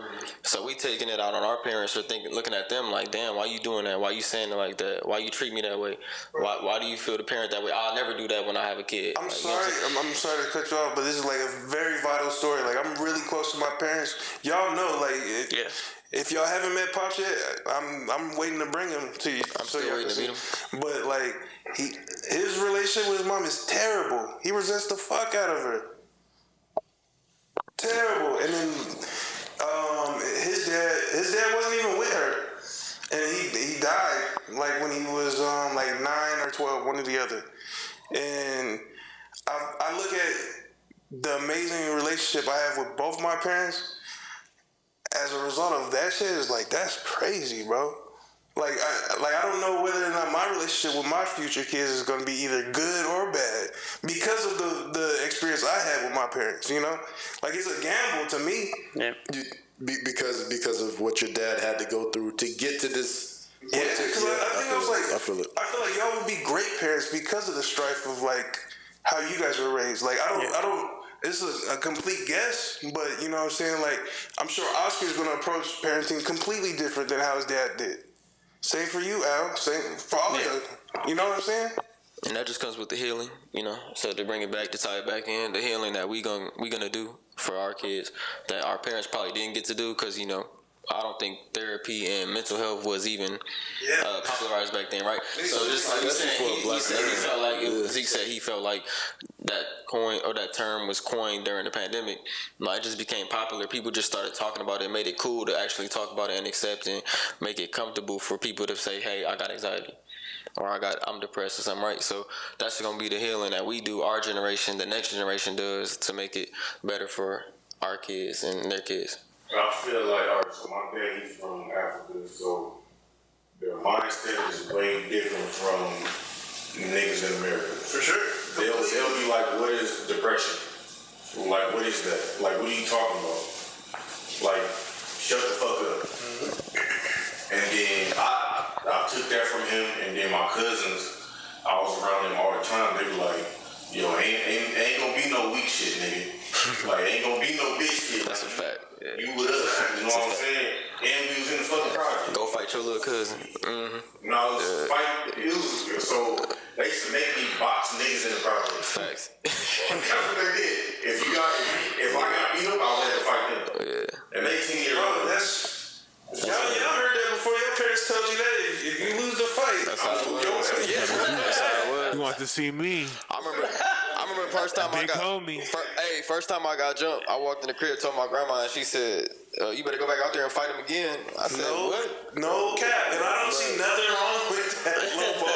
Speaker 2: So we taking it out on our parents, or looking at them like, damn, why you doing that? Why you saying it like that? Why you treat me that way? Why do you feel the parent that way? I'll never do that when I have a kid.
Speaker 3: I'm sorry. I'm sorry to cut you off, but this is like a very vital story. Like, I'm really close to my parents. Y'all know, like, if y'all haven't met Pops yet, I'm waiting to bring him to you.
Speaker 2: I'm still waiting to meet him.
Speaker 3: But like, his relationship with his mom is terrible. He resents the fuck out of her. Terrible. And then his dad wasn't even with her, and he died like when he was like 9 or 12, one or the other. And I look at the amazing relationship I have with both my parents. As a result of that shit, is like, that's crazy, bro. Like I don't know whether or not my relationship with my future kids is going to be either good or bad because of the experience I had with my parents. You know, like, it's a gamble to me.
Speaker 5: Yeah.
Speaker 4: Because of what your dad had to go through to get to this.
Speaker 3: Yeah, because I feel like
Speaker 4: I feel it.
Speaker 3: y'all would be great parents because of the strife of like how you guys were raised. Like, I don't. It's a complete guess, but you know what I'm saying? Like, I'm sure Oscar's going to approach parenting completely different than how his dad did. Same for you, Al. Same for all of you. You know what I'm saying?
Speaker 2: And that just comes with the healing, you know. So to bring it back, to tie it back in, the healing that we gonna do for our kids that our parents probably didn't get to do, because, you know, I don't think therapy and mental health was even popularized back then, right? So just like he felt like that coin or that term was coined during the pandemic. Like, it just became popular. People just started talking about it, made it cool to actually talk about it and accept and make it comfortable for people to say, hey, I got anxiety, or I'm depressed or something, right? So that's gonna be the healing that we do, our generation, the next generation does, to make it better for our kids and their kids.
Speaker 6: I feel like, all right, so my dad, he's from Africa, so their mindset is way different from niggas in America. For sure. They'll be like, what is depression? Like, what is that? Like, what are you talking about? Like, shut the fuck up. Mm-hmm. And then I took that from him, and then my cousins, I was around them all the time. They were like, yo, ain't gonna be no weak shit, nigga. Like, ain't gonna be no bitch shit.
Speaker 2: That's a fact. Yeah.
Speaker 6: You with us, you know what I'm saying? And we was in the fucking project.
Speaker 2: Go fight your little cousin. Mm-hmm.
Speaker 6: No, fight. So they used to make me box niggas in the project.
Speaker 2: Facts.
Speaker 6: That's what they did. If I got beat up, I'll let it fight them. Yeah. And they 10-year-old.
Speaker 3: Y'all heard that before. Your parents told you that if you lose the fight,
Speaker 2: that's how it was. Yeah, that's how it was.
Speaker 1: You want to see me?
Speaker 2: I remember first time I got,
Speaker 1: homie.
Speaker 2: first time I got jumped, I walked in the crib, told my grandma, and she said, "You better go back out there and fight him again." I said, "What?
Speaker 3: No cap." And I don't see nothing wrong with that little ball.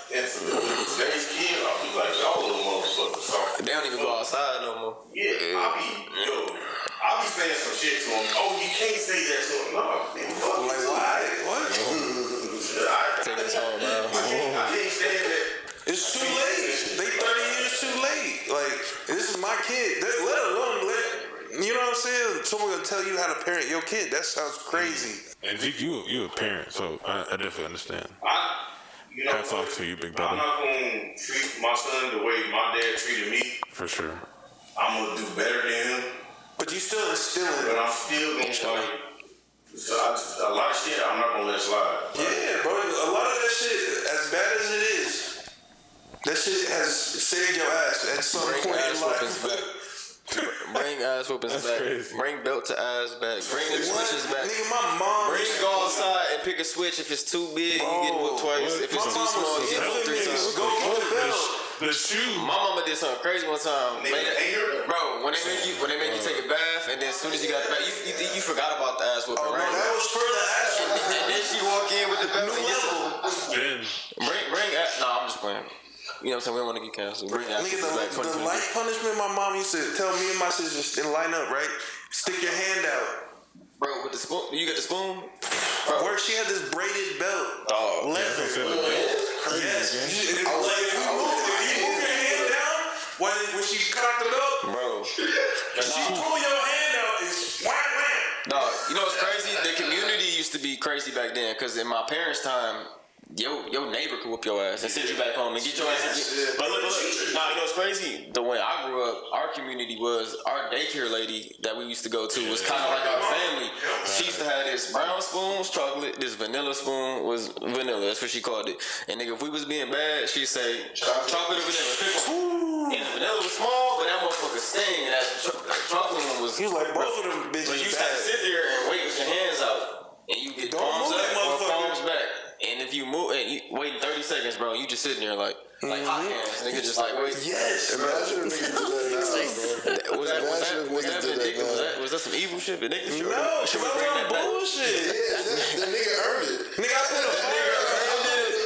Speaker 6: And today's kid, I'll be like, y'all little motherfuckers. Sorry.
Speaker 2: They don't even go outside no more."
Speaker 6: Yeah, I'll be saying some shit to him. Oh, you can't say that to him. No, man, fuck.
Speaker 3: Like, why? What?
Speaker 2: Take this home, man.
Speaker 6: I can't stand that.
Speaker 3: It's too late. They 30 years too late. Like, this is my kid. Let alone you know what I'm saying? Someone gonna tell you how to parent your kid. That sounds crazy.
Speaker 1: And Zeke, you a parent, so I definitely understand. Hats off to you, big brother.
Speaker 6: I'm not gonna treat my son the way my dad treated me.
Speaker 1: For sure.
Speaker 6: I'm gonna do better than him.
Speaker 3: But you still instilling.
Speaker 6: But I'm still gonna a lot of shit I'm not gonna let slide.
Speaker 3: Yeah, bro. A lot of that shit, as bad as it is, that shit has saved your ass at some point in life.
Speaker 2: Bring ass whoopings back.
Speaker 1: Crazy.
Speaker 2: Bring belt to ass back. Bring the switches back.
Speaker 3: Nigga, my mom.
Speaker 2: Bring go outside and pick a switch. If it's too big, you get whooped twice. If it's too small, you get whooped 3 times.
Speaker 3: Go get the belt.
Speaker 1: The shoe.
Speaker 2: My mama did something crazy one time. Bro, when they make you take a bath, and then as soon as you got the bath, you forgot about the ass whooping,
Speaker 3: Oh,
Speaker 2: right?
Speaker 3: no, that was for the ass whooping.
Speaker 2: And then she walk in with the belt and get bring ass. Nah, I'm just playing. You know what I'm saying? We don't want to get canceled. Bring ass
Speaker 3: Nigga,
Speaker 2: back.
Speaker 3: the light punishment my mom used to tell me and my sisters to line up, right? Stick your hand out.
Speaker 2: Bro, with the spoon, you get the spoon?
Speaker 3: Where she had this braided belt.
Speaker 2: Oh,
Speaker 3: leather. Yes. If you move your hand down, when she cocked it up,
Speaker 2: bro.
Speaker 3: she pull your hand out, it's wham wham.
Speaker 2: No, you know what's crazy? The community used to be crazy back then, because in my parents' time, your neighbor could whoop your ass and send you back home and get your ass. But look, nah, you know what's crazy? The way I grew up, our community was, our daycare lady that we used to go to was kind of like our family. She used to have this brown spoon was chocolate, this vanilla spoon was vanilla. That's what she called it. And nigga, if we was being bad, she'd say chocolate or vanilla. And the vanilla was small, but that motherfucker sting. And that chocolate one was.
Speaker 3: He was like, both of them bitches.
Speaker 2: But you just had to sit there and wait with your hands out, and you get palms up or palms back. And if you move, and you wait 30 seconds, bro, you just sitting there like hot hands. Nigga just like, wait.
Speaker 4: Yes, imagine a nigga do that now, bro.
Speaker 2: Was that some evil shit? The nigga should
Speaker 3: No,
Speaker 2: we bring that back?
Speaker 3: bullshit.
Speaker 4: Yeah, that nigga earned it.
Speaker 3: Nigga, I put a fire.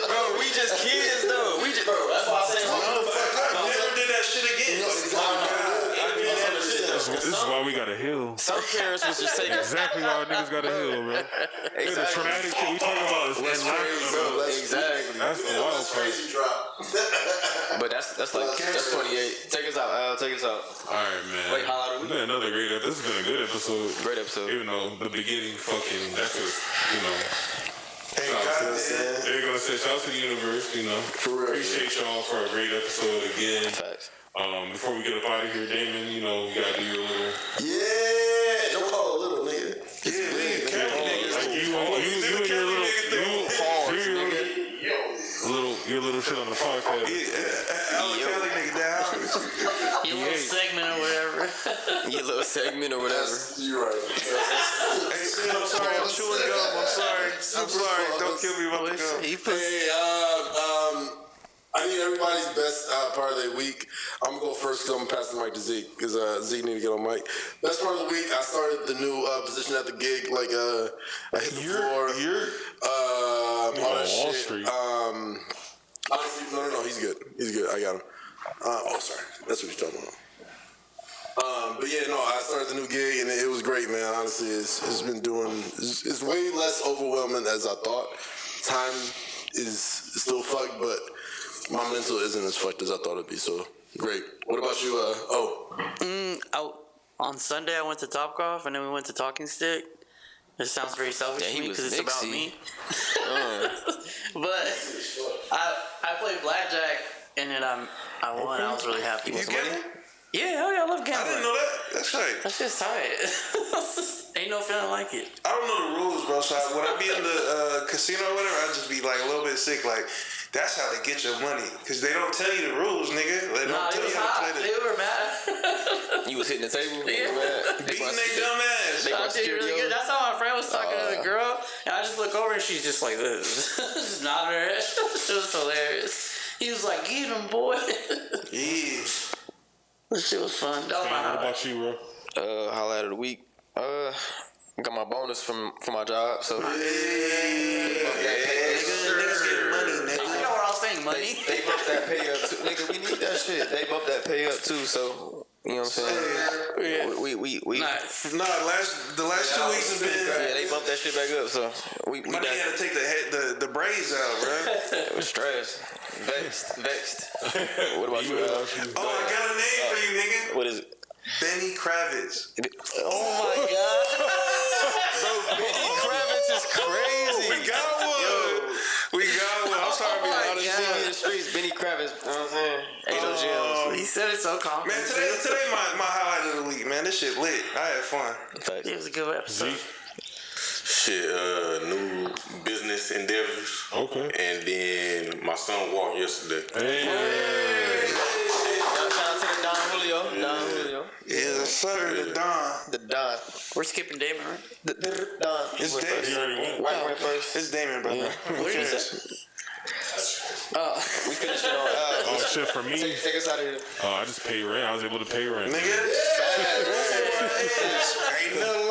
Speaker 2: Bro, we just kids though. Bro, that's why I say
Speaker 3: I never did that shit again.
Speaker 1: This is why we gotta heal.
Speaker 2: some parents was just taking
Speaker 1: Exactly why niggas gotta heal, bro. It's the traumatic shit we talking about is less
Speaker 2: bro. Exactly.
Speaker 1: That's the wild part.
Speaker 4: Crazy drop.
Speaker 2: But that's 28. Take us out, Al. Take us out.
Speaker 1: Alright, man.
Speaker 2: Wait, how loud are we?
Speaker 1: It's been another great episode. This has been a good episode.
Speaker 2: Great episode.
Speaker 1: Even though the beginning fucking, that's just, you know.
Speaker 3: Hey,
Speaker 1: They're gonna say shout out to the universe, you know.
Speaker 4: For real.
Speaker 1: Appreciate y'all for a great episode again.
Speaker 2: Facts.
Speaker 1: Before we get up out of here, Damon, you know, you gotta do your little.
Speaker 4: Yeah, don't call it little nigga.
Speaker 3: Yeah, we ain't Cali niggas.
Speaker 1: Like you your little shit on the podcast.
Speaker 3: Cali nigga down.
Speaker 5: Your little segment or whatever.
Speaker 2: Your little segment or whatever.
Speaker 4: You're right.
Speaker 3: Hey, Sid, I'm sorry. I'm chewing gum. I'm sorry. Don't kill me about the gum.
Speaker 4: Hey, I need everybody's best part of their week. I'm gonna go first because I'm gonna pass the mic to Zeke because Zeke need to get on mic. Best part of the week, I started the new position at the gig. Like I hit the floor. All that
Speaker 1: Wall
Speaker 4: shit.
Speaker 1: Street.
Speaker 4: Honestly, no, he's good. I got him. Sorry, that's what you're talking about. But yeah, no, I started the new gig and it was great, man. Honestly, it's been it's way less overwhelming as I thought. Time is still fucked, but my mental isn't as fucked as I thought it'd be. So great. What about you?
Speaker 5: On Sunday, I went to Topgolf, and then we went to Talking Stick. It sounds very selfish to me because it's about me. But I played blackjack, and then I won. I was really happy.
Speaker 3: You gambling?
Speaker 5: Yeah, I love gambling.
Speaker 3: I didn't know that. That's right.
Speaker 5: That's just tight. Ain't no feeling like it.
Speaker 3: I don't know the rules, bro. So when I be in the casino or whatever, I just be like a little bit sick. Like, that's how they get your money. Because they don't tell you the rules, nigga. They don't tell you how to play
Speaker 5: They were mad.
Speaker 2: You was hitting the table?
Speaker 5: Yeah.
Speaker 3: Beating they dumb ass.
Speaker 5: I did really good. That's how my friend was talking to the girl. And I just look over and she's just like this. Just nodding her head. It was hilarious. He was like, "Get him, boy."
Speaker 3: Yeah.
Speaker 5: This shit was fun. That was my
Speaker 1: What
Speaker 5: highlight.
Speaker 1: about you, bro?
Speaker 2: Highlight of the week. Got my bonus for my job, so
Speaker 3: Niggas getting money,
Speaker 5: I
Speaker 3: nigga.
Speaker 5: know what I was saying, money.
Speaker 2: they bumped that pay up too. Nigga, we need that shit. They bumped that pay up too, so you know what I'm saying? We
Speaker 5: Nice.
Speaker 3: Nah, the last 2 weeks have been.
Speaker 2: yeah, they bumped that shit back up, so we
Speaker 3: My nigga had to take the braids out, bro.
Speaker 2: it was stressed. Vexed. What about you?
Speaker 3: Oh, I got a name for you, nigga.
Speaker 2: What is it?
Speaker 3: Benny Kravitz.
Speaker 2: Oh my god. Bro, Benny Kravitz is crazy.
Speaker 3: We got one. I'm sorry,
Speaker 2: Y'all done
Speaker 3: man.
Speaker 2: seen me in the streets. Benny Kravitz, you know what I'm saying? Ain't no gyms.
Speaker 5: He said it so
Speaker 3: Man,
Speaker 5: confident.
Speaker 3: today my highlight of the week, man. This shit lit. I had fun.
Speaker 5: It was a good episode.
Speaker 6: Shit, new business endeavors.
Speaker 1: Okay.
Speaker 6: And then my son walked yesterday.
Speaker 2: Shout out to the Don Julio.
Speaker 3: Yes, sir. The Don.
Speaker 2: The Don.
Speaker 5: We're skipping Damon, right?
Speaker 2: The Don.
Speaker 3: It's
Speaker 2: Went
Speaker 3: Damon.
Speaker 2: first.
Speaker 1: You already won.
Speaker 2: White went first.
Speaker 3: It's Damon, brother.
Speaker 5: What did he say?
Speaker 2: We finished it on
Speaker 1: Oh shit, for me,
Speaker 2: Take us out of here.
Speaker 1: I just paid rent. I was able to pay rent.
Speaker 3: Nigga. Ain't nothing